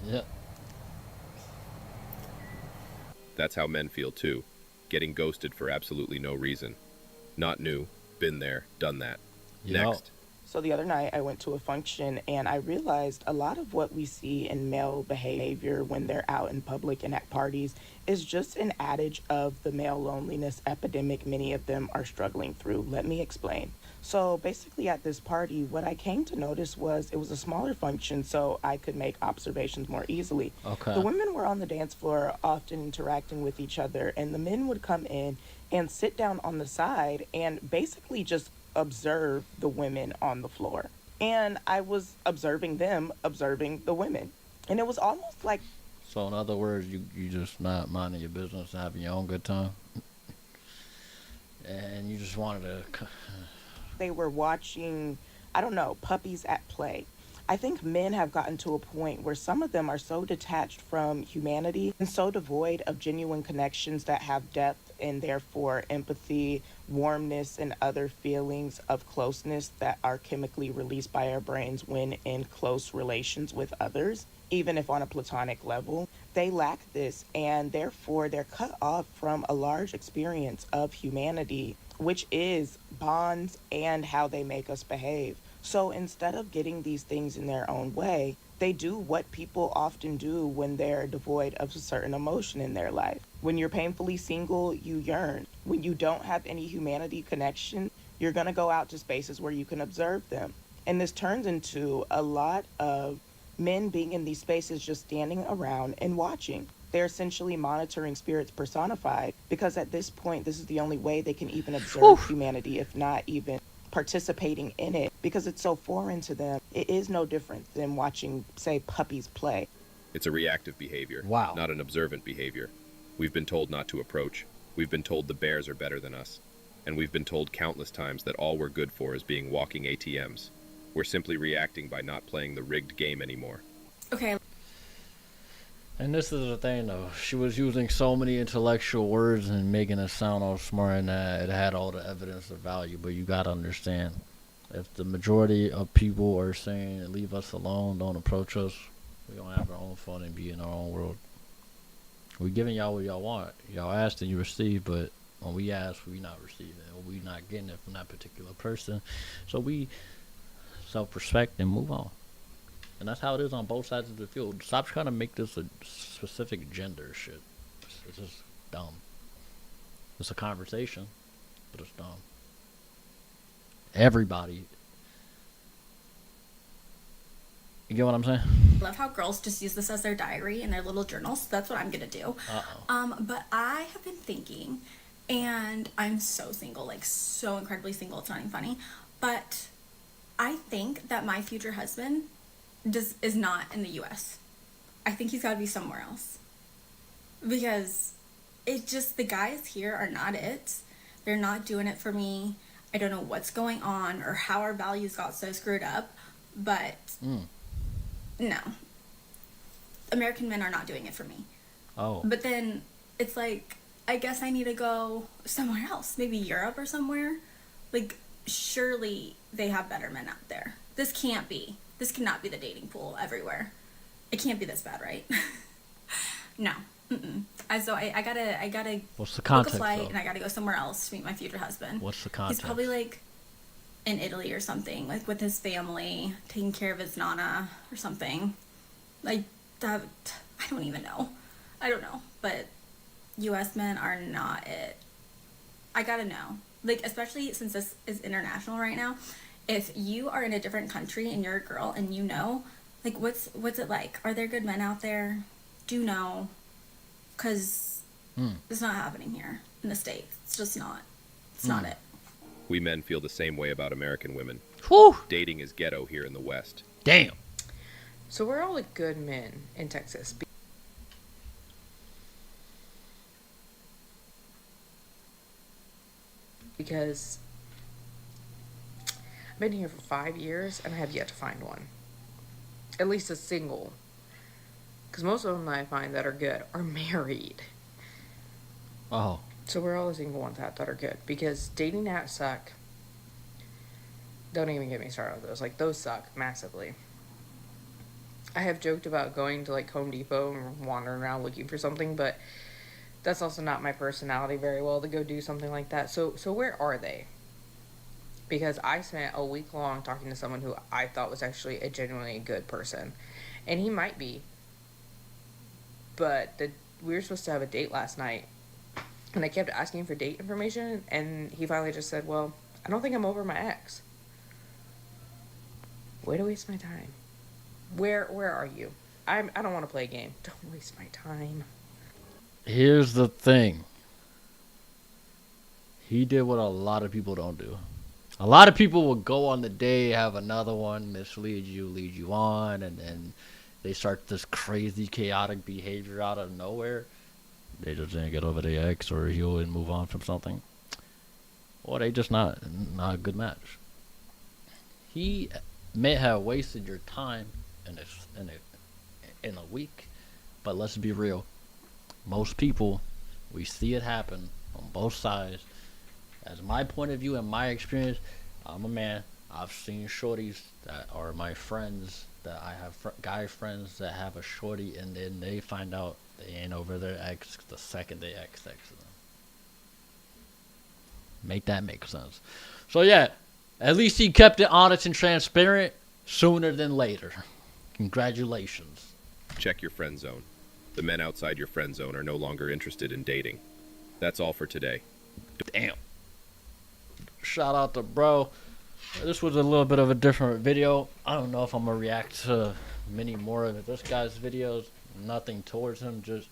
A: Yeah.
X: That's how men feel too, getting ghosted for absolutely no reason. Not new, been there, done that. Next.
N: So the other night I went to a function and I realized a lot of what we see in male behavior when they're out in public and at parties is just an adage of the male loneliness epidemic many of them are struggling through. Let me explain. So basically at this party, what I came to notice was it was a smaller function, so I could make observations more easily.
A: Okay.
N: The women were on the dance floor often interacting with each other, and the men would come in and sit down on the side and basically just observe the women on the floor. And I was observing them, observing the women. And it was almost like...
A: So in other words, you just not minding your business and having your own good time? And you just wanted to...
N: They were watching, I don't know, puppies at play. I think men have gotten to a point where some of them are so detached from humanity and so devoid of genuine connections that have depth and therefore empathy, warmness, and other feelings of closeness that are chemically released by our brains when in close relations with others, even if on a platonic level. They lack this, and therefore they're cut off from a large experience of humanity, which is bonds and how they make us behave. So instead of getting these things in their own way, they do what people often do when they're devoid of a certain emotion in their life. When you're painfully single, you yearn. When you don't have any humanity connection, you're going to go out to spaces where you can observe them. And this turns into a lot of men being in these spaces just standing around and watching. They're essentially monitoring spirits personified, because at this point, this is the only way they can even observe humanity, if not even participating in it, because it's so foreign to them. It is no different than watching, say, puppies play.
X: It's a reactive behavior, not an observant behavior. We've been told not to approach. We've been told the bears are better than us. And we've been told countless times that all we're good for is being walking ATMs. We're simply reacting by not playing the rigged game anymore.
I: Okay.
A: And this is the thing, though. She was using so many intellectual words and making it sound all smart, and it had all the evidence of value. But you gotta understand, if the majority of people are saying, leave us alone, don't approach us, we gonna have our own fun and be in our own world. We giving y'all what y'all want. Y'all asked and you receive, but when we ask, we not receiving, or we not getting it from that particular person. So we self-respect and move on. And that's how it is on both sides of the field. Stop trying to make this a specific gender shit. It's just dumb. It's a conversation, but it's dumb. Everybody. You get what I'm saying?
O: I love how girls just use this as their diary in their little journals. So that's what I'm gonna do. But I have been thinking, and I'm so single, like so incredibly single, it's not even funny. But I think that my future husband is not in the US. I think he's gotta be somewhere else. Because it just, the guys here are not it. They're not doing it for me. I don't know what's going on or how our values got so screwed up, but no. American men are not doing it for me.
A: Oh.
O: But then it's like, I guess I need to go somewhere else, maybe Europe or somewhere. Like, surely they have better men out there. This cannot be the dating pool everywhere. It can't be this bad, right? No. So I gotta
A: What's the
O: book a
A: context,
O: flight
A: though?
O: and I gotta go somewhere else to meet my future husband.
A: What's the context?
O: He's probably like in Italy or something, like with his family, taking care of his nana or something. Like that, I don't even know. I don't know, but U.S. men are not it. I gotta know, like, especially since this is international right now. If you are in a different country and you're a girl and you know, like, what's it like? Are there good men out there? Do know, because it's not happening here in the States. It's just not. It's not it.
X: We men feel the same way about American women.
A: Whew.
X: Dating is ghetto here in the West.
A: Damn.
D: So we're all like good men in Texas. Because I've been here for 5 years and I have yet to find one. At least a single. Because most of them that I find that are good are married.
A: Oh.
D: So we're all the single ones out that are good. Because dating apps suck. Don't even get me started on those. Like, those suck massively. I have joked about going to, like, Home Depot and wandering around looking for something, but that's also not my personality very well to go do something like that. So where are they? Because I spent a week long talking to someone who I thought was actually a genuinely good person. And he might be. But we were supposed to have a date last night. And I kept asking for date information. And he finally just said, well, I don't think I'm over my ex. Way to waste my time. Where are you? I don't want to play a game. Don't waste my time.
A: Here's the thing. He did what a lot of people don't do. A lot of people will go on the day, have another one, mislead you, lead you on, and then they start this crazy, chaotic behavior out of nowhere. They just didn't get over their ex, or heal and move on from something. Or they just not a good match. He may have wasted your time in a week, but let's be real. Most people, we see it happen on both sides. As my point of view and my experience, I'm a man. I've seen shorties that are my friends, that I have guy friends that have a shorty, and then they find out they ain't over their ex the second they ex them. Make that make sense. So yeah, at least he kept it honest and transparent sooner than later. Congratulations.
X: Check your friend zone. The men outside your friend zone are no longer interested in dating. That's all for today.
A: Damn. Shout out to bro. This was a little bit of a different video. I don't know if I'm gonna react to many more of this guy's videos. Nothing towards him, just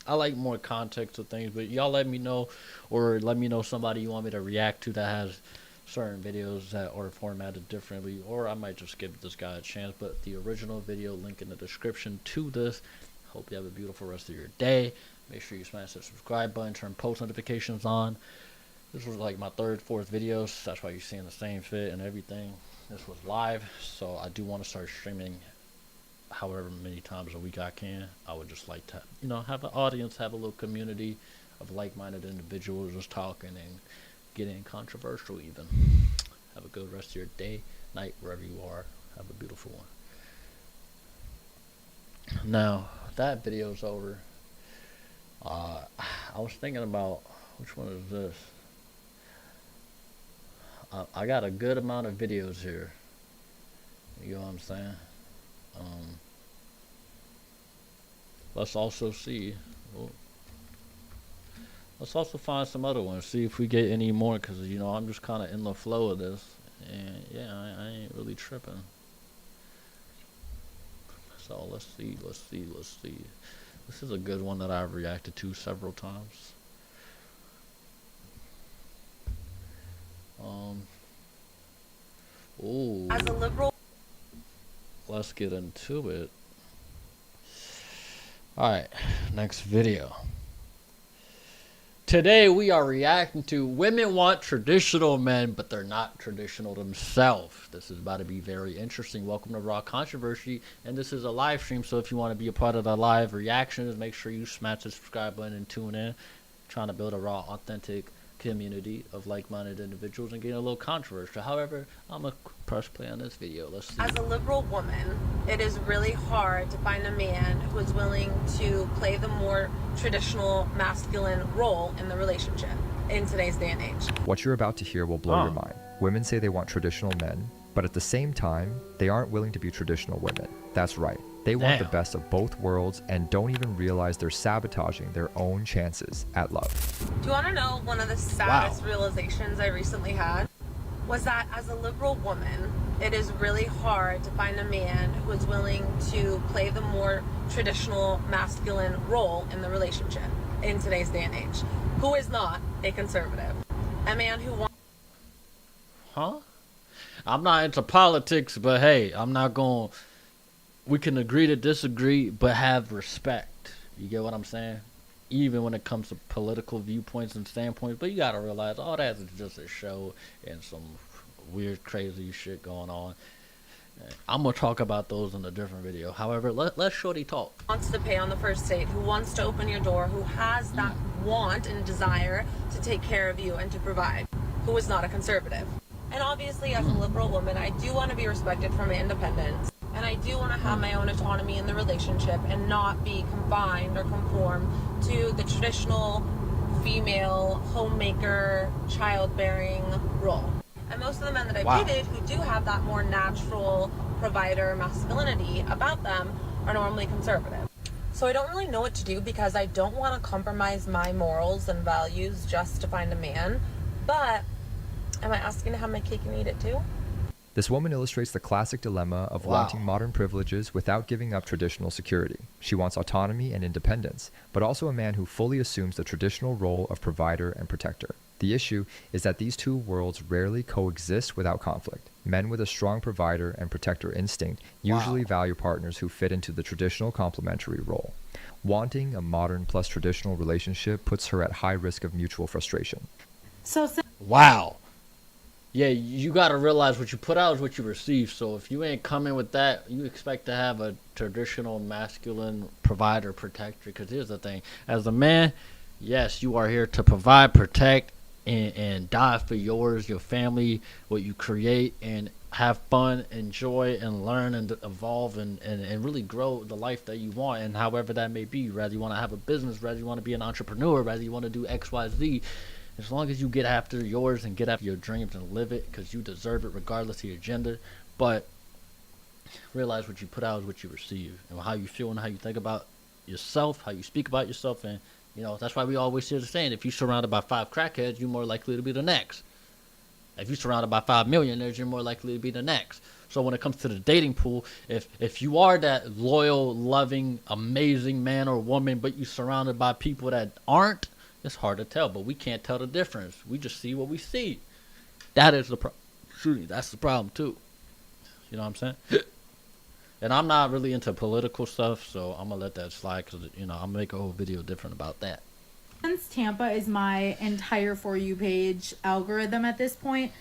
A: I like more context of things, but y'all let me know, or let me know somebody you want me to react to that has certain videos that are formatted differently, or I might just give this guy a chance. But the original video, link in the description to this. Hope you have a beautiful rest of your day. Make sure you smash that subscribe button, turn post notifications on. This was like my third, fourth videos. That's why you're seeing the same fit and everything. This was live, so I do want to start streaming however many times a week I can. I would just like to, have an audience, have a little community of like-minded individuals just talking and getting controversial even. Have a good rest of your day, night, wherever you are. Have a beautiful one. Now, that video's over. I was thinking about, which one is this? I got a good amount of videos here. You know what I'm saying? Let's also see. Let's also find some other ones. See if we get any more, because I'm just kind of in the flow of this, and yeah, I ain't really tripping. So let's see. This is a good one that I've reacted to several times. Ooh.
F: As a liberal.
A: Let's get into it. Alright, next video. Today we are reacting to women want traditional men, but they're not traditional themselves. This is about to be very interesting. Welcome to Raw Controversy, and this is a live stream, so if you want to be a part of the live reactions, make sure you smash the subscribe button and tune in. Trying to build a raw, authentic community of like-minded individuals and getting a little controversial. However, I'm gonna press play on this video. Let's see.
L: As a liberal woman, it is really hard to find a man who is willing to play the more traditional masculine role in the relationship in today's day and age.
P: What you're about to hear will blow your mind. Women say they want traditional men, but at the same time, they aren't willing to be traditional women. That's right. They want the best of both worlds and don't even realize they're sabotaging their own chances at love.
L: Do you want to know one of the saddest realizations I recently had? Was that as a liberal woman, it is really hard to find a man who is willing to play the more traditional masculine role in the relationship in today's day and age, who is not a conservative. A man who wants...
A: Huh? I'm not into politics, but hey, I'm not going... We can agree to disagree, but have respect. You get what I'm saying? Even when it comes to political viewpoints and standpoints. But you gotta realize all that is just a show and some weird, crazy shit going on. I'm gonna talk about those in a different video. However, let's shorty talk.
L: Wants to pay on the first date, who wants to open your door, who has that want and desire to take care of you and to provide, who is not a conservative. And obviously, as a liberal woman, I do want to be respected for my independence. And I do want to have my own autonomy in the relationship and not be confined or conform to the traditional female homemaker, childbearing role. And most of the men that I've dated who do have that more natural provider masculinity about them are normally conservative. So I don't really know what to do because I don't want to compromise my morals and values just to find a man. But am I asking to have my cake and eat it too?
P: This woman illustrates the classic dilemma of wanting modern privileges without giving up traditional security. She wants autonomy and independence, but also a man who fully assumes the traditional role of provider and protector. The issue is that these two worlds rarely coexist without conflict. Men with a strong provider and protector instinct usually value partners who fit into the traditional complementary role. Wanting a modern plus traditional relationship puts her at high risk of mutual frustration.
A: Wow. Yeah, you gotta realize what you put out is what you receive. So if you ain't coming with that, you expect to have a traditional masculine provider, protector. Because here's the thing. As a man, yes, you are here to provide, protect, and die for yours, your family, what you create, and have fun, enjoy, and learn, and evolve, and really grow the life that you want, and however that may be. Whether you want to have a business, whether you want to be an entrepreneur, whether you want to do X, Y, Z. As long as you get after yours and get after your dreams and live it, because you deserve it regardless of your gender. But realize what you put out is what you receive, and how you feel and how you think about yourself, how you speak about yourself. And you know, that's why we always hear the saying, if you're surrounded by 5 crackheads, you're more likely to be the next. If you're surrounded by 5 millionaires, you're more likely to be the next. So when it comes to the dating pool, if you are that loyal, loving, amazing man or woman, but you're surrounded by people that aren't, it's hard to tell, but we can't tell the difference. We just see what we see. That is the problem. That's the problem too. You know what I'm saying? And I'm not really into political stuff, so I'm gonna let that slide because you know I'm gonna make a whole video different about that.
Q: Since Tampa is my entire For You page algorithm at this point,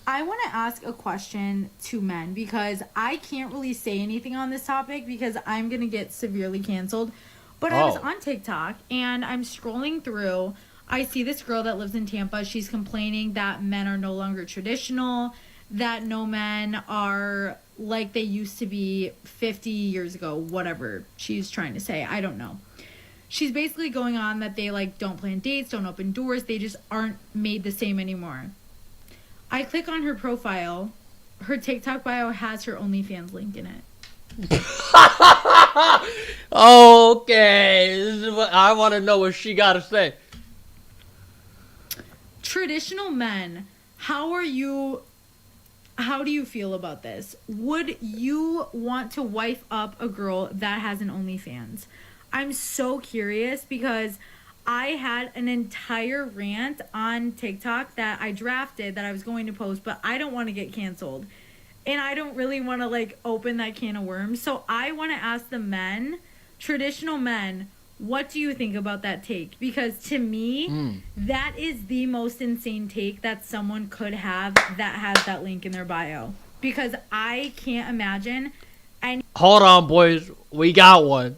Q: I want to ask a question to men because I can't really say anything on this topic because I'm gonna get severely canceled. But I was on TikTok and I'm scrolling through. I see this girl that lives in Tampa. She's complaining that men are no longer traditional, that no men are like they used to be 50 years ago, whatever she's trying to say. I don't know. She's basically going on that they like don't plan dates, don't open doors. They just aren't made the same anymore. I click on her profile. Her TikTok bio has her OnlyFans link in it.
A: Okay, this is what I want to know what she got to say.
Q: Traditional men, how do you feel about this? Would you want to wife up a girl that has an OnlyFans? I'm so curious because I had an entire rant on TikTok that I drafted that I was going to post, but I don't want to get canceled. And I don't really want to like open that can of worms. So I want to ask the men, traditional men, What do you think about that take? Because to me, that is the most insane take that someone could have that has that link in their bio. Because I can't imagine any
A: Hold on, boys. We got one.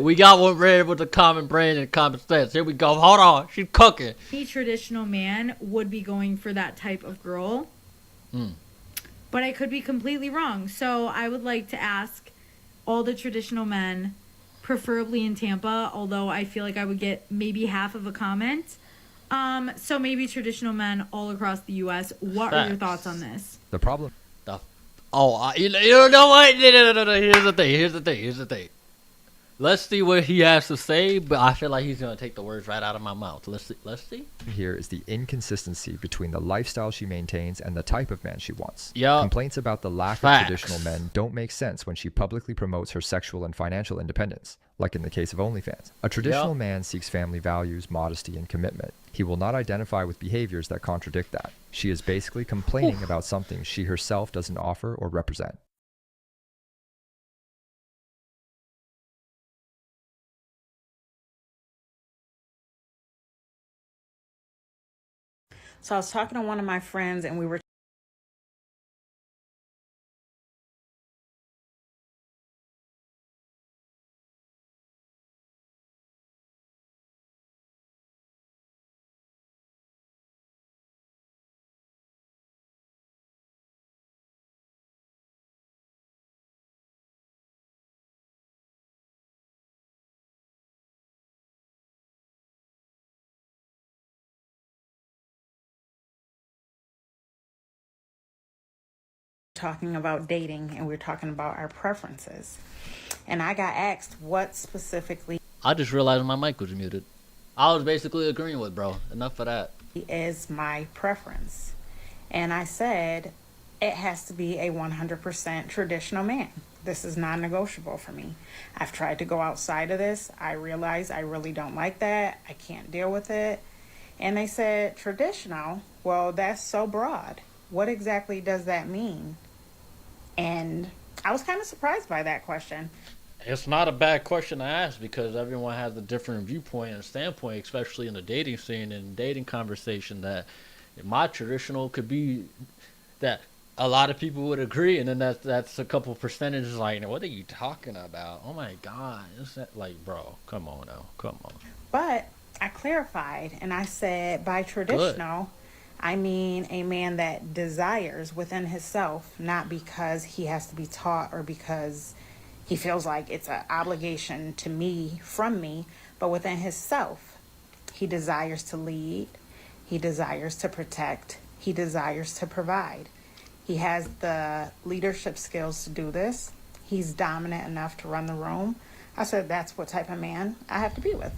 A: We got one ready with the common brain and common sense. Here we go. Hold on. She's cooking.
Q: traditional man would be going for that type of girl. But I could be completely wrong. So I would like to ask all the traditional men, preferably in Tampa, although I feel like I would get maybe half of a comment. So maybe traditional men all across the U.S. What are your thoughts on this?
P: The problem.
A: You know what? No. Here's the thing. Let's see what he has to say, but I feel like he's going to take the words right out of my mouth. Let's see.
P: Here is the inconsistency between the lifestyle she maintains and the type of man she wants.
A: Yup.
P: Complaints about the lack
A: Facts.
P: of traditional men don't make sense when she publicly promotes her sexual and financial independence, like in the case of OnlyFans. A traditional man seeks family values, modesty, and commitment. He will not identify with behaviors that contradict that. She is basically complaining about something she herself doesn't offer or represent.
E: So I was talking to one of my friends and we were talking about dating and we were talking about our preferences. And I got asked what specifically
A: I just realized my mic was muted. I was basically agreeing with bro. Enough of that.
E: is my preference. And I said it has to be a 100% traditional man. This is non-negotiable for me. I've tried to go outside of this. I realize I really don't like that. I can't deal with it. And they said, traditional? Well, that's so broad. What exactly does that mean? And I was kind of surprised by that question.
A: It's not a bad question to ask because everyone has a different viewpoint and standpoint, especially in the dating scene and dating conversation. That my traditional could be that a lot of people would agree, and then that's a couple percentages like, what are you talking about? Oh my God, is that like, bro? Come on now, come on.
E: But I clarified and I said by traditional, I mean a man that desires within himself, not because he has to be taught or because he feels like it's an obligation to me, from me, but within himself. He desires to lead. He desires to protect. He desires to provide. He has the leadership skills to do this. He's dominant enough to run the room. I said that's what type of man I have to be with.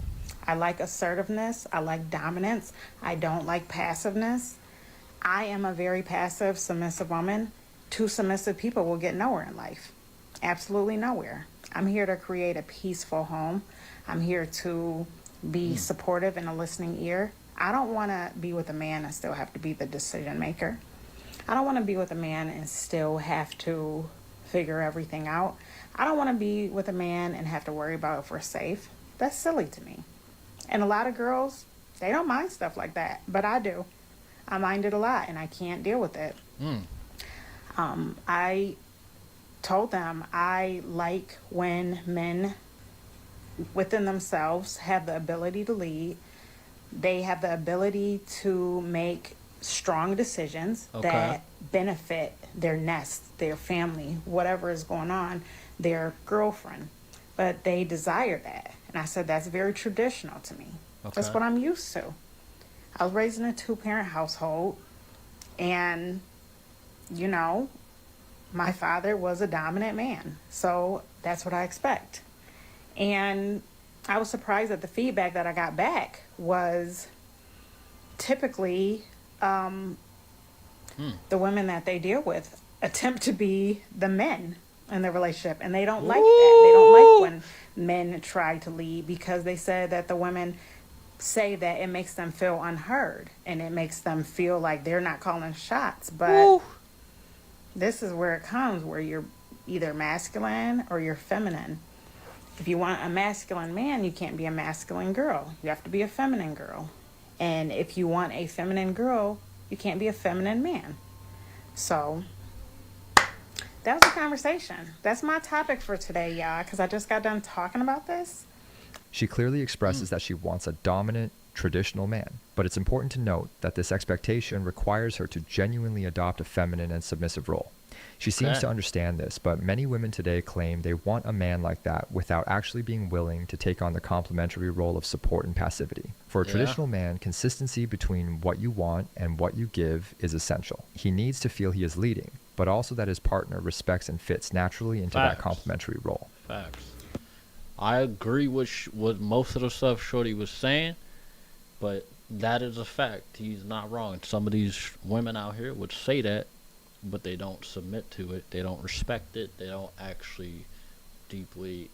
E: I like assertiveness. I like dominance. I don't like passiveness. I am a very passive, submissive woman. Two submissive people will get nowhere in life. Absolutely nowhere. I'm here to create a peaceful home. I'm here to be supportive and a listening ear. I don't want to be with a man and still have to be the decision maker. I don't want to be with a man and still have to figure everything out. I don't want to be with a man and have to worry about if we're safe. That's silly to me. And a lot of girls, they don't mind stuff like that, but I do. I mind it a lot and I can't deal with it. I told them I like when men within themselves have the ability to lead. They have the ability to make strong decisions that benefit their nest, their family, whatever is going on, their girlfriend. But they desire that. And I said, that's very traditional to me. That's what I'm used to. I was raised in a 2-parent household. And, you know, my father was a dominant man. So that's what I expect. And I was surprised that the feedback that I got back was typically the women that they deal with attempt to be the men in the relationship. And they don't like that. They don't like when men try to lead because they said that the women say that it makes them feel unheard and it makes them feel like they're not calling shots. But this is where it comes, where you're either masculine or you're feminine. If you want a masculine man, you can't be a masculine girl. You have to be a feminine girl. And if you want a feminine girl, you can't be a feminine man. So that was a conversation. That's my topic for today, y'all, because I just got done talking about this.
P: She clearly expresses that she wants a dominant, traditional man, but it's important to note that this expectation requires her to genuinely adopt a feminine and submissive role. She seems to understand this, but many women today claim they want a man like that without actually being willing to take on the complementary role of support and passivity. For a traditional man, consistency between what you want and what you give is essential. He needs to feel he is leading, but also that his partner respects and fits naturally into that complementary role.
A: Facts. I agree with most of the stuff Shorty was saying, but that is a fact. He's not wrong. Some of these women out here would say that, but they don't submit to it. They don't respect it. They don't actually deeply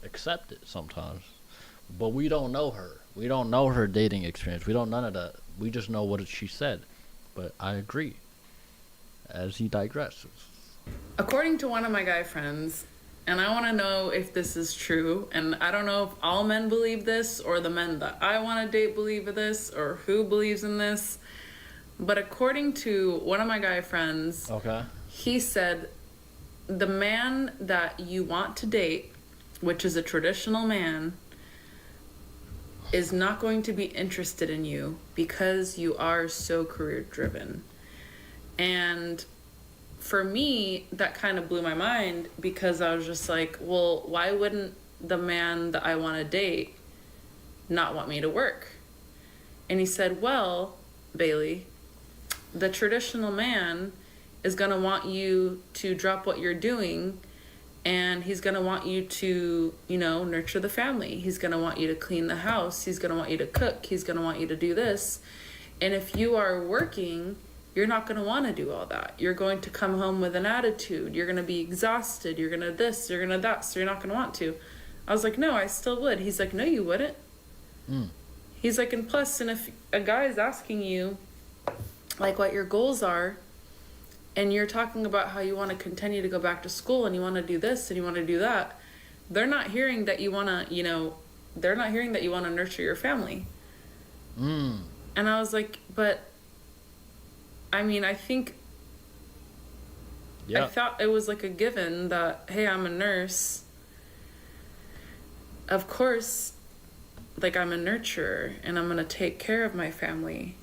A: accept it sometimes. But we don't know her. We don't know her dating experience. We don't none of that. We just know what she said. But I agree. As he digresses.
R: According to one of my guy friends, and I want to know if this is true, and I don't know if all men believe this or the men that I want to date believe this or who believes in this, but according to one of my guy friends, he said the man that you want to date, which is a traditional man, is not going to be interested in you because you are so career driven. And for me, that kind of blew my mind because I was just like, well, why wouldn't the man that I want to date not want me to work? And he said, well, Bailey, the traditional man is going to want you to drop what you're doing, and he's going to want you to, you know, nurture the family. He's going to want you to clean the house. He's going to want you to cook. He's going to want you to do this. And if you are working, you're not going to want to do all that. You're going to come home with an attitude. You're going to be exhausted. You're going to this, you're going to that, so you're not going to want to. I was like, no, I still would. He's like, no, you wouldn't. He's like, and plus, and if a guy is asking you, like, what your goals are, and you're talking about how you want to continue to go back to school and you want to do this and you want to do that, they're not hearing that you want to, you know, they're not hearing that you want to nurture your family. And I was like, but I mean, I think I thought it was like a given that, hey, I'm a nurse. Of course, like, I'm a nurturer and I'm going to take care of my family.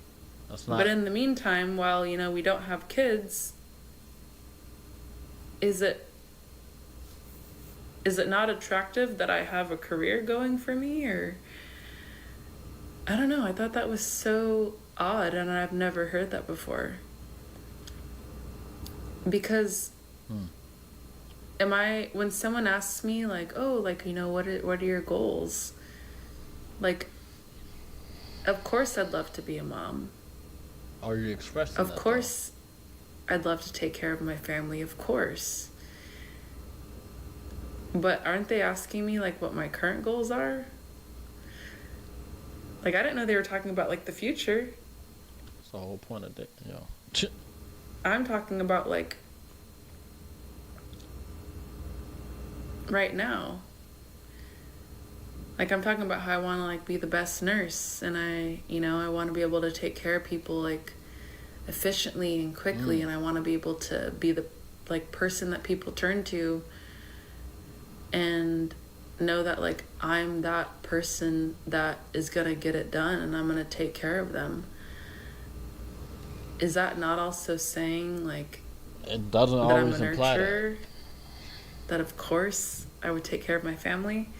R: But in the meantime, while, you know, we don't have kids, is it not attractive that I have a career going for me? Or I don't know. I thought that was so odd, and I've never heard that before. Because when someone asks me, like, oh, like, you know, what are your goals? Like, of course I'd love to be a mom.
A: Are you expressing that?
R: Of course I'd love to take care of my family, of course. But aren't they asking me, like, what my current goals are? Like, I didn't know they were talking about, like, the future.
A: That's the whole point of it, you know.
R: I'm talking about, like, right now. Like, I'm talking about how I want to, like, be the best nurse, and I want to be able to take care of people, like, efficiently and quickly, and I want to be able to be the, like, person that people turn to and know that, like, I'm that person that is going to get it done and I'm going to take care of them. Is that not also saying, like,
A: it doesn't
R: that
A: always
R: I'm a
A: imply
R: nurturer? That of course I would take care of my family?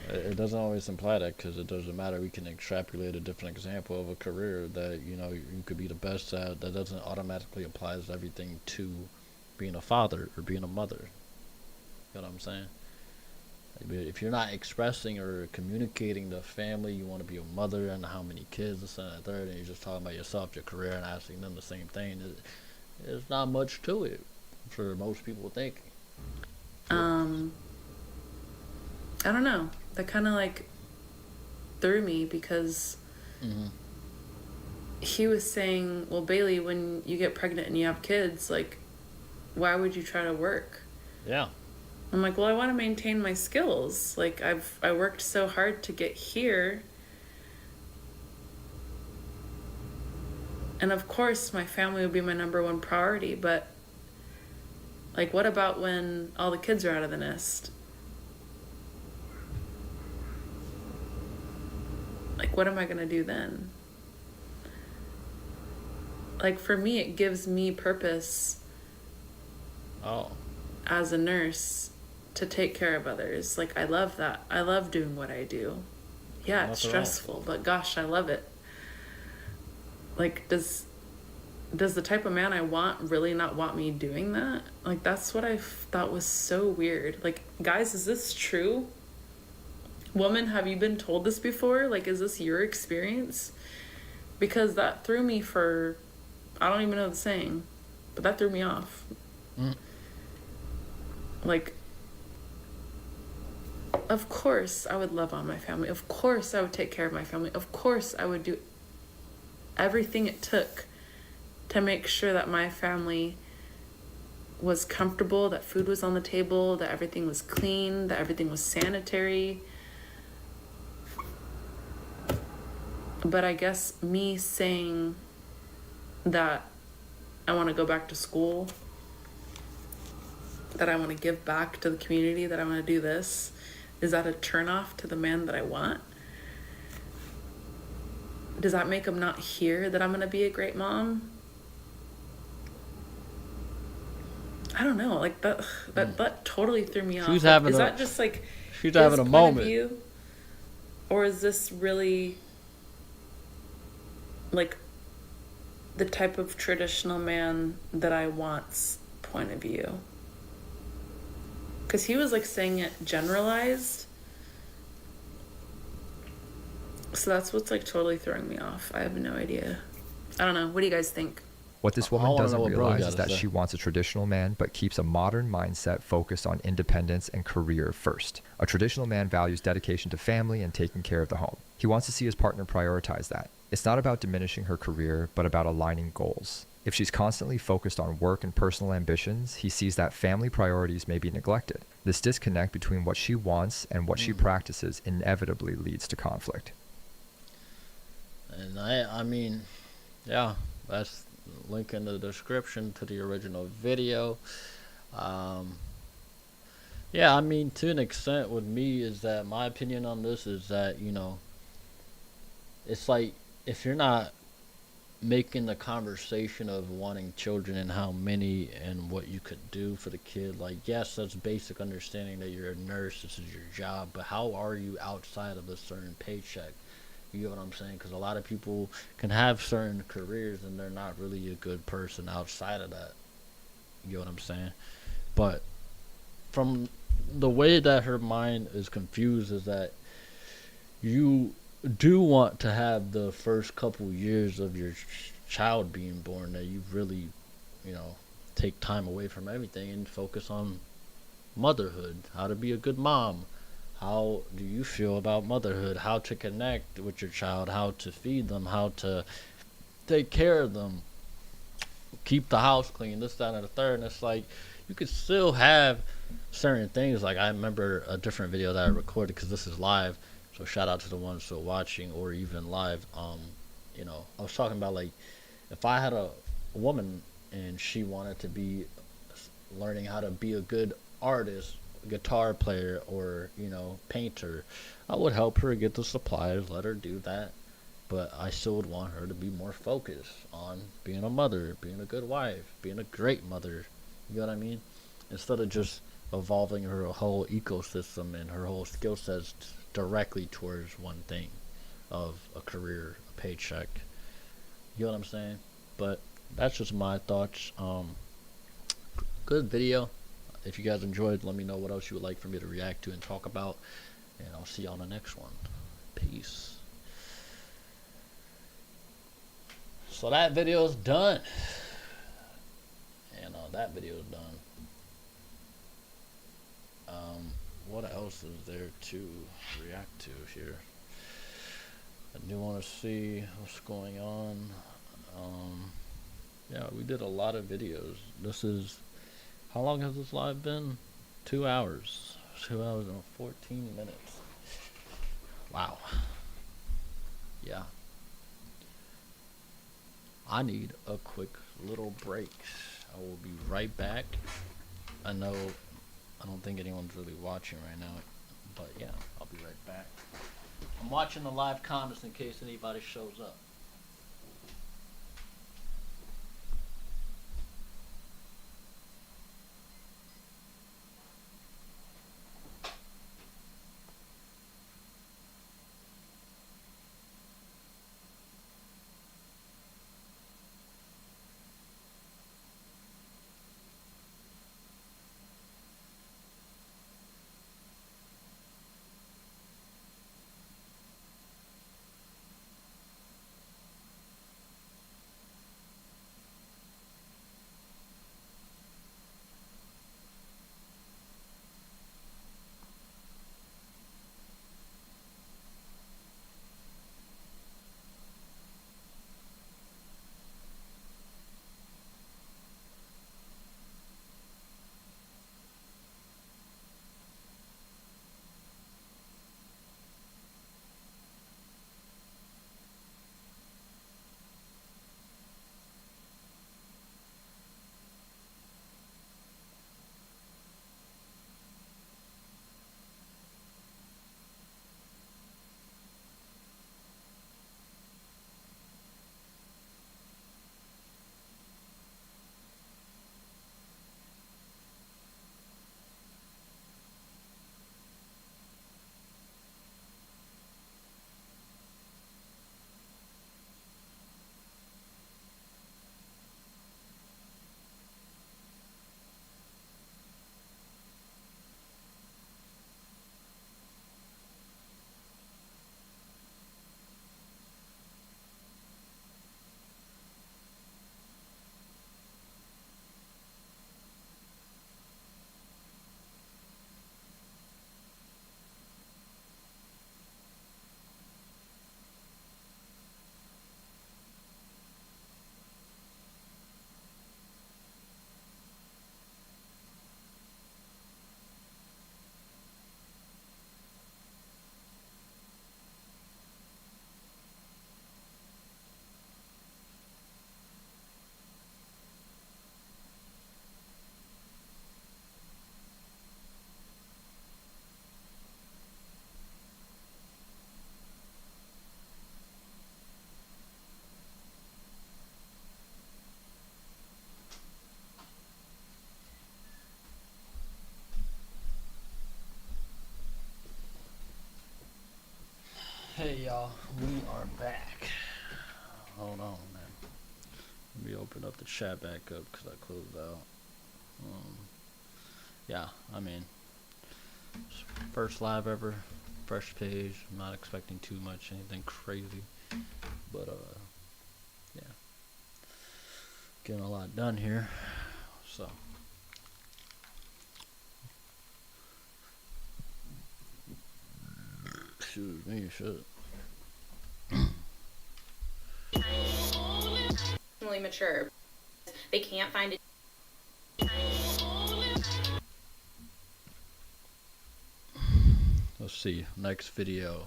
A: It doesn't always imply that, because it doesn't matter. We can extrapolate a different example of a career that, you know, you could be the best at. That doesn't automatically apply everything to being a father or being a mother. You know what I'm saying? If you're not expressing or communicating to family you want to be a mother and how many kids, this and that, third, and you're just talking about yourself, your career, and asking them the same thing, there's not much to it for most people thinking.
R: I don't know. That kind of, like, threw me because he was saying, well, Bailey, when you get pregnant and you have kids, like, why would you try to work?
A: Yeah.
R: I'm like, well, I want to maintain my skills. Like, I worked so hard to get here. And of course, my family would be my number one priority, but like, what about when all the kids are out of the nest? Like, what am I going to do then? Like, for me, it gives me purpose.
A: Oh.
R: As a nurse, to take care of others. Like, I love that. I love doing what I do. Yeah, it's stressful, but gosh, I love it. Like, does the type of man I want really not want me doing that? Like, that's what I thought was so weird. Like, guys, is this true? Woman, have you been told this before? Like, is this your experience? Because that threw me for, I don't even know the saying, but that threw me off. Like, of course I would love on my family. Of course I would take care of my family. Of course I would do everything it took to make sure that my family was comfortable, that food was on the table, that everything was clean, that everything was sanitary. But I guess me saying that I want to go back to school, that I want to give back to the community, that I want to do this, is that a turnoff to the man that I want? Does that make him not hear that I'm going to be a great mom? I don't know. Like, that totally threw me off.
A: She's
R: Like,
A: having
R: is
A: a,
R: that just like
A: she's
R: his
A: having a
R: point
A: moment.
R: of view? Or is this really like the type of traditional man that I want's point of view? Because he was like saying it generalized. So that's what's like totally throwing me off. I have no idea. I don't know. What do you guys think?
P: What this
A: I
P: woman
A: wanna
P: doesn't
A: know what bro
P: realize
A: got
P: is
A: to
P: that
A: say.
P: she wants a traditional man, but keeps a modern mindset focused on independence and career first. A traditional man values dedication to family and taking care of the home. He wants to see his partner prioritize that. It's not about diminishing her career, but about aligning goals. If she's constantly focused on work and personal ambitions, he sees that family priorities may be neglected. This disconnect between what she wants and what she practices inevitably leads to conflict.
A: And I mean, yeah, that's link in the description to the original video. Yeah, I mean, to an extent with me is that my opinion on this is that, you know, it's like if you're not making the conversation of wanting children and how many and what you could do for the kid, like, yes, that's basic understanding that you're a nurse, this is your job, but how are you outside of a certain paycheck? You get what I'm saying? Because a lot of people can have certain careers and they're not really a good person outside of that. You get what I'm saying? But from the way that her mind is confused is that you do want to have the first couple years of your child being born, that you really, you know, take time away from everything and focus on motherhood, how to be a good mom. How do you feel about motherhood? How to connect with your child, how to feed them, how to take care of them, keep the house clean, this, that, and the third. And it's like, you could still have certain things. Like, I remember a different video that I recorded, because this is live, so shout out to the ones still watching or even live. You know, I was talking about, like, if I had a woman and she wanted to be learning how to be a good artist, guitar player, or, you know, painter, I would help her get the supplies, let her do that, but I still would want her to be more focused on being a mother, being a good wife, being a great mother. You know what I mean? Instead of just evolving her whole ecosystem and her whole skill sets directly towards one thing of a career, a paycheck. You know what I'm saying? But that's just my thoughts. Good video. If you guys enjoyed, let me know what else you would like for me to react to and talk about. And I'll see you on the next one. Peace. So that video's done. And that video's done. What else is there to react to here? I do want to see what's going on. Yeah, we did a lot of videos. This is, how long has this live been? 2 hours. 2 hours and 14 minutes. Wow. Yeah. I need a quick little break. I will be right back. I know I don't think anyone's really watching right now, but yeah, I'll be right back. I'm watching the live comments in case anybody shows up. Hey y'all, we are back. Hold on, man. Let me open up the chat back up because I closed out. Yeah, I mean, first live ever, fresh page. I'm not expecting too much, anything crazy, but yeah, getting a lot done here. So. Excuse me, shit.
S: Mature. They can't find it.
A: Let's see. Next video.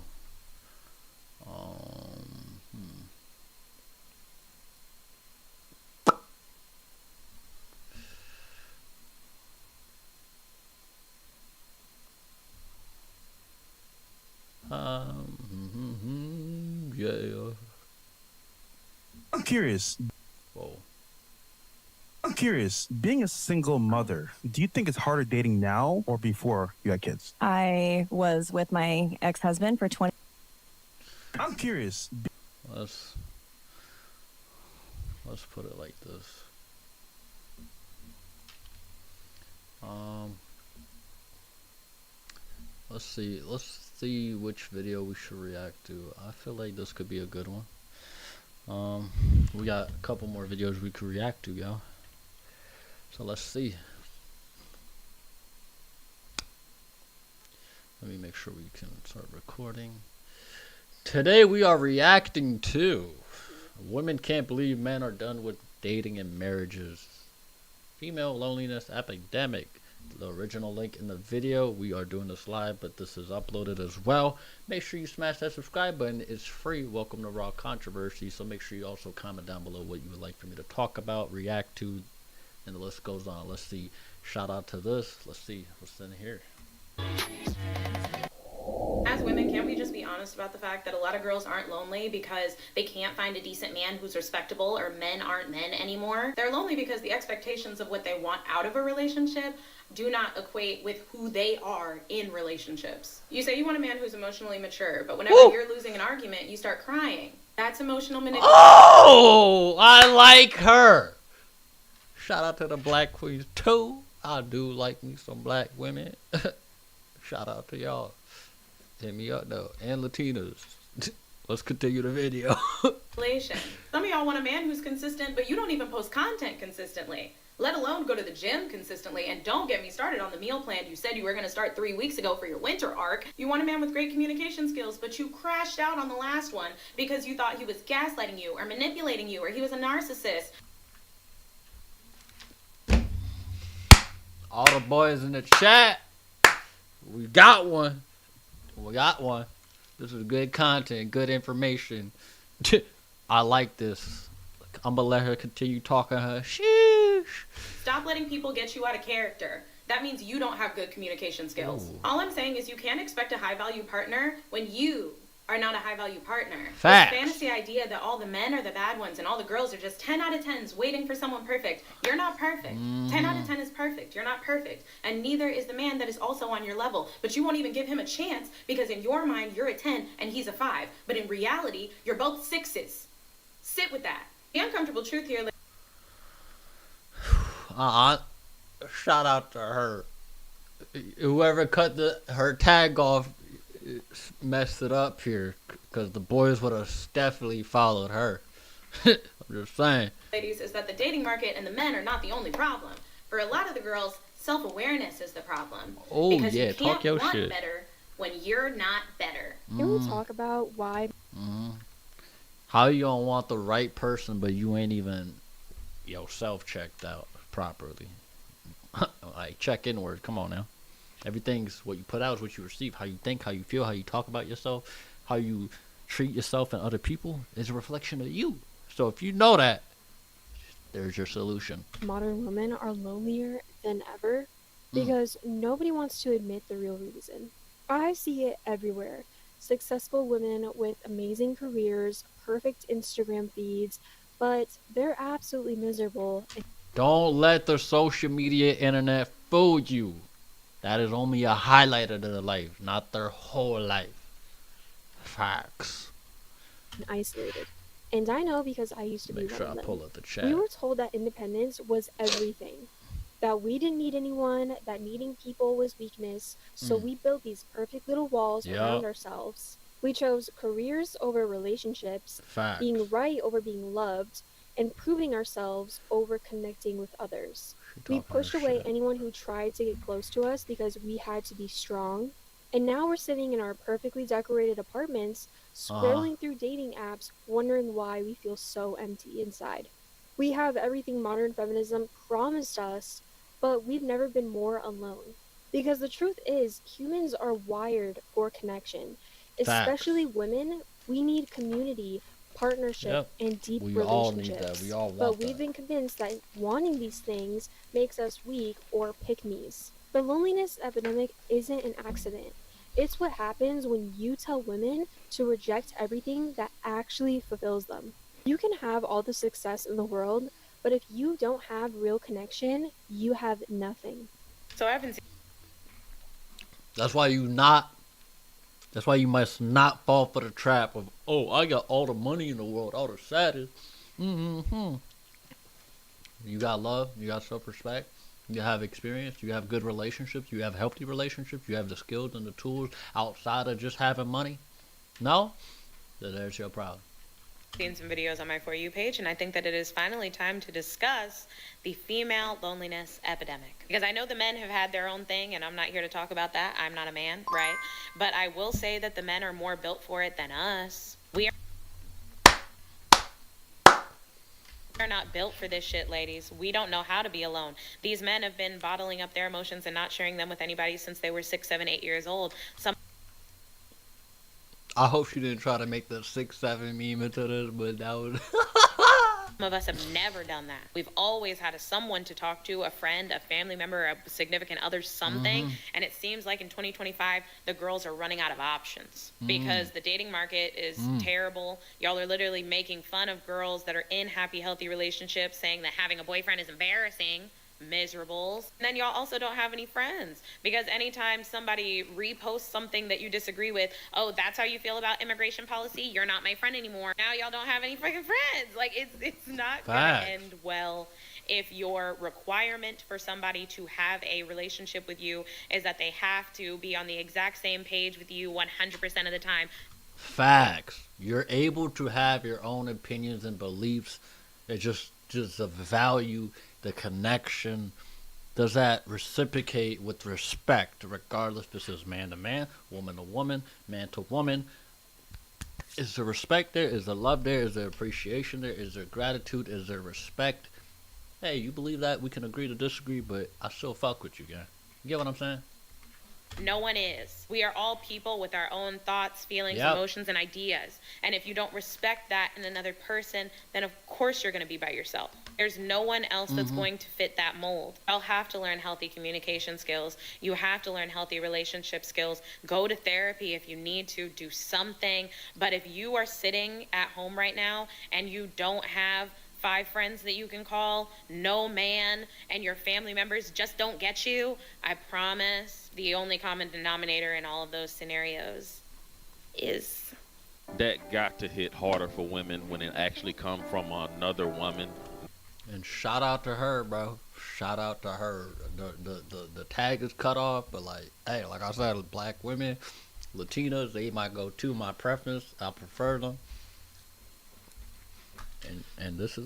A: Yeah.
T: I'm curious.
A: Whoa.
T: I'm curious. Being a single mother, do you think it's harder dating now or before you had kids?
U: I was with my ex-husband for 20.
T: I'm curious.
A: Let's put it like this. Let's see which video we should react to. I feel like this could be a good one. We got a couple more videos we could react to, y'all. So let's see. Let me make sure we can start recording. Today we are reacting to women can't believe men are done with dating and marriages. Female loneliness epidemic. the original link in the video. We are doing this live, but this is uploaded as well. Make sure you smash that subscribe button. It's free. Welcome to Raw Controversy. So make sure you also comment down below what you would like for me to talk about, react to, and the list goes on. Let's see. Shout out to this. Let's see what's in here.
L: As women, can't we just be honest about the fact that a lot of girls aren't lonely because they can't find a decent man who's respectable, or men aren't men anymore? They're lonely because the expectations of what they want out of a relationship do not equate with who they are in relationships. You say you want a man who's emotionally mature, but whenever you're losing an argument, you start crying. That's emotional manipulation.
A: Oh, I like her. Shout out to the black queens too. I do like me some black women. Shout out to y'all. Hit me up though. And Latinas. Let's continue the video.
L: Some of y'all want a man who's consistent, but you don't even post content consistently, let alone go to the gym consistently. And don't get me started on the meal plan you said you were going to start 3 weeks ago for your winter arc. You want a man with great communication skills, but you crashed out on the last one because you thought he was gaslighting you or manipulating you or he was a narcissist.
A: All the boys in the chat, we got one. We got one. This is good content, good information. I like this. I'm gonna let her continue talking her. Sheesh.
L: Stop letting people get you out of character. That means you don't have good communication skills.
A: Ooh.
L: All I'm saying is you can't expect a high-value partner when you are not a high-value partner.
A: Facts.
L: This fantasy idea that all the men are the bad ones and all the girls are just 10 out of 10s waiting for someone perfect. You're not perfect. 10 out of 10 is perfect. You're not perfect. And neither is the man that is also on your level. But you won't even give him a chance because in your mind, you're a 10 and he's a 5. But in reality, you're both 6s. Sit with that. The uncomfortable truth here...
A: Shout out to her. Whoever cut her tag off messed it up here, because the boys would have definitely followed her. I'm just saying.
L: Ladies, is that the dating market and the men are not the only problem. For a lot of the girls, self-awareness is the problem.
A: Oh
L: because
A: yeah,
L: you can't
A: talk your
L: want
A: shit.
L: better when you're not better.
B: Can we talk about why?
A: How you don't want the right person, but you ain't even yourself checked out properly? Like, check inward. Come on now. Everything's what you put out is what you receive. How you think, how you feel, how you talk about yourself, how you treat yourself and other people is a reflection of you. So if you know that, there's your solution.
B: Modern women are lonelier than ever because nobody wants to admit the real reason. I see it everywhere. Successful women with amazing careers, perfect Instagram feeds, but they're absolutely miserable.
A: Don't let the social media internet fool you. That is only a highlight of their life, not their whole life. Facts.
B: And isolated. And I know because I used to be
A: Make sure
B: one
A: I
B: of
A: pull
B: them.
A: up the chat.
B: We were told that independence was everything. That we didn't need anyone, that needing people was weakness, so we built these perfect little walls around ourselves. We chose careers over relationships,
A: Facts.
B: being right over being loved, and proving ourselves over connecting with others. We pushed away anyone who tried to get close to us because we had to be strong. And now we're sitting in our perfectly decorated apartments, scrolling through dating apps, wondering why we feel so empty inside. We have everything modern feminism promised us, but we've never been more alone. Because the truth is, humans are wired for connection. Especially women, we need community, partnership, and deep
A: We
B: relationships.
A: all need that. We all want
B: but we've
A: that.
B: been convinced that wanting these things makes us weak or pick-me's. The loneliness epidemic isn't an accident. It's what happens when you tell women to reject everything that actually fulfills them. You can have all the success in the world, but if you don't have real connection, you have nothing.
L: So I haven't seen...
A: That's why you must not fall for the trap of, oh, I got all the money in the world, all the status. You got love, you got self-respect, you have experience, you have good relationships, you have healthy relationships, you have the skills and the tools outside of just having money. No? Then there's your problem.
L: Seen some videos on my For You page, and I think that it is finally time to discuss the female loneliness epidemic. Because I know the men have had their own thing, and I'm not here to talk about that. I'm not a man, right? But I will say that the men are more built for it than us. We are...
S: We're not built for this shit, ladies. We don't know how to be alone. These men have been bottling up their emotions and not sharing them with anybody since they were 6, 7, 8 years old. Some
A: I hope she didn't try to make the 6'7" meme into this, but that was.
S: of us have never done that. We've always had someone to talk to, a friend, a family member, a significant other, something. And it seems like in 2025, the girls are running out of options because the dating market is terrible. Y'all are literally making fun of girls that are in happy, healthy relationships, saying that having a boyfriend is embarrassing. Miserables. And then y'all also don't have any friends because anytime somebody reposts something that you disagree with, oh, that's how you feel about immigration policy, you're not my friend anymore. Now y'all don't have any fucking friends. Like it's not gonna end well if your requirement for somebody to have a relationship with you is that they have to be on the exact same page with you 100% of the time.
A: Facts. You're able to have your own opinions and beliefs. It's just the value, the connection. Does that reciprocate with respect, regardless if this is man to man, woman to woman, man to woman? Is there respect there? Is there love there? Is there appreciation there? Is there gratitude? Is there respect? Hey, you believe that? We can agree to disagree, but I still fuck with you, guy. You get what I'm saying?
S: No one is. We are all people with our own thoughts, feelings, emotions, and ideas. And if you don't respect that in another person, then of course you're going to be by yourself. There's no one else that's going to fit that mold. You'll have to learn healthy communication skills. You have to learn healthy relationship skills. Go to therapy if you need to. Do something. But if you are sitting at home right now and you don't have 5 friends that you can call, no man, and your family members just don't get you, I promise the only common denominator in all of those scenarios is...
C: That got to hit harder for women when it actually come from another woman.
A: And shout out to her, bro. Shout out to her. The tag is cut off, but like, hey, like I said, black women, Latinas, they might go to my preference. I prefer them. And this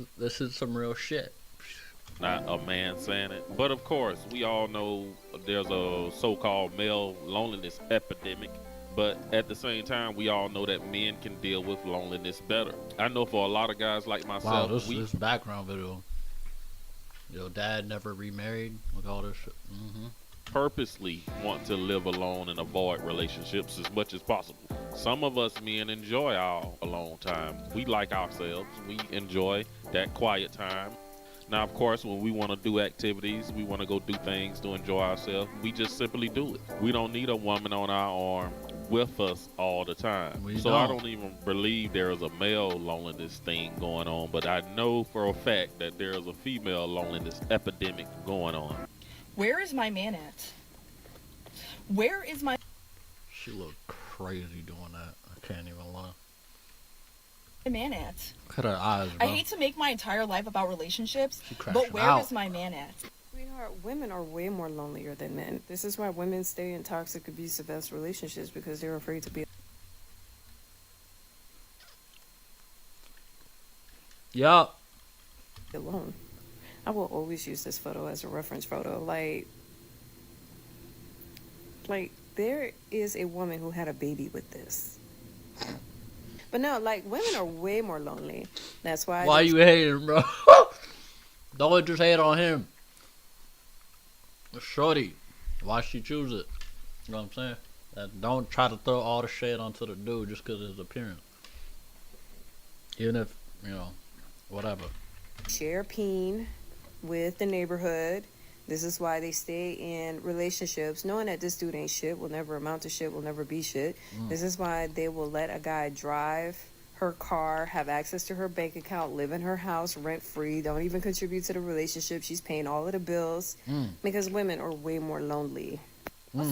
A: is some real shit.
C: Not a man saying it. But of course, we all know there's a so-called male loneliness epidemic. But at the same time, we all know that men can deal with loneliness better. I know for a lot of guys like myself...
A: Wow, this background video. Your dad never remarried with all this shit.
C: Purposely want to live alone and avoid relationships as much as possible. Some of us men enjoy our alone time. We like ourselves. We enjoy that quiet time. Now, of course, when we want to do activities, we want to go do things to enjoy ourselves, we just simply do it. We don't need a woman on our arm with us all the time. I don't even believe there is a male loneliness thing going on, but I know for a fact that there is a female loneliness epidemic going on.
F: Where is my man at? Where is my...
A: She looked crazy doing that. I can't even lie.
F: man at?
A: Look at her eyes, bro.
F: I hate to make my entire life about relationships, but where is my man at?
G: Sweetheart, women are way more lonelier than men. This is why women stay in toxic, abusive relationships, because they're afraid to be alone. I will always use this photo as a reference photo. Like there is a woman who had a baby with this. But no, like, women are way more lonely. That's why.
A: Why you hating, bro? Don't just hate on him. Shorty, why she choose it? You know what I'm saying? Don't try to throw all the shade onto the dude just because of his appearance. Even if, whatever.
G: Share peen with the neighborhood. This is why they stay in relationships, knowing that this dude ain't shit, will never amount to shit, will never be shit. This is why they will let a guy drive her car, have access to her bank account, live in her house rent-free, don't even contribute to the relationship. She's paying all of the bills because women are way more lonely.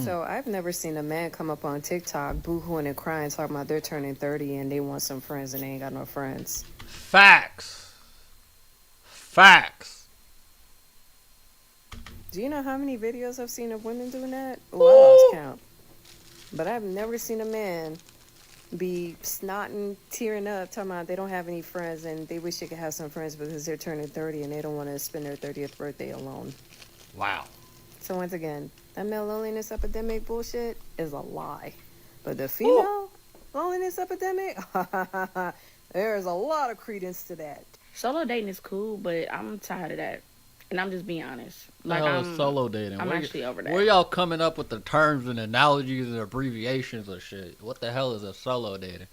G: So I've never seen a man come up on TikTok boo-hooing and crying, talking about they're turning 30 and they want some friends and they ain't got no friends.
A: Facts.
G: Do you know how many videos I've seen of women doing that? Oh, I lost count. But I've never seen a man be snotting, tearing up, talking about they don't have any friends and they wish they could have some friends because they're turning 30 and they don't want to spend their 30th birthday alone.
A: Wow.
G: So once again, that male loneliness epidemic bullshit is a lie. But the female loneliness epidemic, there's a lot of credence to that.
H: Solo dating is cool, but I'm tired of that. And I'm just being honest. Like,
A: I'm solo dating.
H: I'm actually over that.
A: Where y'all coming up with the terms and analogies and abbreviations of shit? What the hell is a solo dating?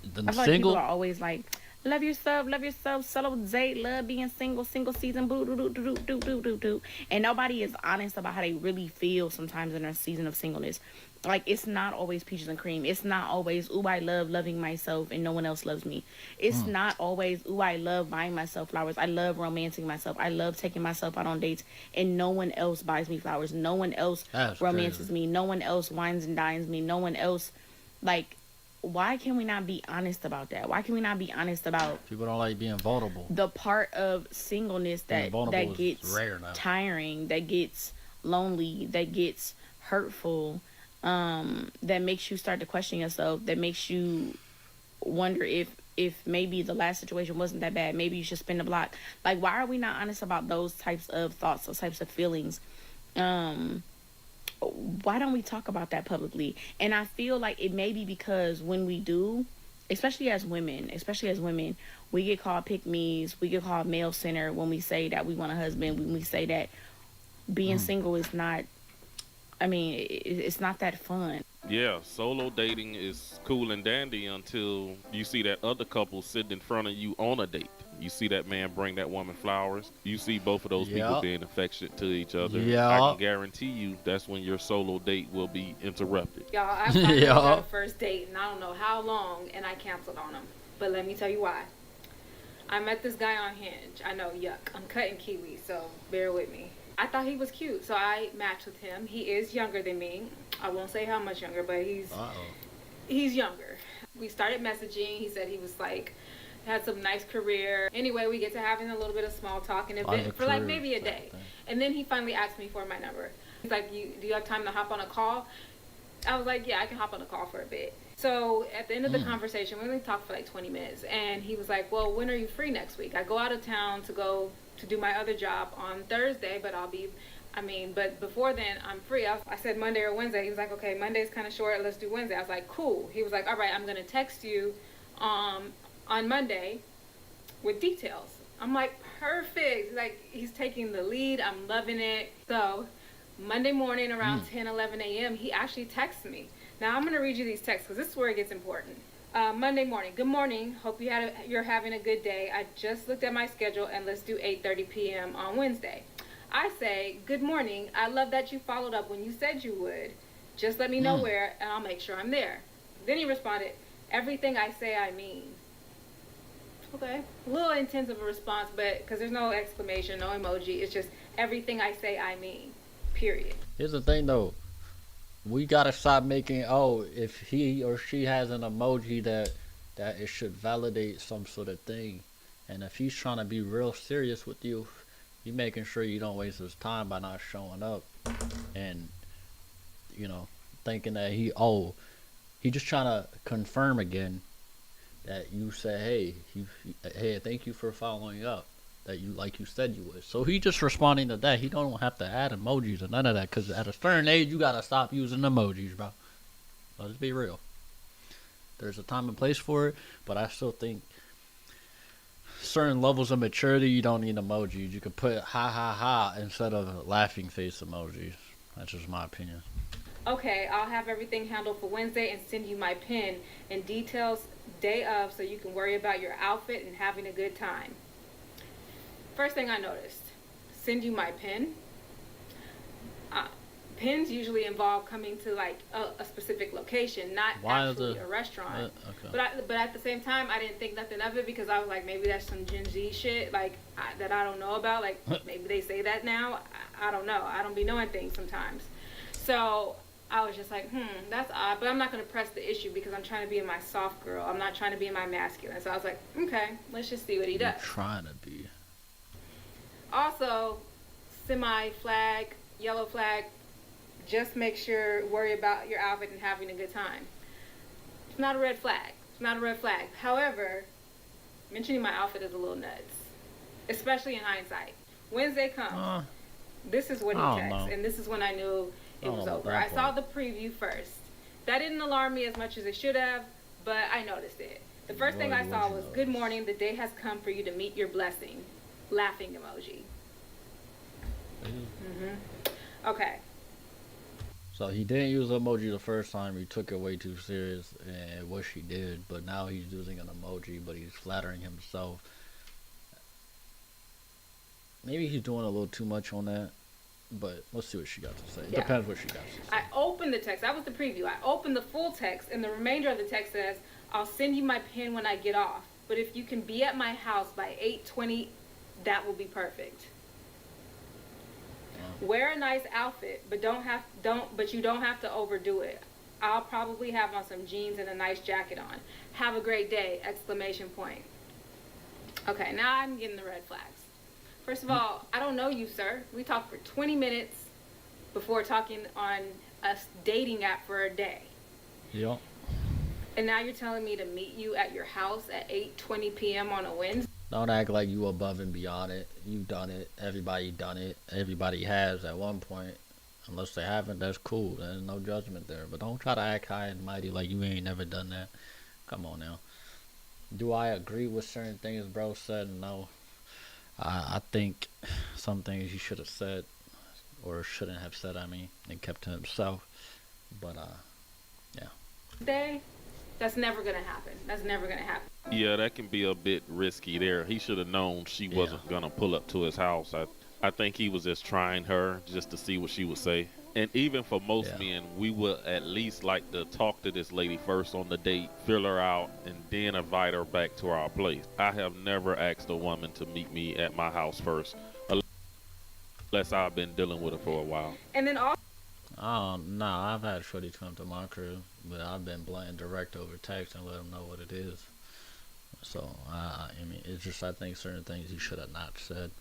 H: I feel like people are always like, love yourself, solo date, love being single season, boo doo doo doo doo doo doo doo. And nobody is honest about how they really feel sometimes in their season of singleness. Like, it's not always peaches and cream. It's not always, ooh, I love loving myself and no one else loves me. It's not always, ooh, I love buying myself flowers. I love romancing myself. I love taking myself out on dates and no one else buys me flowers. No one else romances me. No one else wines and dines me. No one else, like, why can we not be honest about that? Why can we not be honest about
A: people don't like being vulnerable?
H: The part of singleness that gets tiring, that gets lonely, that gets hurtful, that makes you start to question yourself, that makes you wonder if maybe the last situation wasn't that bad. Maybe you should spin the block. Like, why are we not honest about those types of thoughts, those types of feelings? Why don't we talk about that publicly? And I feel like it may be because when we do, especially as women, we get called pick-me's, we get called male center when we say that we want a husband, when we say that being single is not, it's not that fun.
C: Yeah, solo dating is cool and dandy until you see that other couple sitting in front of you on a date. You see that man bring that woman flowers. You see both of those people being affectionate to each other. I can guarantee you that's when your solo date will be interrupted.
J: Y'all, I've had a first date and I don't know how long and I canceled on him. But let me tell you why. I met this guy on Hinge. I know, yuck. I'm cutting kiwi, so bear with me. I thought he was cute, so I matched with him. He is younger than me. I won't say how much younger, but he's younger. We started messaging. He said he was like, had some nice career. Anyway, we get to having a little bit of small talk and event for like maybe a day. And then he finally asked me for my number. He's like, do you have time to hop on a call? I was like, yeah, I can hop on a call for a bit. So at the end of the conversation, we only talked for like 20 minutes. And he was like, well, when are you free next week? I go out of town to do my other job on Thursday, but but before then I'm free. I said Monday or Wednesday. He was like, okay, Monday's kind of short. Let's do Wednesday. I was like, cool. He was like, all right, I'm going to text you on Monday with details. I'm like, perfect. Like, he's taking the lead. I'm loving it. So Monday morning around 10, 11 a.m., he actually texts me. Now I'm going to read you these texts because this is where it gets important. Monday morning. Good morning. Hope you're having a good day. I just looked at my schedule and let's do 8:30 p.m. on Wednesday. I say, good morning. I love that you followed up when you said you would. Just let me know where and I'll make sure I'm there. Then he responded, everything I say I mean. Okay. A little intense of a response, but because there's no exclamation, no emoji. It's just everything I say I mean. Period.
A: Here's the thing though. We gotta stop making if he or she has an emoji that it should validate some sort of thing. And if he's trying to be real serious with you, you making sure you don't waste his time by not showing up and thinking that he just trying to confirm again that you say, hey, thank you for following up, that you like you said you would. So he just responding to that. He don't have to add emojis or none of that, because at a certain age you gotta stop using emojis, bro. Let's be real. There's a time and place for it, but I still think certain levels of maturity you don't need emojis. You could put ha ha ha instead of laughing face emojis. That's just my opinion.
J: Okay, I'll have everything handled for Wednesday and send you my pin and details day of so you can worry about your outfit and having a good time. First thing I noticed, send you my pin. Pins usually involve coming to like a specific location, not actually a restaurant. Okay. But at the same time, I didn't think nothing of it because I was like, maybe that's some Gen Z shit that I don't know about. Like maybe they say that now. I don't know. I don't be knowing things sometimes. So I was just like, that's odd. But I'm not going to press the issue because I'm trying to be in my soft girl. I'm not trying to be in my masculine. So I was like, okay, let's just see what he does.
A: You're trying to be.
J: Also, semi-flag, yellow flag, just make sure, worry about your outfit and having a good time. It's not a red flag. It's not a red flag. However, mentioning my outfit is a little nuts, especially in hindsight. Wednesday comes. This is what he texts, and this is when I knew it was over. I saw the preview first. That didn't alarm me as much as it should have, but I noticed it. The first thing
A: What-
J: I
A: what
J: saw
A: you
J: was,
A: know?
J: "Good morning, the day has come for you to meet your blessing." Laughing emoji. Okay.
A: So he didn't use emoji the first time. He took it way too serious, and wish he did. But now he's using an emoji, but he's flattering himself. Maybe he's doing a little too much on that. But let's see what she got to say. It
J: Yeah.
A: depends what she got to say.
J: I opened the text. That was the preview. I opened the full text, and the remainder of the text says, "I'll send you my pin when I get off. But if you can be at my house by 8:20, that will be perfect. Wear a nice outfit, but you don't have to overdo it. I'll probably have on some jeans and a nice jacket on. Have a great day!" Exclamation point. Okay, now I'm getting the red flags. First of all, I don't know you, sir. We talked for 20 minutes before talking on a dating app for a day.
A: Yep.
J: And now you're telling me to meet you at your house at 8:20 p.m. on a Wednesday?
A: Don't act like you above and beyond it. You've done it. Everybody done it. Everybody has at one point. Unless they haven't, that's cool. There's no judgment there. But don't try to act high and mighty like you ain't never done that. Come on now. Do I agree with certain things bro said? No. I think some things he should have said, or shouldn't have said, and kept to himself. But, yeah.
J: Day? That's never gonna happen. That's never gonna happen.
C: Yeah, that can be a bit risky there. He should have known she wasn't going to pull up to his house. I think he was just trying her just to see what she would say. And even for most men, we would at least like to talk to this lady first on the date, fill her out, and then invite her back to our place. I have never asked a woman to meet me at my house first, unless I've been dealing with her for a while.
J: And then also,
A: I've had shorties come to my crib, but I've been blunt direct over text and let them know what it is. So, it's just, I think certain things he should have not said,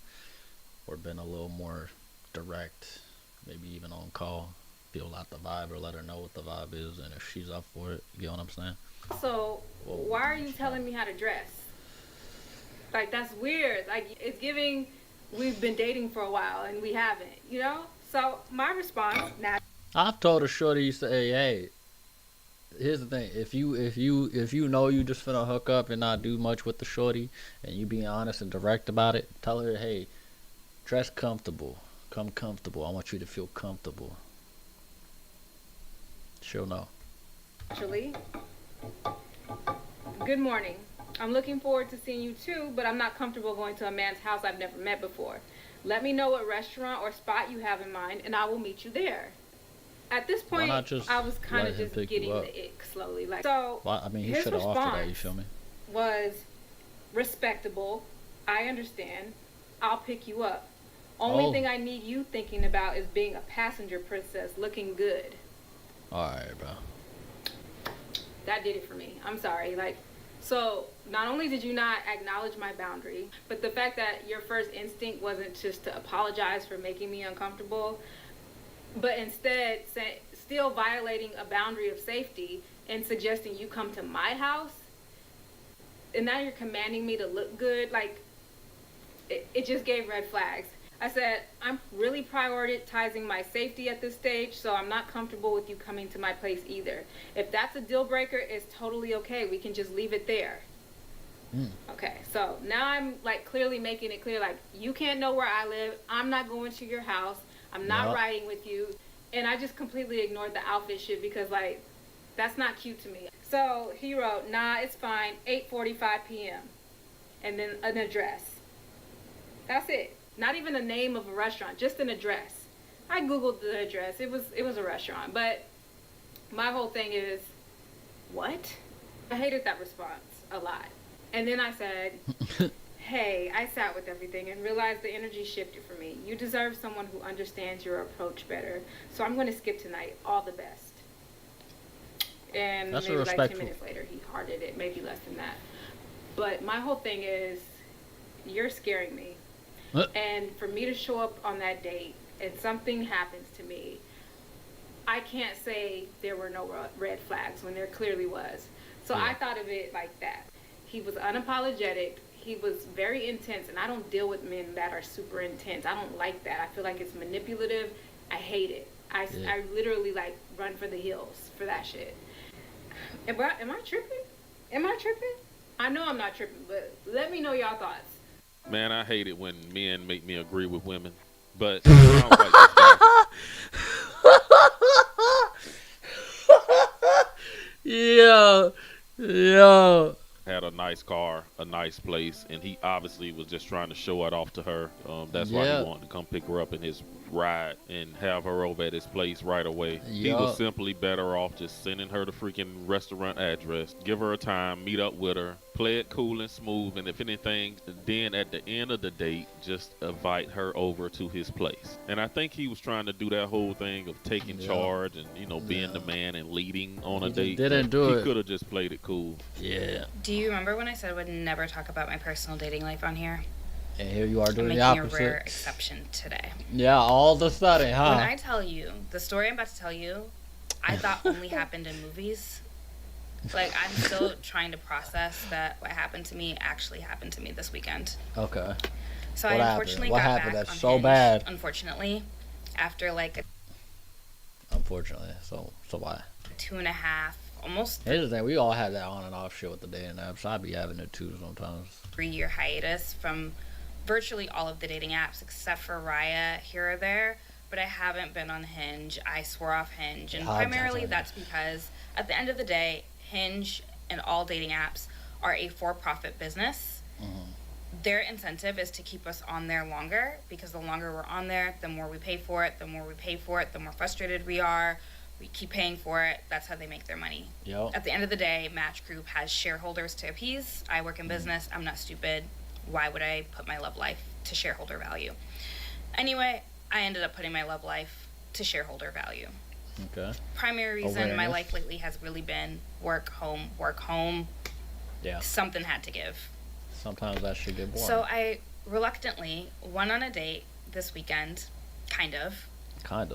A: or been a little more direct, maybe even on call, feel out the vibe, or let her know what the vibe is, and if she's up for it, you know what I'm saying?
J: why are you telling me how to dress? Like, that's weird. Like, it's giving, we've been dating for a while and we haven't, you know? So my response now.
A: I've told a shorty, say, hey, here's the thing. If you know you just finna hook up and not do much with the shorty, and you being honest and direct about it, tell her, hey, dress comfortable. Come comfortable. I want you to feel comfortable. She'll know.
J: Actually, good morning. I'm looking forward to seeing you too, but I'm not comfortable going to a man's house I've never met before. Let me know what restaurant or spot you have in mind, and I will meet you there. At this point, I was kind of just getting the ick slowly. Like, so,
A: well, he should have offered that, you feel me?
J: Was respectable. I understand. I'll pick you up. Only thing I need you thinking about is being a passenger princess looking good.
A: Alright, bro.
J: That did it for me. I'm sorry. Like, so not only did you not acknowledge my boundary, but the fact that your first instinct wasn't just to apologize for making me uncomfortable, but instead still violating a boundary of safety and suggesting you come to my house, and now you're commanding me to look good. Like, it just gave red flags. I said, I'm really prioritizing my safety at this stage, so I'm not comfortable with you coming to my place either. If that's a deal breaker, it's totally okay. We can just leave it there. Okay, so now I'm like clearly making it clear, like, you can't know where I live. I'm not going to your house. I'm not riding with you. And I just completely ignored the outfit shit because, like, that's not cute to me. So he wrote, nah, it's fine, 8:45 p.m. And then an address. That's it. Not even a name of a restaurant, just an address. I Googled the address. It was a restaurant. But my whole thing is, what? I hated that response a lot. And then I said, hey, I sat with everything and realized the energy shifted for me. You deserve someone who understands your approach better. So I'm going to skip tonight. All the best. And
A: that's
J: maybe like 10 minutes later, he hearted it. Maybe less than that. But my whole thing is, you're scaring me. And for me to show up on that date and something happens to me, I can't say there were no red flags when there clearly was. So I thought of it like that. He was unapologetic. He was very intense, and I don't deal with men that are super intense. I don't like that. I feel like it's manipulative. I hate it. I literally like run for the hills for that shit. Am I tripping? Am I tripping? I know I'm not tripping, but let me know y'all thoughts.
C: Man, I hate it when men make me agree with women. But it sounds like this guy.
A: Yeah. Yeah.
C: Had a nice car, a nice place, and he obviously was just trying to show it off to her. That's why he
A: Yeah.
C: wanted to come pick her up in his ride and have her over at his place right away. He was
A: Yup.
C: simply better off just sending her the freaking restaurant address, give her a time, meet up with her, play it cool and smooth, and if anything, then at the end of the date, just invite her over to his place. And I think he was trying to do that whole thing of taking
A: Yeah.
C: charge and, being the man and leading on a
A: He just
C: date.
A: didn't
C: but
A: do
C: he
A: it.
C: could have just played it cool.
A: Yeah.
K: Do you remember when I said I would never talk about my personal dating life on here?
A: And here you are
K: I'm
A: doing the
K: making a rare
A: opposite.
K: exception today.
A: Yeah, all of a sudden, huh?
K: When I tell you the story I'm about to tell you, I thought only happened in movies. Like, I'm still trying to process that what happened to me actually happened to me this weekend.
A: Okay.
K: So
A: What
K: I
A: happened?
K: unfortunately
A: What
K: got
A: happened?
K: back
A: That's
K: on
A: so
K: Hinge,
A: bad.
K: unfortunately, after like
A: Unfortunately. So why?
K: 2.5, almost
A: Here's the thing, we all have that on and off shit with the dating apps. I be having it too sometimes.
K: 3-year hiatus from virtually all of the dating apps except for Raya here or there, but I haven't been on Hinge. I swore off Hinge, and
A: Yeah,
K: primarily
A: definitely.
K: that's because at the end of the day, Hinge and all dating apps are a for-profit business. Their incentive is to keep us on there longer, because the longer we're on there, the more we pay for it, the more we pay for it, the more frustrated we are. We keep paying for it. That's how they make their money.
A: Yep.
K: At the end of the day, Match Group has shareholders to appease. I work in business. I'm not stupid. Why would I put my love life to shareholder value? Anyway, I ended up putting my love life to shareholder value.
A: Okay.
K: Primary reason my
A: Awareness.
K: life lately has really been work, home, work, home.
A: Yeah.
K: Something had to give.
A: Sometimes that should get boring.
K: So I reluctantly went on a date this weekend, kind of,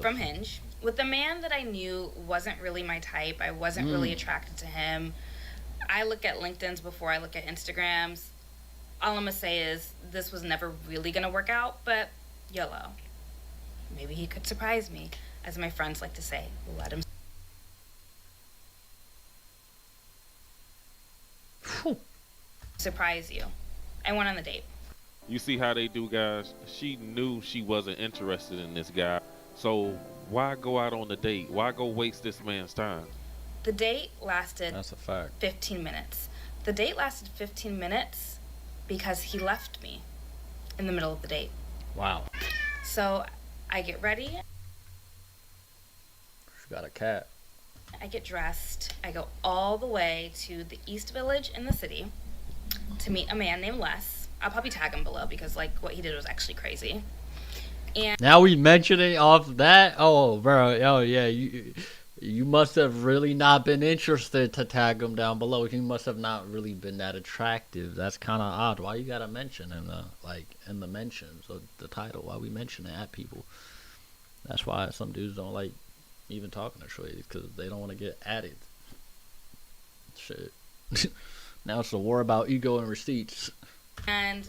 K: from Hinge, with a man that I knew wasn't really my type. I wasn't really attracted to him. I look at LinkedIn's before I look at Instagram's. All I'm going to say is this was never really going to work out, but YOLO. Maybe he could surprise me, as my friends like to say. Let him surprise you. I went on the date.
C: You see how they do, guys? She knew she wasn't interested in this guy. So why go out on the date? Why go waste this man's time?
K: The date lasted
A: That's a fact.
K: 15 minutes. The date lasted 15 minutes because he left me in the middle of the date.
A: Wow.
K: So I get ready,
A: She got a cat.
K: I get dressed, I go all the way to the East Village in the city to meet a man named Les. I'll probably tag him below because like what he did was actually crazy. And
A: Now we mentioning off that? Oh, bro. Oh, yeah. You must have really not been interested to tag him down below. He must have not really been that attractive. That's kind of odd. Why you gotta mention in the mentions of the title? Why we mention it at people? That's why some dudes don't like even talking to shorties, because they don't want to get added. Shit. Now it's a war about ego and receipts.
K: And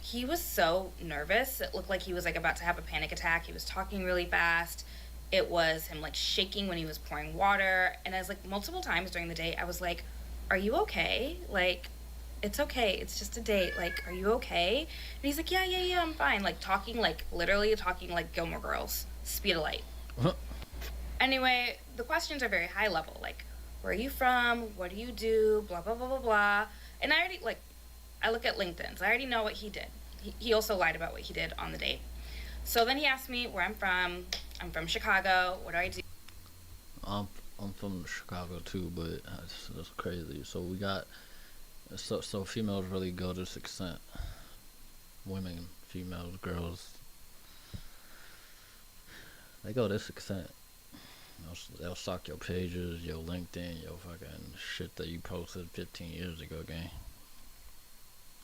K: he was so nervous. It looked like he was like about to have a panic attack. He was talking really fast. It was him like shaking when he was pouring water. And as like multiple times during the date, I was like, "Are you okay? Like, it's okay. It's just a date. Like, are you okay?" And he's like, yeah, I'm fine. Like talking like literally talking like Gilmore Girls, speed of light. Anyway, the questions are very high level. Like, where are you from? What do you do? Blah blah blah blah blah. And I already like, I look at LinkedIn's. I already know what he did. He also lied about what he did on the date. So then he asked me where I'm from. I'm from Chicago. What do I do?
A: I'm from Chicago too, but that's crazy. So we got so females really go to this extent. Women, females, girls, they go this extent. They'll stalk your pages, your LinkedIn, your fucking shit that you posted 15 years ago, gang.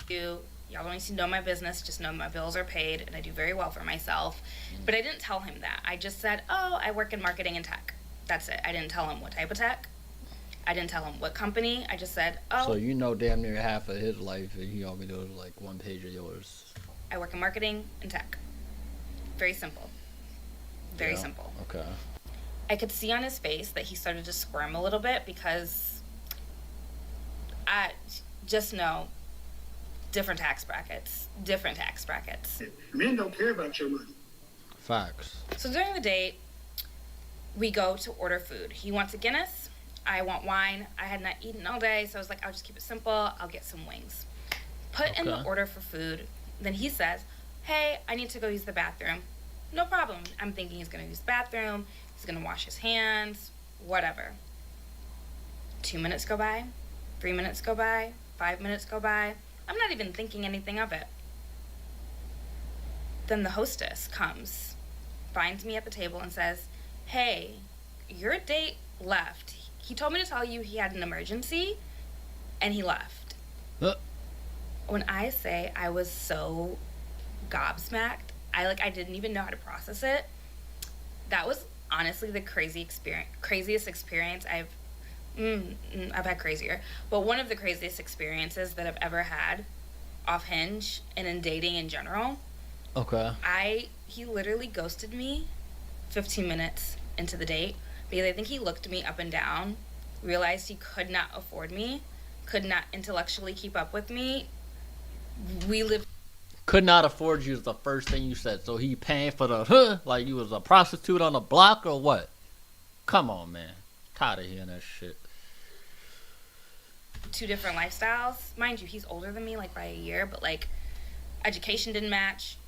K: Y'all don't need to know my business, just know my bills are paid and I do very well for myself. But I didn't tell him that. I just said, oh, I work in marketing and tech. That's it. I didn't tell him what type of tech. I didn't tell him what company. I just said, oh,
A: So you know damn near half of his life, and he only knows like one page of yours.
K: I work in marketing and tech. Very simple. Very simple.
A: Okay.
K: I could see on his face that he started to squirm a little bit because just know, different tax brackets. Different tax brackets.
M: Men don't care about your money.
A: Facts.
K: So during the date, we go to order food. He wants a Guinness. I want wine. I had not eaten all day, so I was like, I'll just keep it simple. I'll get some wings. Put in the order for food. Then he says, hey, I need to go use the bathroom. No problem. I'm thinking he's going to use the bathroom. He's going to wash his hands. Whatever. 2 minutes go by. 3 minutes go by. 5 minutes go by. I'm not even thinking anything of it. Then the hostess comes, finds me at the table and says, hey, your date left. He told me to tell you he had an emergency, and he left. When I say I was so gobsmacked, I didn't even know how to process it. That was honestly the craziest experience I've had crazier, but one of the craziest experiences that I've ever had off Hinge and in dating in general.
A: Okay.
K: He literally ghosted me 15 minutes into the date because I think he looked me up and down, realized he could not afford me, could not intellectually keep up with me. We lived.
A: Could not afford you is the first thing you said. So he paying for the like you was a prostitute on the block or what? Come on, man. Tired of hearing that shit.
K: 2 different lifestyles. Mind you, he's older than me like by a year, but like education didn't match,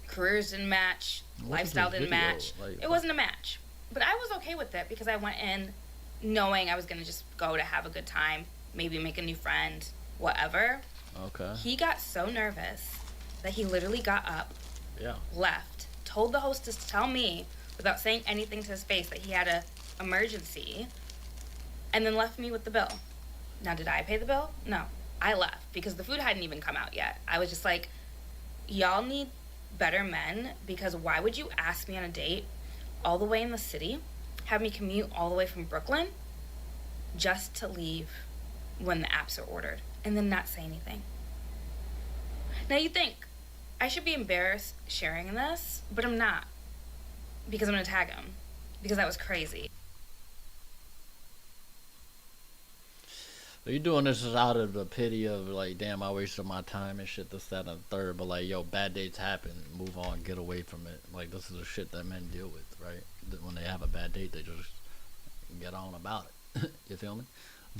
K: careers didn't match, lifestyle didn't match. It wasn't a match. But I was okay with it because I went in knowing I was going to just go to have a good time, maybe make a new friend, whatever.
A: Okay.
K: He got so nervous that he literally got up, left, told the hostess to tell me without saying anything to his face that he had a emergency, and then left me with the bill. Now, did I pay the bill? No. I left because the food hadn't even come out yet. I was just like, y'all need better men, because why would you ask me on a date all the way in the city, have me commute all the way from Brooklyn just to leave when the apps are ordered and then not say anything? Now you think I should be embarrassed sharing this, but I'm not, because I'm gonna tag him, because that was crazy.
A: So you doing this is out of the pity of like, damn, I wasted my time and shit, this, that, and the third. But like, yo, bad dates happen. Move on, get away from it. Like, this is the shit that men deal with, right? When they have a bad date, they just get on about it. You feel me?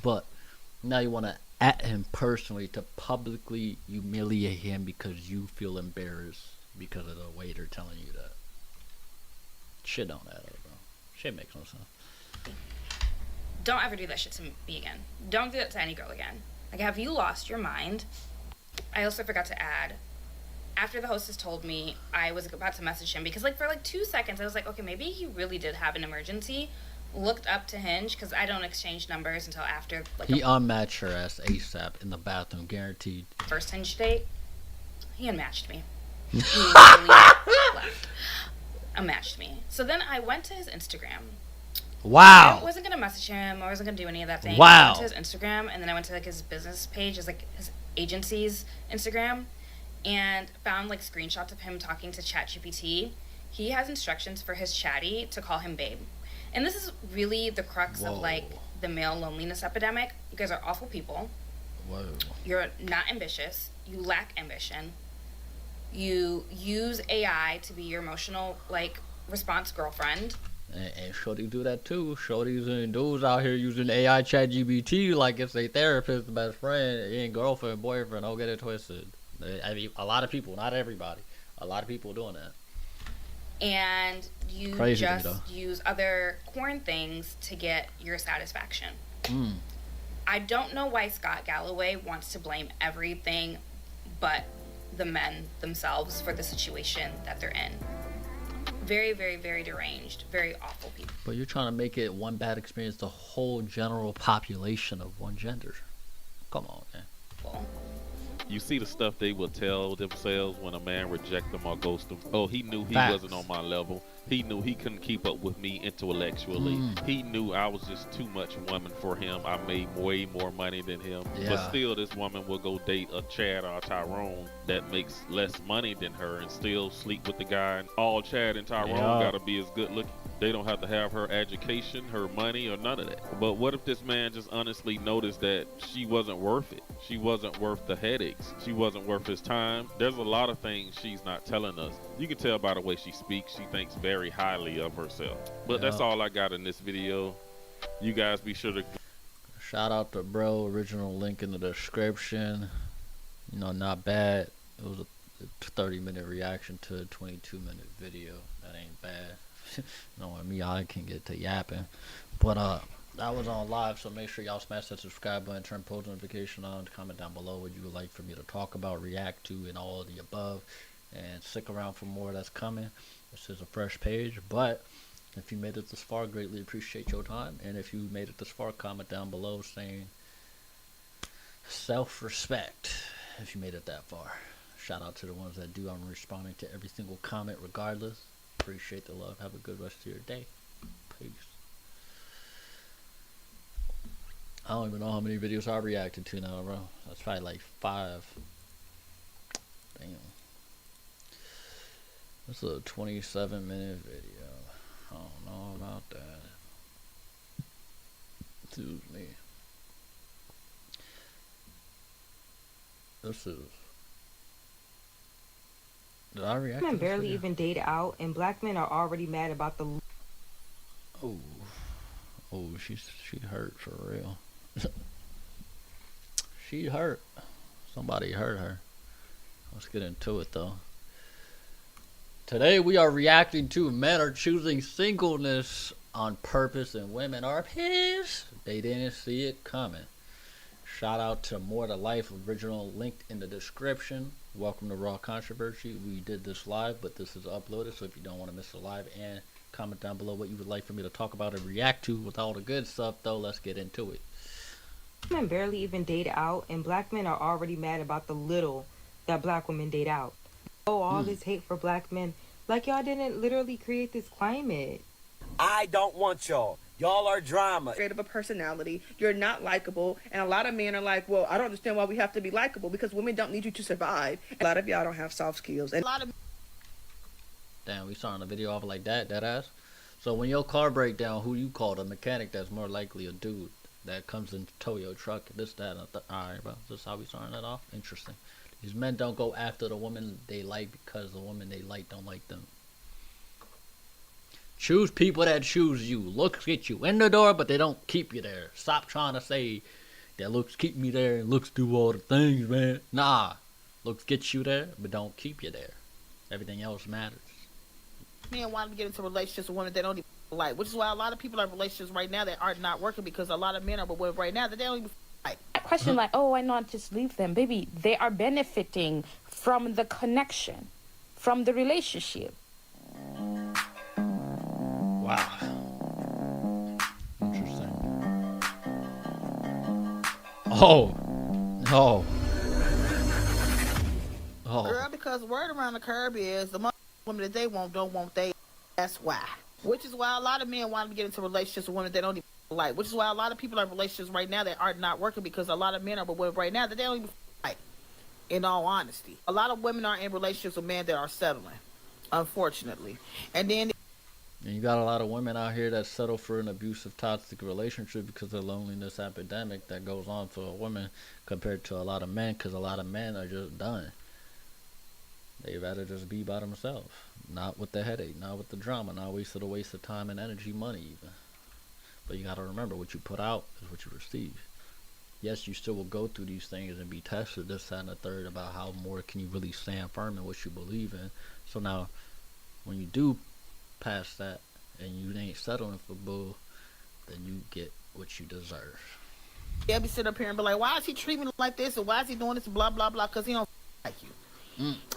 A: But now you want to at him personally to publicly humiliate him because you feel embarrassed because of the waiter telling you that. Shit don't add up, bro. Shit makes no sense.
K: Don't ever do that shit to me again. Don't do that to any girl again. Like, have you lost your mind? I also forgot to add, after the hostess told me, I was about to message him because, like, for like 2 seconds, I was like, okay, maybe he really did have an emergency. Looked up to Hinge because I don't exchange numbers until after. Like,
A: he unmatched her ass ASAP in the bathroom, guaranteed.
K: First Hinge date, he unmatched me. He literally left. Unmatched me. So then I went to his Instagram.
A: Wow.
K: I wasn't gonna message him. I wasn't gonna do any of that thing.
A: Wow.
K: I went to his Instagram, and then I went to like his business page, his agency's Instagram, and found like screenshots of him talking to ChatGPT. He has instructions for his chatty to call him babe, and this is really the crux of like the male loneliness epidemic. You guys are awful people.
A: Whoa.
K: You're not ambitious. You lack ambition. You use AI to be your emotional like response girlfriend.
A: And shorty do that too. Shorties and dudes out here using AI chat GBT like it's a therapist, best friend, ain't girlfriend, boyfriend. Don't get it twisted. I mean, a lot of people, not everybody. A lot of people doing that.
K: And you
A: Crazy
K: just use other corn things to get your satisfaction. I don't know why Scott Galloway wants to blame everything but the men themselves for the situation that they're in. Very, very, very deranged, very awful people.
A: But you're trying to make it one bad experience the whole general population of one gender. Come on, man.
C: You see the stuff they will tell themselves when a man reject them or ghost them. Oh, he knew he
A: Facts.
C: wasn't on my level. He knew he couldn't keep up with me intellectually. He knew I was just too much woman for him. I made way more money than him.
A: Yeah.
C: But still, this woman will go date a Chad or a Tyrone that makes less money than her and still sleep with the guy. And all Chad and Tyrone gotta be as good looking. They don't have to have her education, her money, or none of that. But what if this man just honestly noticed that she wasn't worth it? She wasn't worth the headaches. She wasn't worth his time. There's a lot of things she's not telling us. You can tell by the way she speaks. She thinks very highly of herself. But that's all I got in this video. You guys be sure to...
A: Shout out to bro. Original link in the description. You know, not bad. It was a 30-minute reaction to a 22-minute video. That ain't bad. Knowing me, I can get to yapping. But that was on live, so make sure y'all smash that subscribe button, turn post notification on, comment down below what you would like for me to talk about, react to, and all of the above. And stick around for more that's coming. This is a fresh page, but if you made it this far, greatly appreciate your time. And if you made it this far, comment down below saying self-respect if you made it that far. Shout out to the ones that do. I'm responding to every single comment regardless. Appreciate the love. Have a good rest of your day. Peace. I don't even know how many videos I reacted to now, bro. That's probably like 5. Damn. This is a 27-minute video. I don't know about that. Excuse me. This is... Did I react?
I: Men barely even date out, and black men are already mad about the...
A: Oh, she hurt for real. She hurt. Somebody hurt her. Let's get into it though. Today we are reacting to men are choosing singleness on purpose and women are pissed. They didn't see it coming. Shout out to More to Life, original linked in the description. Welcome to Raw Controversy. We did this live, but this is uploaded, so if you don't want to miss the live, and comment down below what you would like for me to talk about and react to with all the good stuff, though, let's get into it.
I: Men barely even date out, and black men are already mad about the little that black women date out. Oh, all this hate for black men, like y'all didn't literally create this climate.
N: I don't want y'all. Y'all are drama.
V: Great of a personality. You're not likable. And a lot of men are like, well, I don't understand why we have to be likable because women don't need you to survive. A lot of y'all don't have soft skills. And a lot of...
A: Damn, we starting the video off like that ass. So when your car break down, who you call? The mechanic that's more likely a dude that comes and tow your truck. This, that, and alright, bro. This is how we starting that off? Interesting. These men don't go after the woman they like because the woman they like don't like them. Choose people that choose you. Looks get you in the door, but they don't keep you there. Stop trying to say that looks keep me there and looks do all the things, man. Nah. Looks get you there, but don't keep you there. Everything else matters.
V: Men want to get into relationships with women they don't even like, which is why a lot of people are in relationships right now that are not working because a lot of men are with women right now that they don't even like.
H: Question like, oh, why not just leave them? Baby, they are benefiting from the connection, from the relationship.
A: Wow. Interesting. Oh. Oh. Oh.
V: Girl, because word around the curb is the women that they want don't want they. That's why. Which is why a lot of men want to get into relationships with women they don't even like. Which is why a lot of people are in relationships right now that are not working because a lot of men are with women right now that they don't even like. In all honesty, a lot of women are in relationships with men that are settling, unfortunately, and then.
A: And you got a lot of women out here that settle for an abusive, toxic relationship because of the loneliness epidemic that goes on for a woman compared to a lot of men, because a lot of men are just done. They rather just be by themselves, not with the headache, not with the drama, not waste of time and energy, money even. But you got to remember, what you put out is what you receive. Yes, you still will go through these things and be tested, this, that, and the third, about how more can you really stand firm in what you believe in. So now, when you do past that and you ain't settling for bull, then you get what you deserve.
V: They'll be sitting up here and be like, why is he treating me like this, or why is he doing this, blah blah blah, because he don't like you.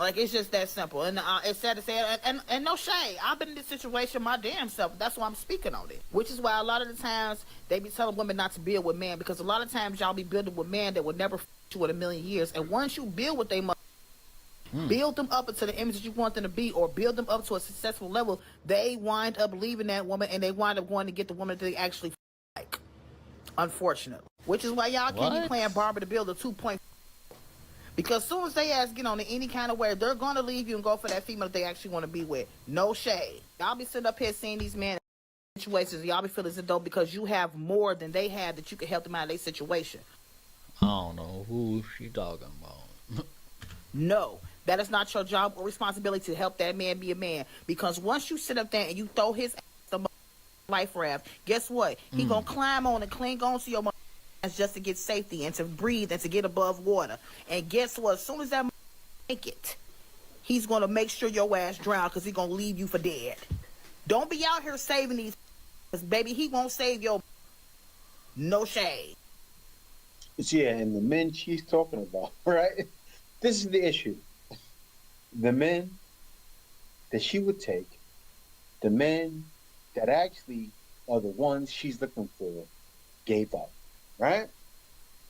V: Like, it's just that simple. And it's sad to say, and no shade, I've been in this situation my damn self. That's why I'm speaking on it. Which is why a lot of the times they be telling women not to build with men, because a lot of times y'all be building with men that would never f you in a million years. And once you build with they build them up into the image that you want them to be, or build them up to a successful level, they wind up leaving that woman, and they wind up going to get the woman that they actually like, unfortunately. Which is why y'all can't be playing Barbara the Builder 2.0, because as soon as they ask get on in any kind of way, they're going to leave you and go for that female that they actually want to be with. No shade. Y'all be sitting up here seeing these men situations, y'all be feeling as though because you have more than they have that you can help them out of their situation.
A: I don't know who she talking about.
V: No, that is not your job or responsibility to help that man be a man. Because once you sit up there and you throw his ass on life raft, guess what? He gonna climb on and cling on to your ass just to get safety and to breathe and to get above water. And guess what? As soon as that make it, he's gonna make sure your ass drown because he's gonna leave you for dead. Don't be out here saving these, baby. He won't save your. No shade.
D: Yeah, and the men she's talking about, right? This is the issue. The men that she would take, the men that actually are the ones she's looking for, gave up, right?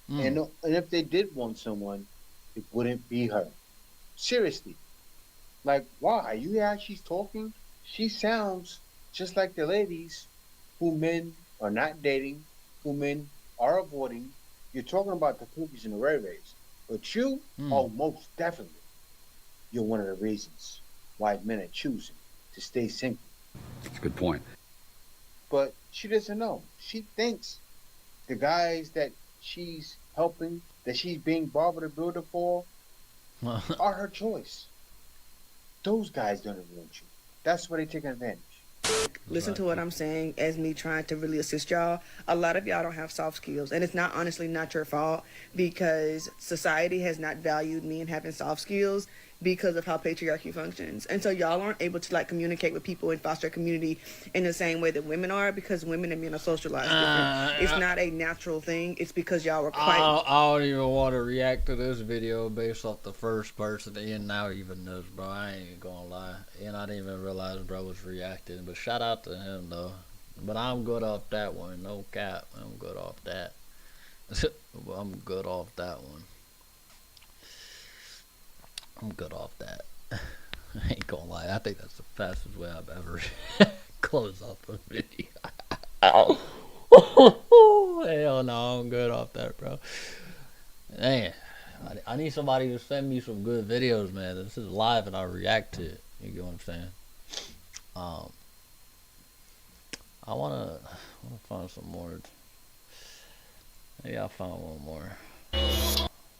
D: And if they did want someone, it wouldn't be her. Seriously. Like, why? You hear how she's talking? She sounds just like the ladies who men are not dating, who men are avoiding. You're talking about the poopies and the ray-rays. But you, oh, most definitely, you're one of the reasons why men are choosing to stay single.
O: That's a good point.
D: But she doesn't know. She thinks the guys that she's helping, that she's being Barbara the Builder for, are her choice. Those guys don't want you. That's why they take advantage.
W: Listen to what I'm saying as me trying to really assist y'all. A lot of y'all don't have soft skills, and it's not honestly not your fault because society has not valued me in having soft skills because of how patriarchy functions. And so y'all aren't able to like communicate with people and foster a community in the same way that women are because women and men are socialized different. It's not a natural thing. It's because y'all were quite...
A: I don't even want to react to this video based off the first person Ian now even knows, bro. I ain't gonna lie. Ian, I didn't even realize bro was reacting. But shout out to him, though. But I'm good off that one. No cap. I'm good off that. I'm good off that one. I'm good off that. I ain't gonna lie. I think that's the fastest way I've ever closed off a video. Hell no, I'm good off that, bro. Man, I need somebody to send me some good videos, man. This is live and I react to it. You get what I'm saying? I wanna find some more. Maybe I'll find one more.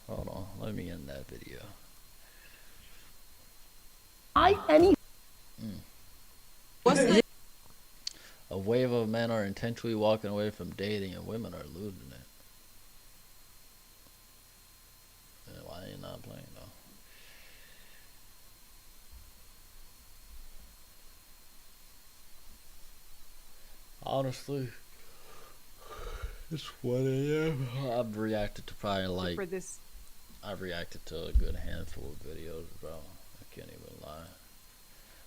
A: Hold on, let me end that video. A wave of men are intentionally walking away from dating and women are losing it. Man, why are you not playing though? Honestly, it's 1 a.m. I've reacted to probably like...
G: For this.
A: I've reacted to a good handful of videos, bro. I can't even lie.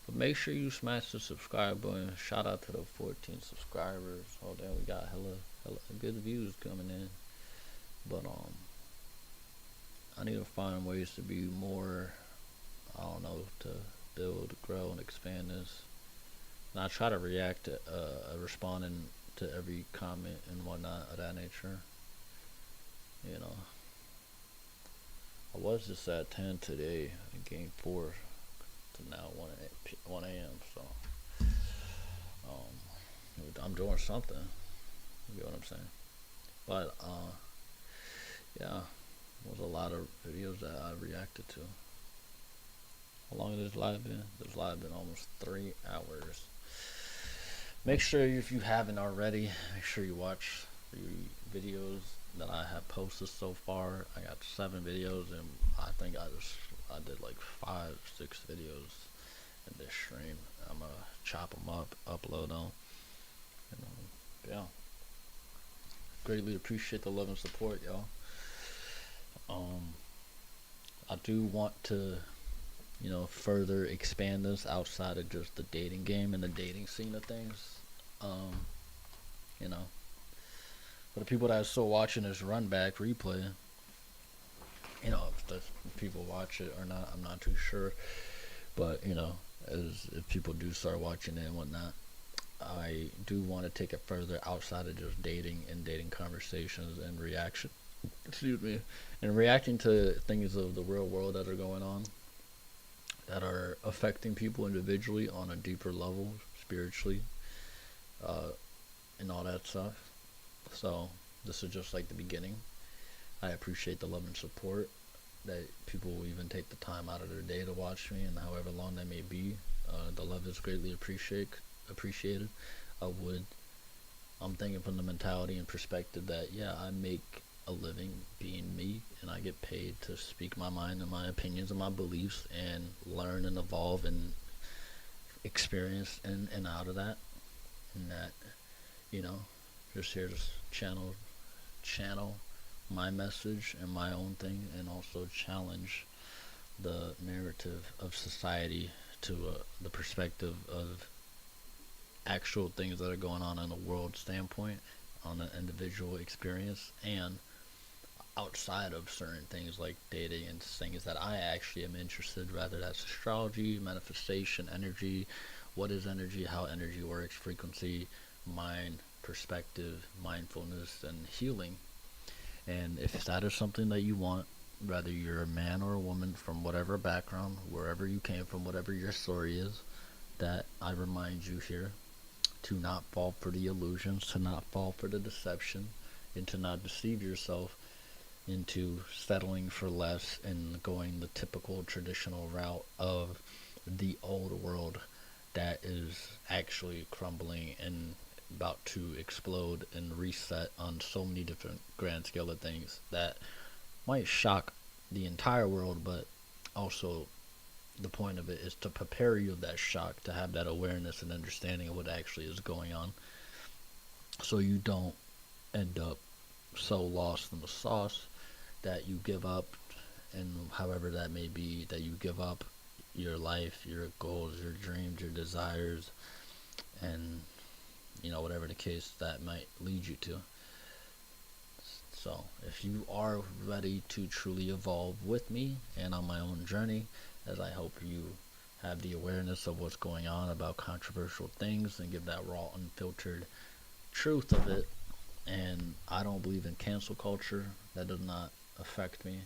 A: But make sure you smash the subscribe button. Shout out to the 14 subscribers. Oh damn, we got hella good views coming in. But I need to find ways to be more, I don't know, to build, grow, and expand this. And I try to react to responding to every comment and whatnot of that nature. You know, I was just at 10 today in game 4 to now 1 a.m. So I'm doing something. You know what I'm saying? But yeah, there's a lot of videos that I reacted to. How long has this live been? This live been almost 3 hours. Make sure if you haven't already, make sure you watch the videos that I have posted so far. I got 7 videos, and I think I did like 5, 6 videos in this stream. I'm gonna chop them up, upload them, and yeah. Greatly appreciate the love and support, y'all. I do want to, you know, further expand this outside of just the dating game and the dating scene of things. You know, for the people that are still watching this run back replay, you know, if the people watch it or not, I'm not too sure. But you know, if people do start watching it and whatnot, I do want to take it further outside of just dating and dating conversations and reaction. Excuse me, and reacting to things of the real world that are going on, that are affecting people individually on a deeper level, spiritually, uh, and all that stuff. So this is just like the beginning. I appreciate the love and support that people will even take the time out of their day to watch me, and however long that may be. The love is greatly appreciated. I would. I'm thinking from the mentality and perspective that yeah, I make a living being me, and I get paid to speak my mind and my opinions and my beliefs, and learn and evolve and experience in and out of that. And that, you know, just here to channel my message and my own thing, and also challenge the narrative of society to the perspective of actual things that are going on in a world standpoint, on an individual experience, and outside of certain things like dating and things that I actually am interested, rather that's astrology, manifestation, energy, what is energy, how energy works, frequency, mind, perspective, mindfulness, and healing. And if that is something that you want, whether you're a man or a woman, from whatever background, wherever you came from, whatever your story is, that I remind you here to not fall for the illusions, to not fall for the deception, and to not deceive yourself into settling for less and going the typical traditional route of the old world that is actually crumbling and about to explode and reset on so many different grand scale of things that might shock the entire world, but also the point of it is to prepare you of that shock, to have that awareness and understanding of what actually is going on, so you don't end up so lost in the sauce that you give up, and however that may be, that you give up your life, your goals, your dreams, your desires, and you know, whatever the case that might lead you to. So if you are ready to truly evolve with me and on my own journey, as I hope you have the awareness of what's going on about controversial things and give that raw, unfiltered truth of it. And I don't believe in cancel culture. That does not affect me.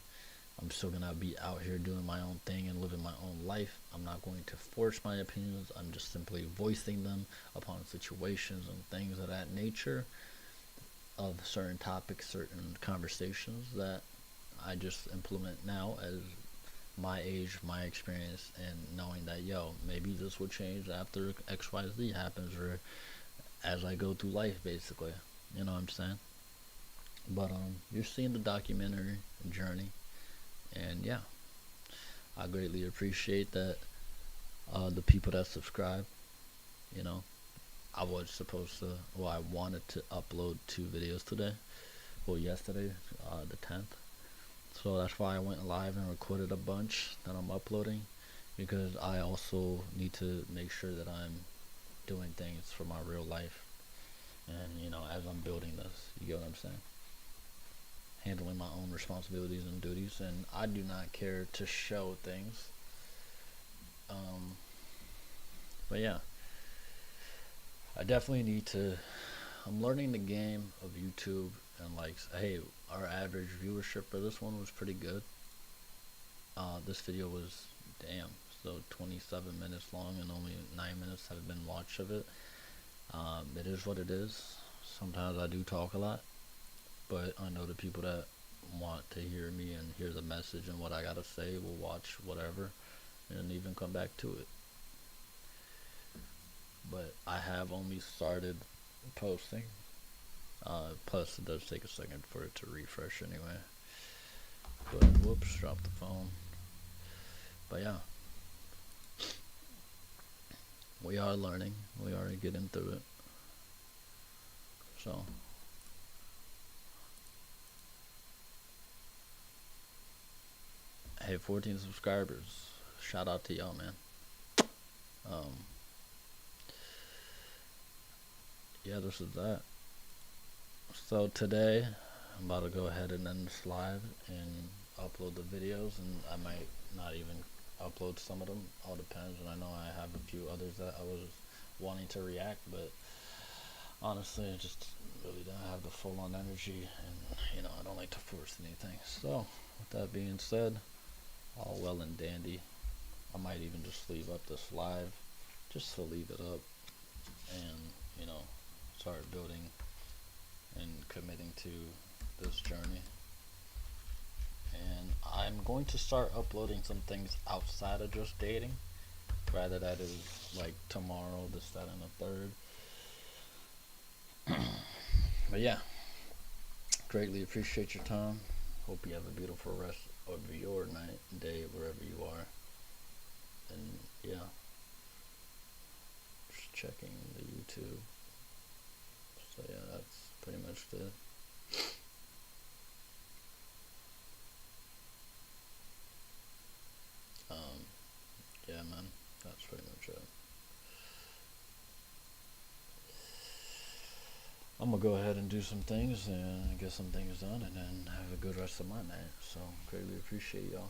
A: I'm still going to be out here doing my own thing and living my own life. I'm not going to force my opinions. I'm just simply voicing them upon situations and things of that nature, of certain topics, certain conversations that I just implement now as my age, my experience, and knowing that, yo, maybe this will change after XYZ happens, or as I go through life, basically. You know what I'm saying? But you're seeing the documentary journey, and yeah, I greatly appreciate that. The people that subscribe, you know, I was supposed to, well, I wanted to upload 2 videos today, well, yesterday, the 10th, so that's why I went live and recorded a bunch that I'm uploading, because I also need to make sure that I'm doing things for my real life, and, you know, as I'm building this, you get what I'm saying? Handling my own responsibilities and duties, and I do not care to show things. But yeah, I definitely need to. I'm learning the game of YouTube, and like, hey, our average viewership for this one was pretty good. This video was, damn, so 27 minutes long, and only 9 minutes have been watched of it. It is what it is. Sometimes I do talk a lot, but I know the people that want to hear me and hear the message and what I gotta say will watch whatever and even come back to it. But I have only started posting. Plus it does take a second for it to refresh anyway. But whoops, dropped the phone. But yeah, we are learning. We are getting through it. So hey, 14 subscribers. Shout out to y'all, man. Yeah, this is that. So today, I'm about to go ahead and end this live and upload the videos, and I might not even upload some of them. All depends, and I know I have a few others that I was wanting to react, but honestly, I just really don't have the full-on energy, and, you know, I don't like to force anything. So, with that being said, all well and dandy. I might even just leave up this live, just to leave it up, and, you know, start building and committing to this journey. And I'm going to start uploading some things outside of just dating. Rather that is like tomorrow, this, that, and the third. But yeah, greatly appreciate your time. Hope you have a beautiful rest of your night, day, wherever you are. And yeah, just checking the YouTube. So yeah, that's pretty much it. Yeah, man, that's pretty much it. I'm gonna go ahead and do some things and get some things done, and then have a good rest of my night. So greatly appreciate y'all.